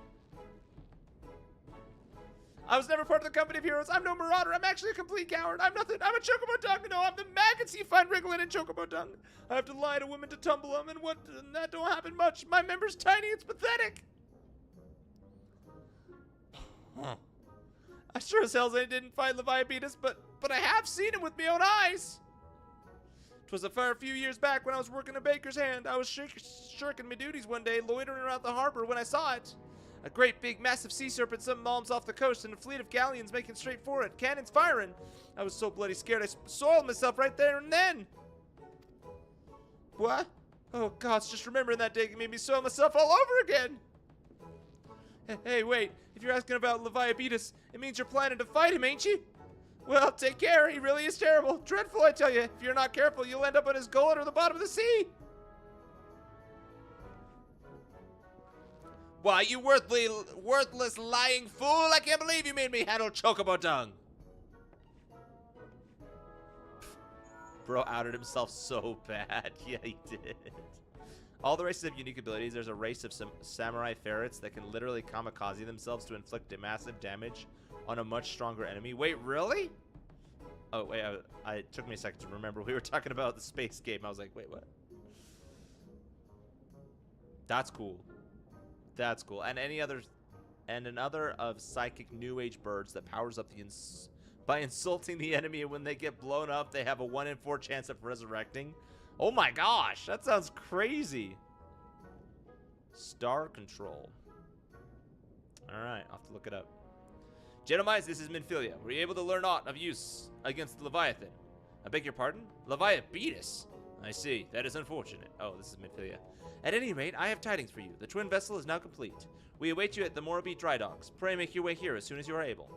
I was never part of the company of heroes. I'm no marauder. I'm actually a complete coward. I'm nothing. I'm a chocobo dung. No, I'm the maggots you find wriggling in chocobo dung. I have to lie to women to tumble them, and that don't happen much. My member's tiny. It's pathetic. Huh. I sure as hell didn't find Leviabetus, but I have seen him with my own eyes. 'Twas a fair few years back when I was working a baker's hand. I was shirking my duties one day, loitering around the harbor when I saw it. A great big massive sea serpent some miles off the coast and a fleet of galleons making straight for it, cannons firing. I was so bloody scared I soiled myself right there and then. What? Oh gods, just remembering that day made me soil myself all over again. Hey, wait, if you're asking about Leviabetus, it means you're planning to fight him, ain't you? Well, take care, he really is terrible. Dreadful, I tell you. If you're not careful, you'll end up on his gullet or the bottom of the sea. Why, you worthless lying fool! I can't believe you made me handle chocobo dung! Bro outed himself so bad. Yeah, he did. All the races have unique abilities. There's a race of some samurai ferrets that can literally kamikaze themselves to inflict massive damage on a much stronger enemy. Wait, really? Oh, wait, it took me a second to remember. We were talking about the space game. I was like, wait, what? That's cool. That's cool. And another of psychic new age birds that powers up by insulting the enemy, and when they get blown up, they have a 1 in 4 chance of resurrecting. Oh my gosh, that sounds crazy. Star control. All right, I'll have to look it up. Gentlemen, this is Minfilia. Were you able to learn aught of use against the Leviathan? I beg your pardon? Leviathan beat us. I see. That is unfortunate. Oh, this is Midfilia. At any rate, I have tidings for you. The twin vessel is now complete. We await you at the Morbi dry docks. Pray make your way here as soon as you are able.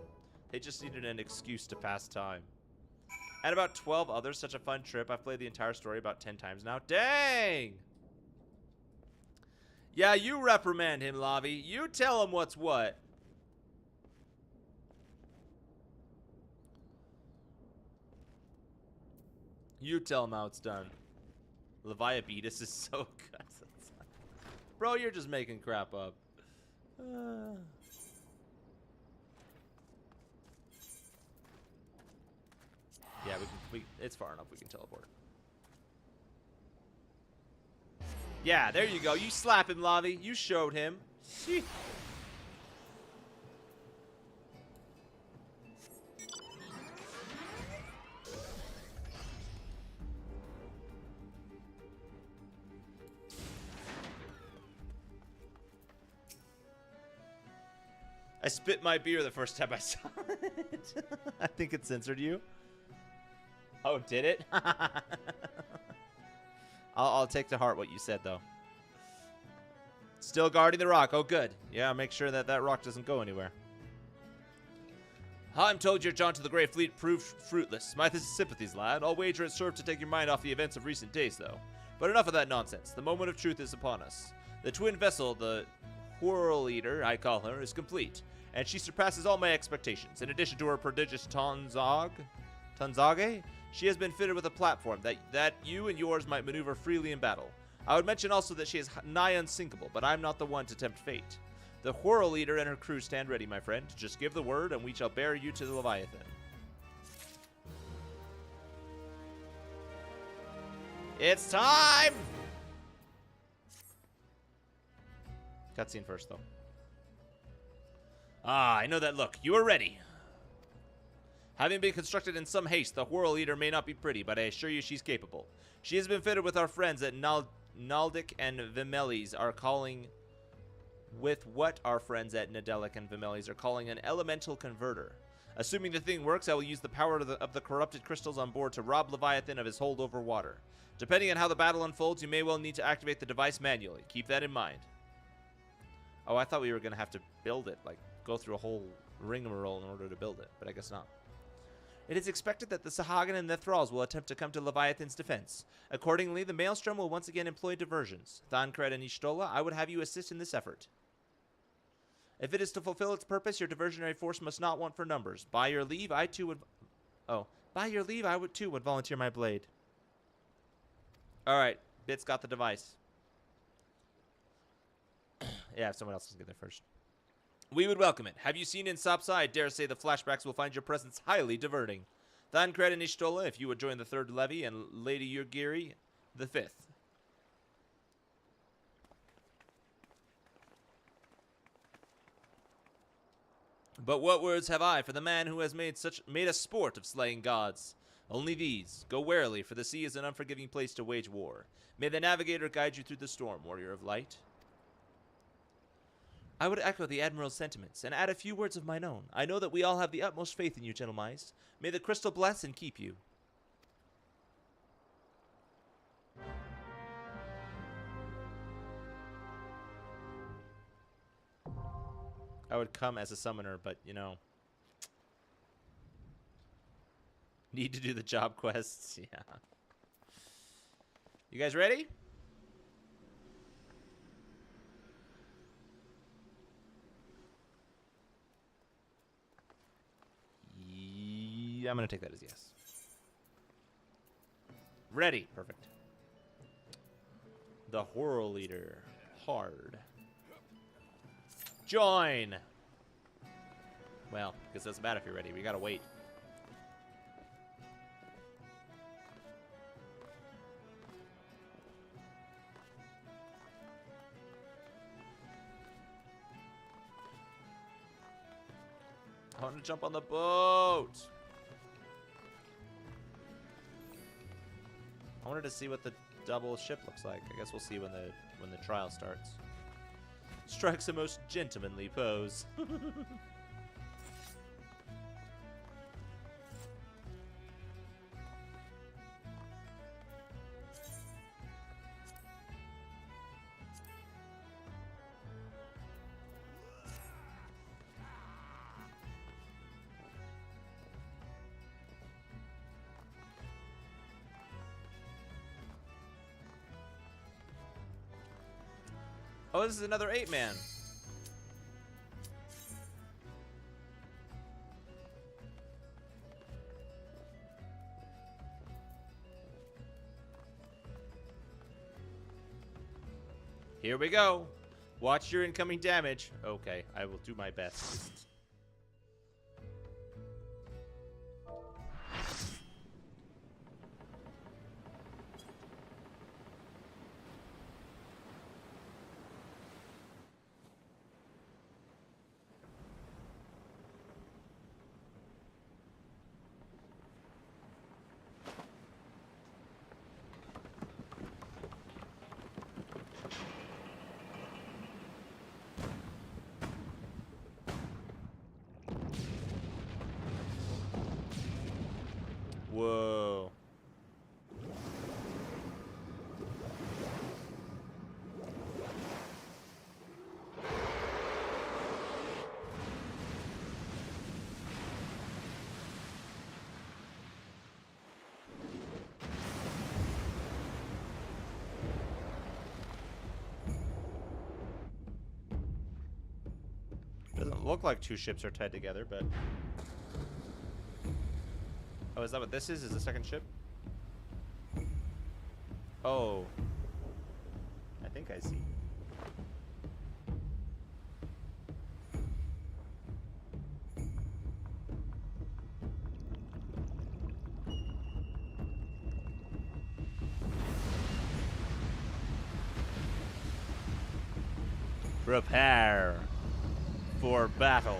They just needed an excuse to pass time. And about 12 others. Such a fun trip. I've played the entire story about 10 times now. Dang! Yeah, you reprimand him, Lavi. You tell him what's what. You tell him how it's done. Leviabetus is so good. Bro, you're just making crap up. Yeah, it's far enough we can teleport. Yeah, there you go. You slap him, Lavi. You showed him. Sheesh. I spit my beer the first time I saw it. I think it censored you. Oh, did it? I'll take to heart what you said, though. Still guarding the rock. Oh, good. Yeah, make sure that that rock doesn't go anywhere. I'm told your jaunt to the Great Fleet proved fruitless. My sympathies, lad. I'll wager it served to take your mind off the events of recent days, though. But enough of that nonsense. The moment of truth is upon us. The twin vessel, the Whirl Eater, I call her, is complete, and she surpasses all my expectations. In addition to her prodigious Tanzage, she has been fitted with a platform that you and yours might maneuver freely in battle. I would mention also that she is nigh unsinkable, but I'm not the one to tempt fate. The Whirl Eater and her crew stand ready, my friend. Just give the word, and we shall bear you to the Leviathan. It's time! Cutscene first, though. Ah, I know that look. You are ready. Having been constructed in some haste, the Whirl Eater may not be pretty, but I assure you she's capable. She has been fitted with our friends at Naldic and Vimeles are calling... With what our friends at Nadelic and Vimeles are calling an elemental converter. Assuming the thing works, I will use the power of the corrupted crystals on board to rob Leviathan of his hold over water. Depending on how the battle unfolds, you may well need to activate the device manually. Keep that in mind. Oh, I thought we were going to have to build it, like go through a whole rigmarole in order to build it, but I guess not. It is expected that the Sahagin and the Thralls will attempt to come to Leviathan's defense. Accordingly, the Maelstrom will once again employ diversions. Thancred and Ishtola, I would have you assist in this effort. If it is to fulfill its purpose, your diversionary force must not want for numbers. By your leave, I too would... Oh, by your leave, I would too would volunteer my blade. Alright, Bit's got the device. Yeah, if someone else can get there first. We would welcome it. Have you seen in Sapsa? I dare say the flashbacks will find your presence highly diverting. Thancred and Ishtola, if you would join the 3rd Levy, and Lady Yurigiri, the 5th. But what words have I for the man who has made a sport of slaying gods? Only these. Go warily, for the sea is an unforgiving place to wage war. May the navigator guide you through the storm, warrior of light. I would echo the Admiral's sentiments, and add a few words of mine own. I know that we all have the utmost faith in you, Gentlemais. May the crystal bless and keep you. I would come as a summoner, but, you know. Need to do the job quests, yeah. You guys ready? I'm going to take that as yes. Ready. Perfect. The Whirl Eater. Hard. Join! Well, because it doesn't matter if you're ready. We got to wait. I want to jump on the boat. I wanted to see what the double ship looks like. I guess we'll see when the trial starts. Strikes a most gentlemanly pose. Oh, this is another 8-man. Here we go. Watch your incoming damage. Okay, I will do my best. Whoa. Doesn't look like two ships are tied together, but... Oh, is that what this is? Is the second ship? Oh. I think I see. Prepare for battle.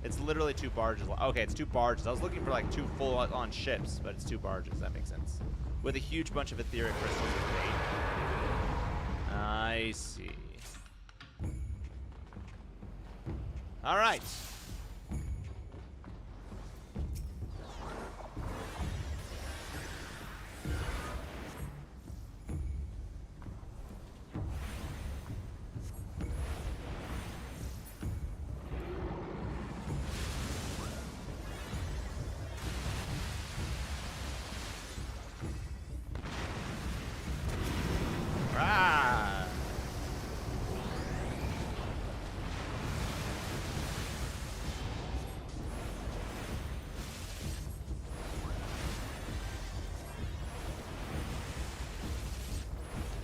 It's literally two barges. Okay, it's two barges. I was looking for like two full-on ships, but it's two barges. That makes sense. With a huge bunch of etheric crystals of fate. I see. All right.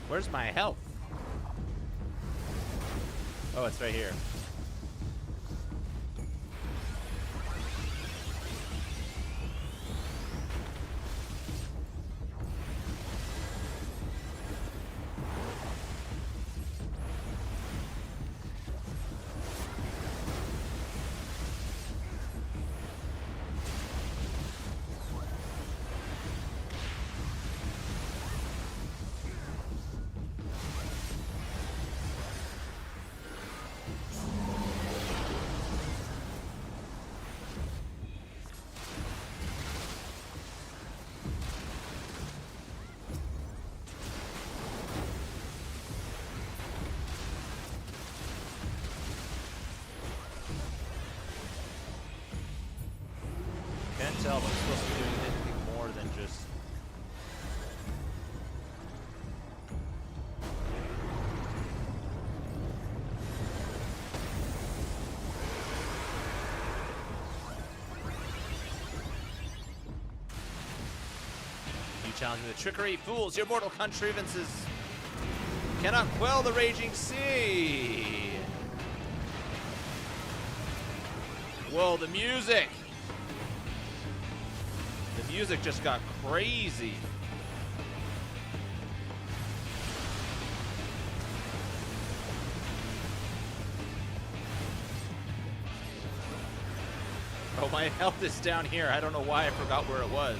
Where's my health? Oh, it's right here. Can't tell if I'm supposed to be doing anything more than just... You challenging the trickery, fools! Your mortal contrivances cannot quell the raging sea! Whoa, the music! The music just got crazy. Oh, my health is down here. I don't know why I forgot where it was.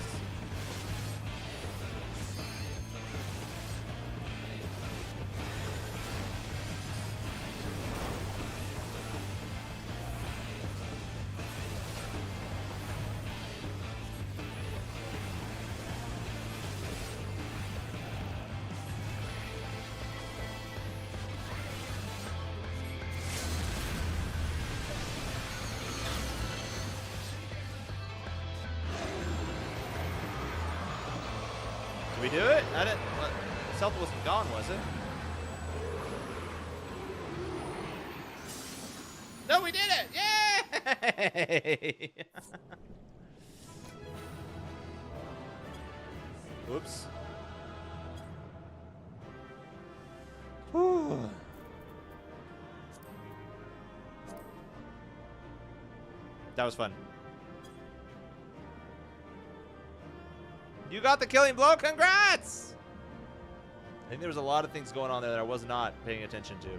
Did we do it? I didn't. Stealth wasn't gone, was it? No, we did it! Yay! Whoops. Whew. That was fun. You got the killing blow. Congrats! I think there was a lot of things going on there that I was not paying attention to.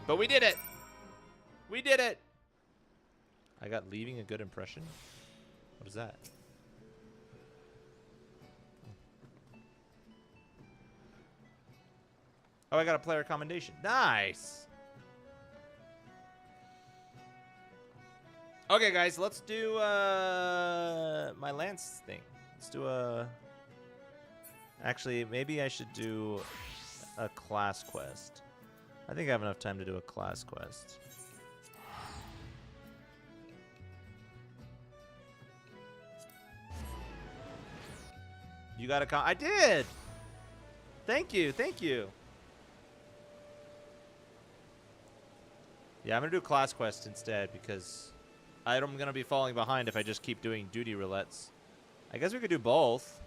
But we did it. We did it. I got leaving a good impression. What is that? Oh, I got a player commendation. Nice. Okay, guys, let's do my lance thing. Let's do a... Actually, maybe I should do a class quest. I think I have enough time to do a class quest. You got a I did! Thank you, thank you. Yeah, I'm gonna do a class quest instead because I'm gonna be falling behind if I just keep doing duty roulettes. I guess we could do both.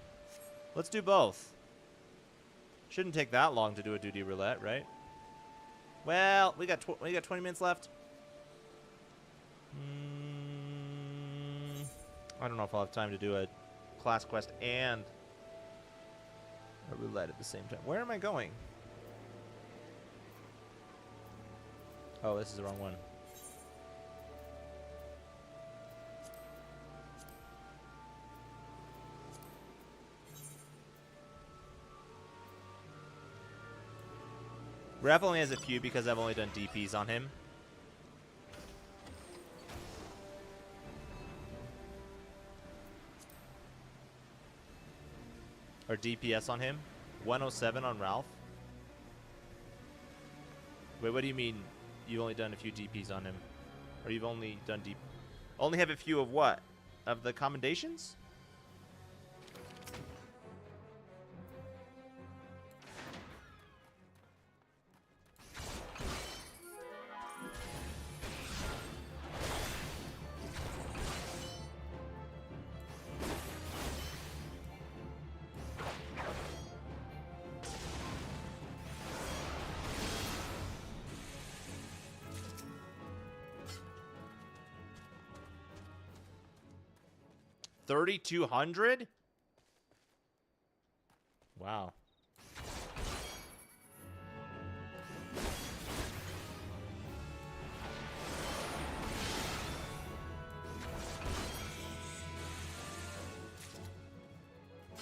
Let's do both. Shouldn't take that long to do a duty roulette, right? Well, we got 20 minutes left. I don't know if I'll have time to do a class quest and a roulette at the same time. Where am I going? Oh, this is the wrong one. Rep only has a few because I've only done DPs on him. Or DPS on him. 107 on Ralph. Wait, what do you mean you've only done a few DPs on him? Or you've only done only have a few of what? Of the commendations? $3,200? Wow.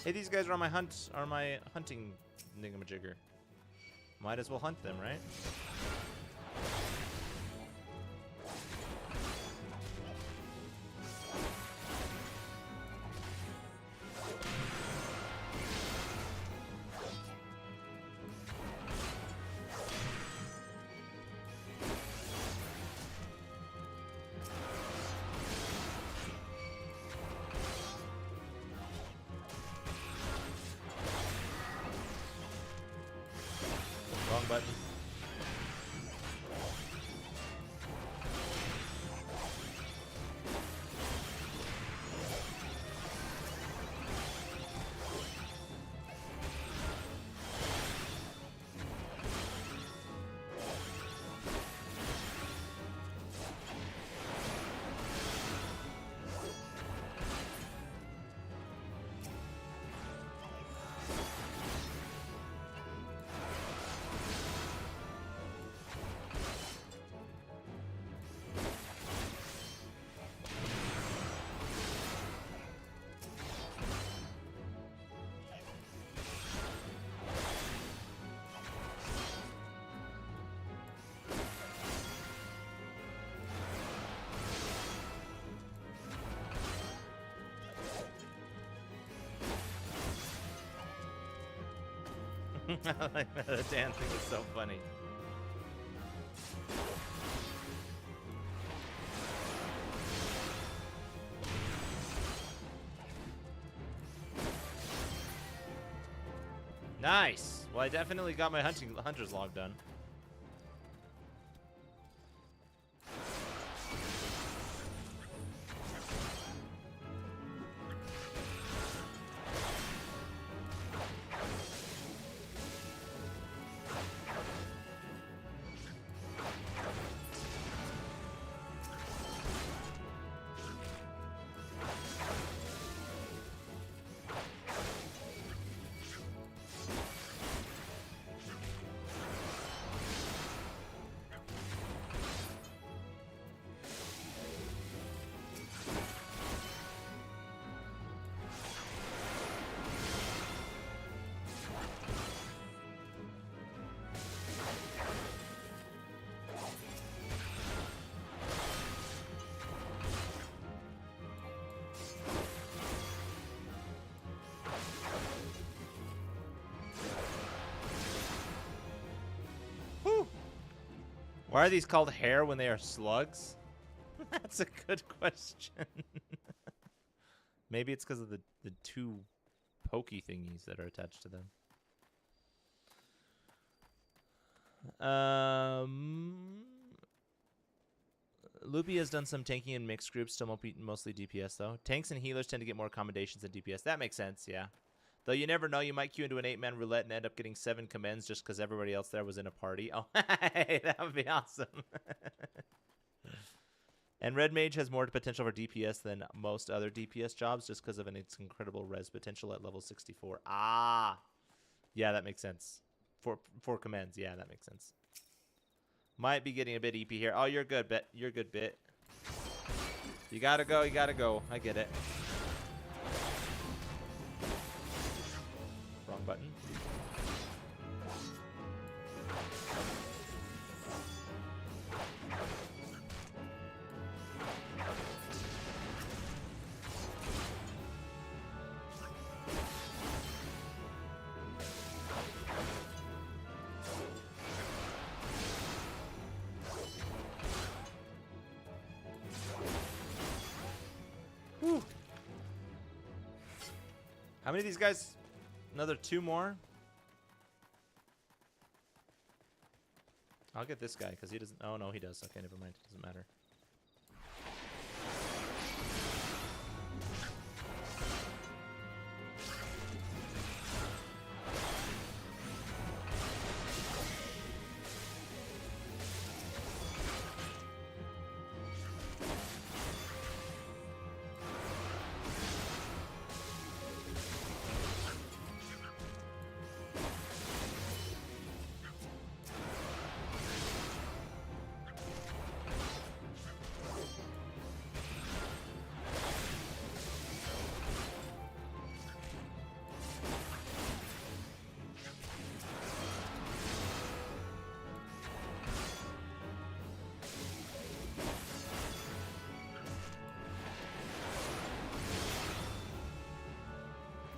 Hey, these guys are on my hunting thingamajigger. Might as well hunt them, right? Wrong button. Like that, the dancing is so funny. Nice. Well, I definitely got my hunter's log done. Why are these called hair when they are slugs? That's a good question. Maybe it's because of the two pokey thingies that are attached to them. Loopy has done some tanking and mixed groups, still mostly DPS though. Tanks and healers tend to get more accommodations than DPS. That makes sense, yeah. Though you never know, you might queue into an 8-man roulette and end up getting 7 commends just because everybody else there was in a party. Oh, hey, that would be awesome. And Red Mage has more potential for DPS than most other DPS jobs just because of its incredible res potential at level 64. Ah, yeah, that makes sense. For commends, yeah, that makes sense. Might be getting a bit EP here. Oh, you're good, Bit. You're good, Bit. You gotta go. You gotta go. I get it. Wrong button. Whew. How many of these guys? Another 2 more? I'll get this guy because he doesn't. Oh, no, he does. Okay, never mind. It doesn't matter.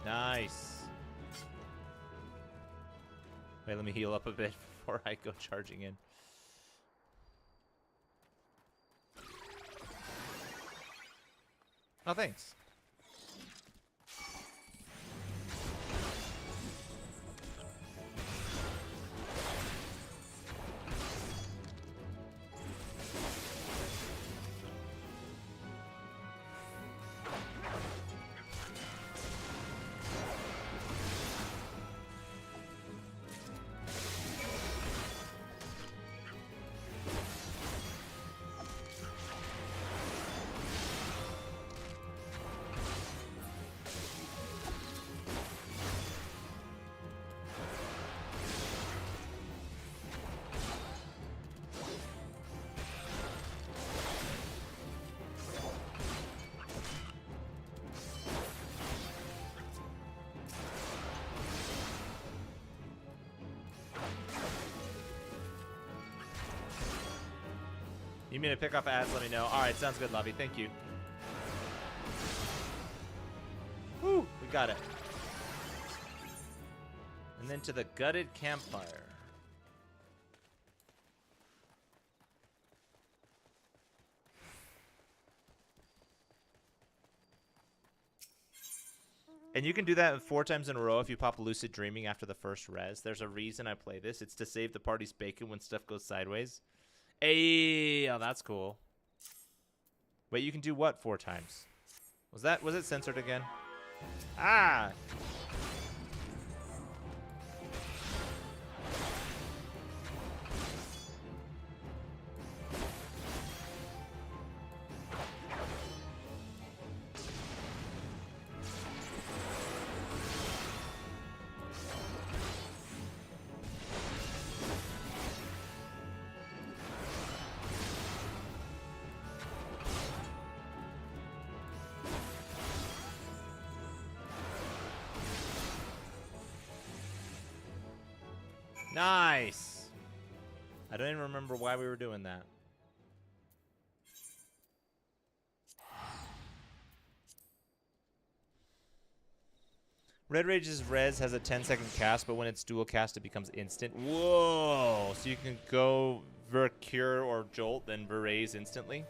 Nice. Wait, let me heal up a bit before I go charging in. Oh, thanks. You mean to pick up ads? Let me know. All right, sounds good, Lobby. Thank you. Woo, we got it. And then to the gutted campfire. And you can do that 4 times in a row if you pop Lucid Dreaming after the first res. There's a reason I play this. It's to save the party's bacon when stuff goes sideways. Hey, oh, that's cool. Wait, you can do what 4 times? Was it censored again? Ah! Nice. I don't even remember why we were doing that. Red Rage's res has a 10-second cast, but when it's dual cast, it becomes instant. Whoa! So you can go Ver Cure or Jolt, then Veraze instantly.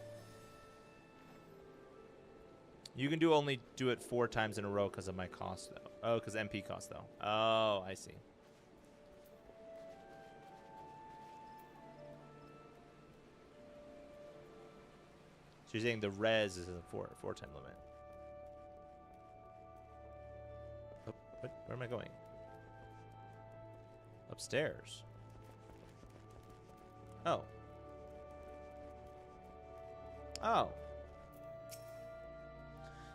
You can only do it 4 times in a row because of my cost, though. Oh, because MP cost, though. Oh, I see. So you're saying the res is a 4-time limit. Oh, where am I going? Upstairs. Oh. Oh.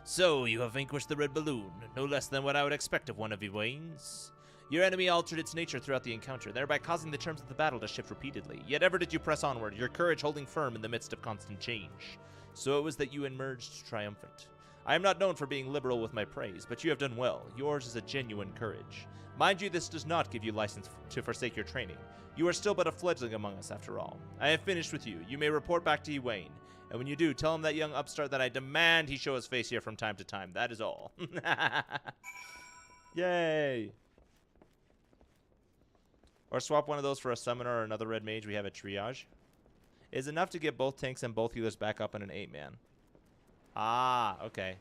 So, you have vanquished the red balloon, no less than what I would expect of one of you Waynes. Your enemy altered its nature throughout the encounter, thereby causing the terms of the battle to shift repeatedly. Yet ever did you press onward, your courage holding firm in the midst of constant change. So it was that you emerged triumphant. I am not known for being liberal with my praise, but you have done well. Yours is a genuine courage. Mind you, this does not give you license to forsake your training. You are still but a fledgling among us, after all. I have finished with you. You may report back to Ewain. And when you do, tell him that young upstart that I demand he show his face here from time to time. That is all. Yay. Or swap one of those for a summoner or another red mage. We have a triage. It is enough to get both tanks and both healers back up in an 8-man. Ah, okay.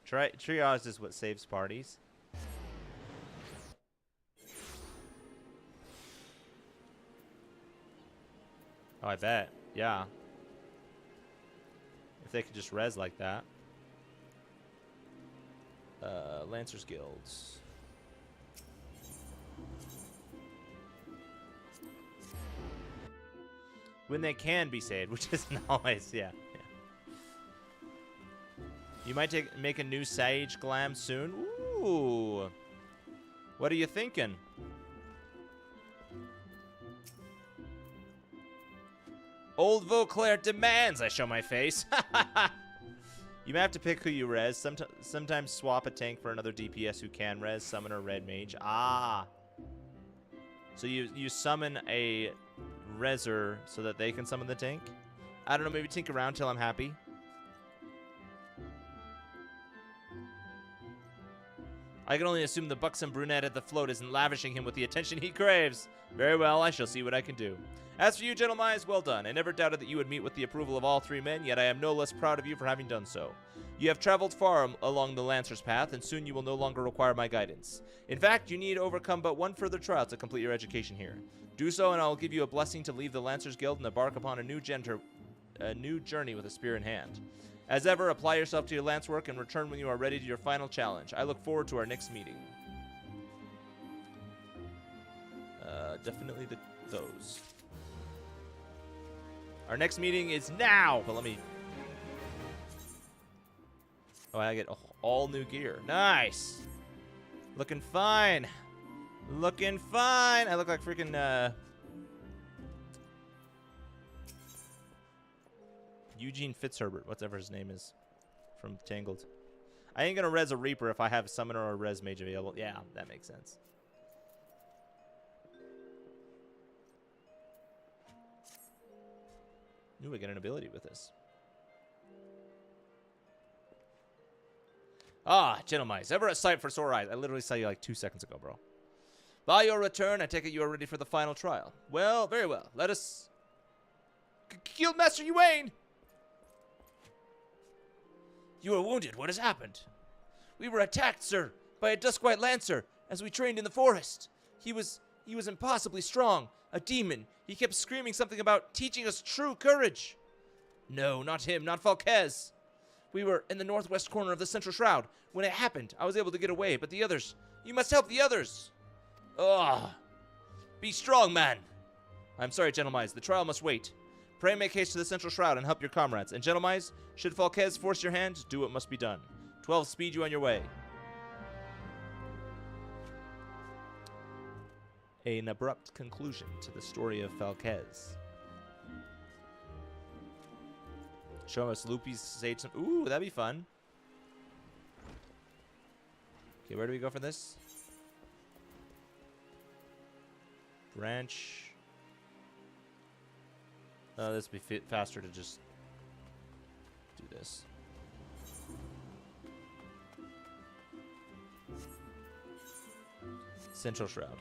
Triage is what saves parties. Oh, I bet. Yeah. If they could just res like that. Lancers Guilds. When they can be saved, which isn't always, yeah. You might make a new Sage Glam soon. Ooh. What are you thinking? Old Vauclair demands I show my face. You may have to pick who you res. Sometimes swap a tank for another DPS who can res. Summoner, red mage. Ah. So you summon a reser so that they can summon the tank? I don't know, maybe tinker around till I'm happy. I can only assume the buxom brunette at the float isn't lavishing him with the attention he craves. Very well, I shall see what I can do. As for you, gentlemen, well done. I never doubted that you would meet with the approval of all 3 men, yet I am no less proud of you for having done so. You have traveled far along the Lancer's path, and soon you will no longer require my guidance. In fact, you need overcome but one further trial to complete your education here. Do so, and I will give you a blessing to leave the Lancers Guild and embark upon a new journey with a spear in hand. As ever, apply yourself to your lance work and return when you are ready to your final challenge. I look forward to our next meeting. Definitely those. Our next meeting is now, but let me... Oh, I get all new gear. Nice! Looking fine. Looking fine. I look like freaking, Eugene Fitzherbert, whatever his name is, from Tangled. I ain't gonna res a Reaper if I have a Summoner or a Res Mage available. Yeah, that makes sense. Ooh, I get an ability with this. Ah, gentlemen, ever a sight for sore eyes. I literally saw you like 2 seconds ago, bro. By your return, I take it you are ready for the final trial. Well, very well. Let us... Guildmaster Ewain! You are wounded. What has happened? We were attacked, sir, by a Duskwhite Lancer as we trained in the forest. He was impossibly strong. A demon. He kept screaming something about teaching us true courage. No, not him. Not Falquez. We were in the northwest corner of the Central Shroud. When it happened, I was able to get away, but the others... You must help the others. Ugh. Be strong, man. I'm sorry, gentlemen. The trial must wait. Pray make haste to the Central Shroud and help your comrades. And gentlemen, should Falquez force your hand, do what must be done. 12 speed you on your way. An abrupt conclusion to the story of Falquez. Show us Loopy's Sage. Ooh, that'd be fun. Okay, where do we go for this? Branch. This would be faster to just do this. Central Shroud.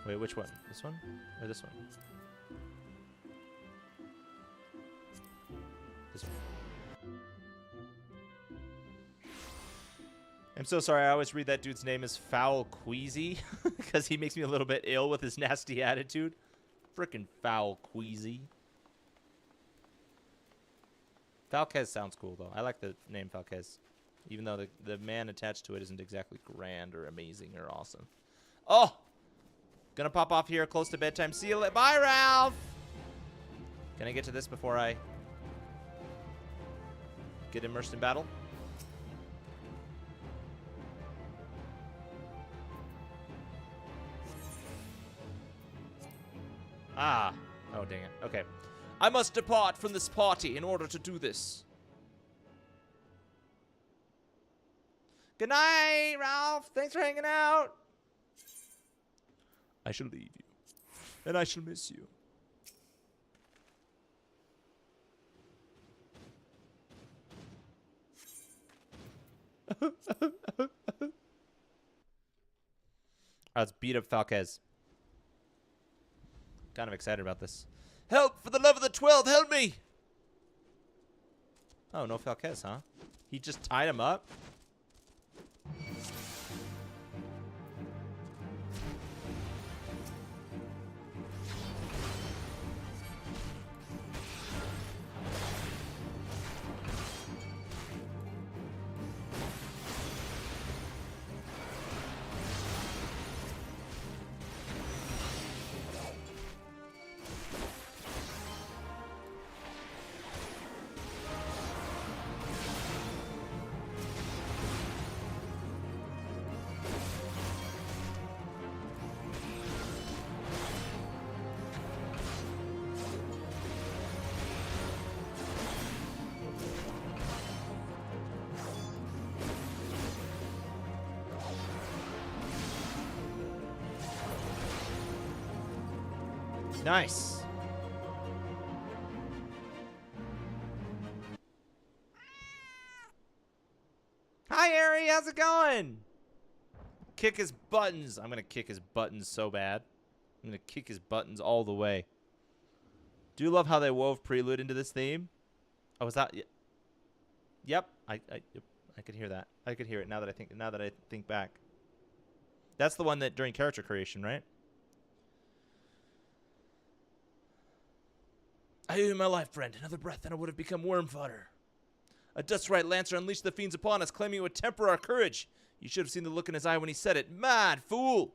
Wait, which one? This one? Or this one? This one. I'm so sorry. I always read that dude's name as Foul Queasy because he makes me a little bit ill with his nasty attitude. Frickin' Foul Queasy. Falquez sounds cool, though. I like the name Falquez, even though the man attached to it isn't exactly grand or amazing or awesome. Oh! Gonna pop off here close to bedtime. See you later. Bye, Ralph! Can I get to this before I get immersed in battle? Ah. Oh, dang it. Okay. I must depart from this party in order to do this. Good night, Ralph. Thanks for hanging out. I shall leave you. And I shall miss you. Let's beat up Falquez. Kind of excited about this. Help! For the love of the 12, help me! Oh, no Falquez, huh? He just tied him up? Nice. Hi, Ari. How's it going? Kick his buttons. I'm going to kick his buttons so bad. I'm going to kick his buttons all the way. Do you love how they wove Prelude into this theme? Oh, was that? Yep. I could hear that. I could hear it now that I think back. That's the one that during character creation, right? I owe you my life, friend. Another breath and I would have become worm fodder. A Dustwright Lancer unleashed the fiends upon us, claiming it would temper our courage. You should have seen the look in his eye when he said it. Mad fool!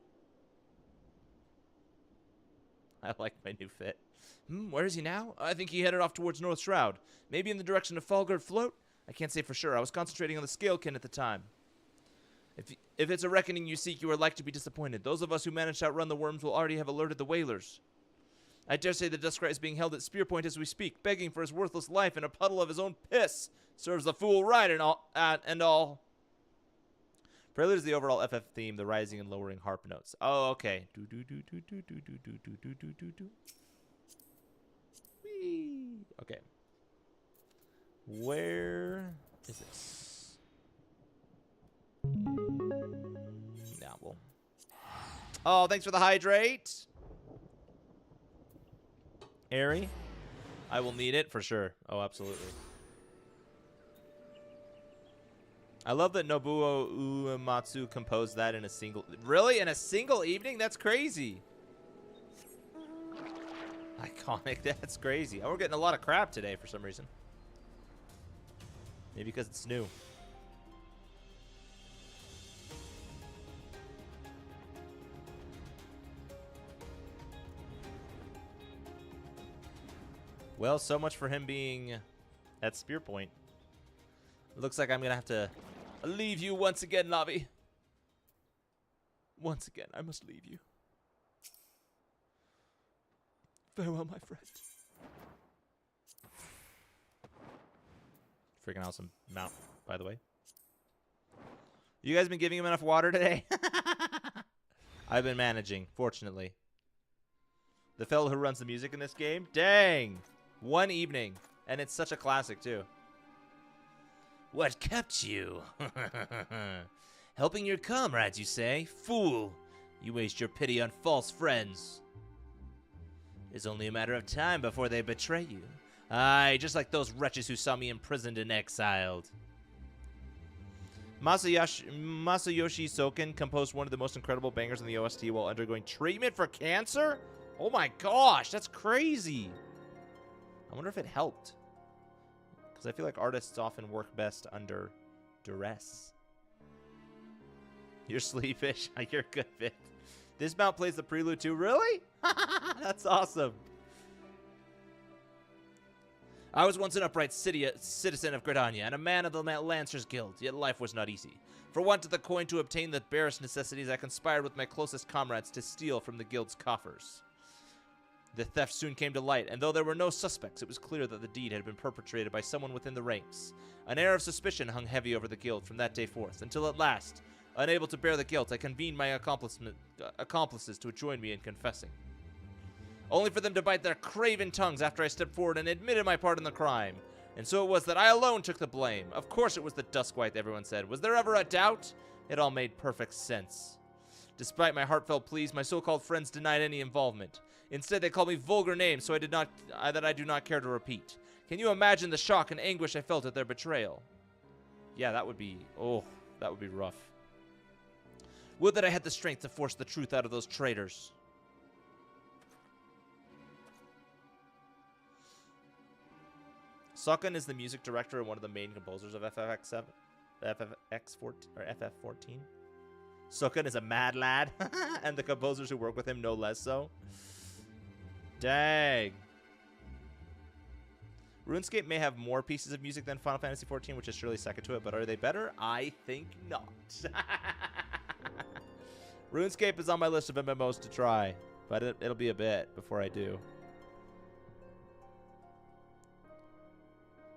I like my new fit. Where is he now? I think he headed off towards North Shroud. Maybe in the direction of Falgard Float? I can't say for sure. I was concentrating on the Scalekin at the time. If it's a reckoning you seek, you are like to be disappointed. Those of us who managed to outrun the worms will already have alerted the whalers. I dare say the Dustwright is being held at spear point as we speak, begging for his worthless life in a puddle of his own piss. Serves the fool right and all. Prelude is the overall FF theme, the rising and lowering harp notes. Oh, okay. Do do do do do do do do do do do do. Whee. Okay. Where is this? Now, well. Oh, thanks for the hydrate. Airy, I will need it for sure. Oh, absolutely. I love that Nobuo Uematsu composed that in a single... Really? In a single evening? That's crazy. Iconic. That's crazy. Oh, we're getting a lot of crap today for some reason. Maybe because it's new. Well, so much for him being at spear point. It looks like I'm going to have to leave you once again, Navi. Once again, I must leave you. Farewell, my friend. Freaking awesome mount, by the way. You guys been giving him enough water today? I've been managing, fortunately. The fellow who runs the music in this game? Dang! One evening. And it's such a classic, too. What kept you? Helping your comrades, you say? Fool! You waste your pity on false friends. It's only a matter of time before they betray you. Aye, just like those wretches who saw me imprisoned and exiled. Masayoshi Soken composed one of the most incredible bangers in the OST while undergoing treatment for cancer? Oh my gosh, that's crazy. I wonder if it helped. Because I feel like artists often work best under duress. You're sleepish. You're good, Vic. This mount plays the prelude too. Really? That's awesome. I was once an upright citizen of Gridania and a man of the Lancers Guild, yet life was not easy. For want of the coin to obtain the barest necessities, I conspired with my closest comrades to steal from the guild's coffers. The theft soon came to light, and though there were no suspects, it was clear that the deed had been perpetrated by someone within the ranks. An air of suspicion hung heavy over the guild from that day forth, until at last, unable to bear the guilt, I convened my accomplices to join me in confessing. Only for them to bite their craven tongues after I stepped forward and admitted my part in the crime. And so it was that I alone took the blame. Of course it was the Duskwite, everyone said. Was there ever a doubt? It all made perfect sense. Despite my heartfelt pleas, my so-called friends denied any involvement. Instead, they called me vulgar names that I do not care to repeat. Can you imagine the shock and anguish I felt at their betrayal? Yeah, that would be rough. Would that I had the strength to force the truth out of those traitors. Soken is the music director and one of the main composers of FFX14. Soken is a mad lad, and the composers who work with him no less so. Dang. RuneScape may have more pieces of music than Final Fantasy XIV, which is surely second to it, but are they better? I think not. RuneScape is on my list of MMOs to try, but it'll be a bit before I do.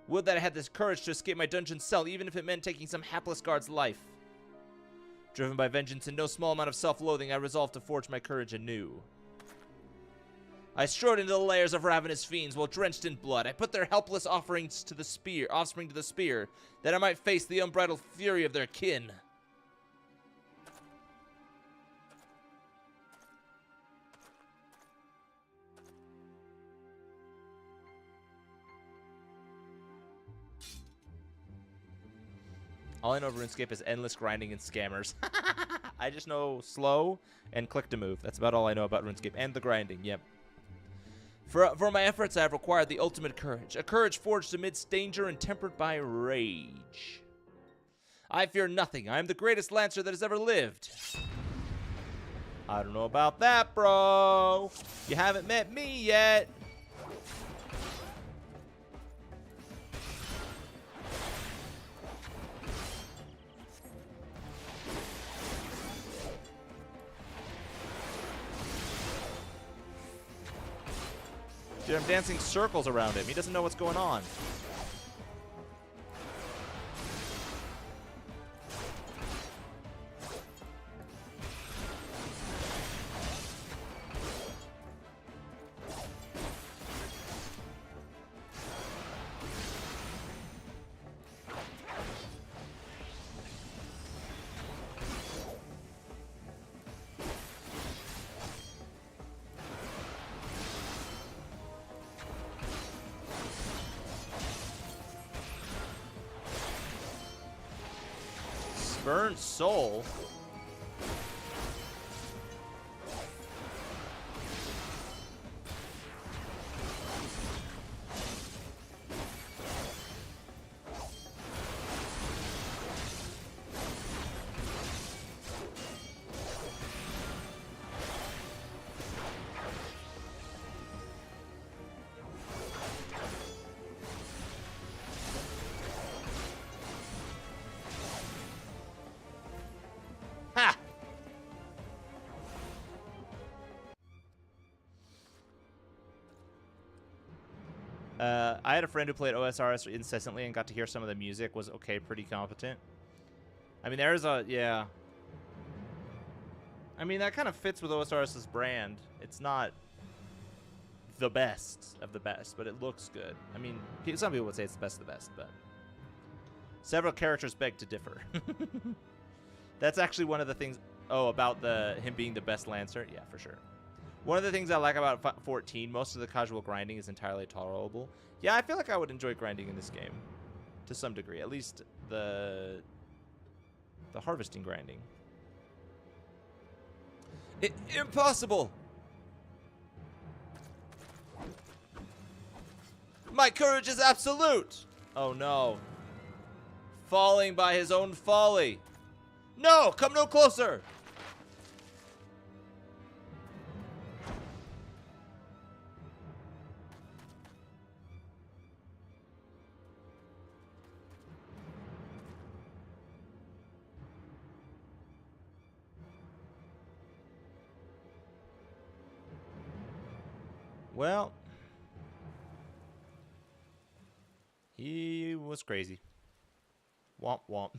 Would that I had this courage to escape my dungeon cell, even if it meant taking some hapless guard's life. Driven by vengeance and no small amount of self-loathing, I resolved to forge my courage anew. I strode into the lairs of ravenous fiends while drenched in blood. I put their helpless offspring to the spear, that I might face the unbridled fury of their kin. All I know of RuneScape is endless grinding and scammers. I just know slow and click to move. That's about all I know about RuneScape. And the grinding, yep. For my efforts, I have required the ultimate courage. A courage forged amidst danger and tempered by rage. I fear nothing. I am the greatest lancer that has ever lived. I don't know about that, bro. You haven't met me yet. Dude, I'm dancing circles around him. He doesn't know what's going on. Burnt soul. I had a friend who played OSRS incessantly and got to hear some of the music. Was okay, pretty competent. I mean, there's a, yeah. I mean, that kind of fits with OSRS's brand. It's not the best of the best, but it looks good. I mean, some people would say it's the best of the best, but several characters beg to differ. That's actually one of the things. Oh, about him being the best Lancer? Yeah, for sure. One of the things I like about 14, most of the casual grinding is entirely tolerable. Yeah, I feel like I would enjoy grinding in this game. To some degree. At least the harvesting grinding. Impossible! My courage is absolute! Oh no. Falling by his own folly. No! Come no closer! Well, he was crazy. Womp womp.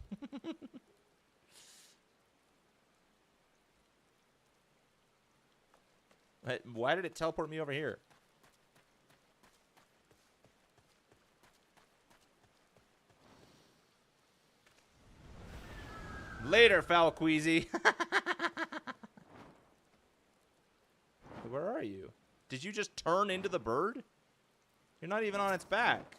Why did it teleport me over here? Later, foul queasy. Where are you? Did you just turn into the bird? You're not even on its back.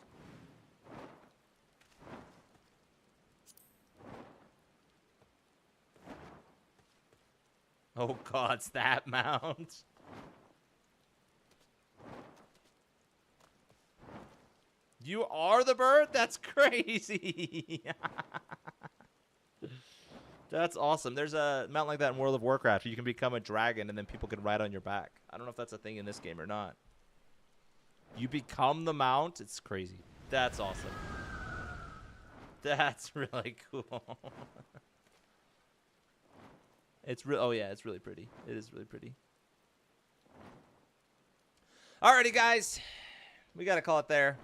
Oh god, it's that mount. You are the bird? That's crazy. That's awesome. There's a mount like that in World of Warcraft. You can become a dragon and then people can ride on your back. I don't know if that's a thing in this game or not. You become the mount? It's crazy. That's awesome. That's really cool. It's real. Oh yeah, it's really pretty. It is really pretty. Alrighty, guys. We gotta call it there.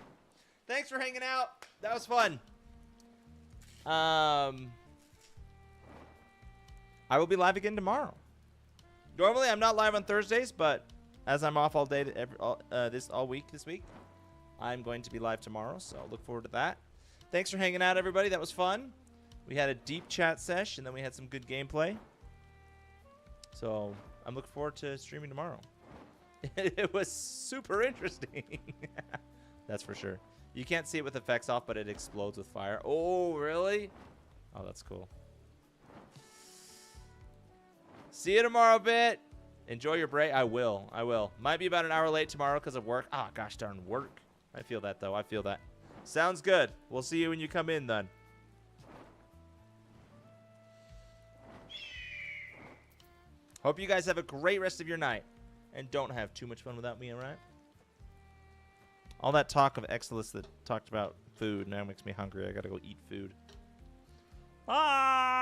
Thanks for hanging out. That was fun. I will be live again tomorrow. Normally, I'm not live on Thursdays, but as I'm off all day, all week this week, I'm going to be live tomorrow. So look forward to that. Thanks for hanging out, everybody. That was fun. We had a deep chat sesh, and then we had some good gameplay. So I'm looking forward to streaming tomorrow. It was super interesting. That's for sure. You can't see it with effects off, but it explodes with fire. Oh, really? Oh, that's cool. See you tomorrow, Bit. Enjoy your break. I will. I will. Might be about an hour late tomorrow because of work. Ah, gosh darn work. I feel that, though. I feel that. Sounds good. We'll see you when you come in, then. Hope you guys have a great rest of your night. And don't have too much fun without me, all right? All that talk of Exodus that talked about food now makes me hungry. I gotta go eat food. Bye!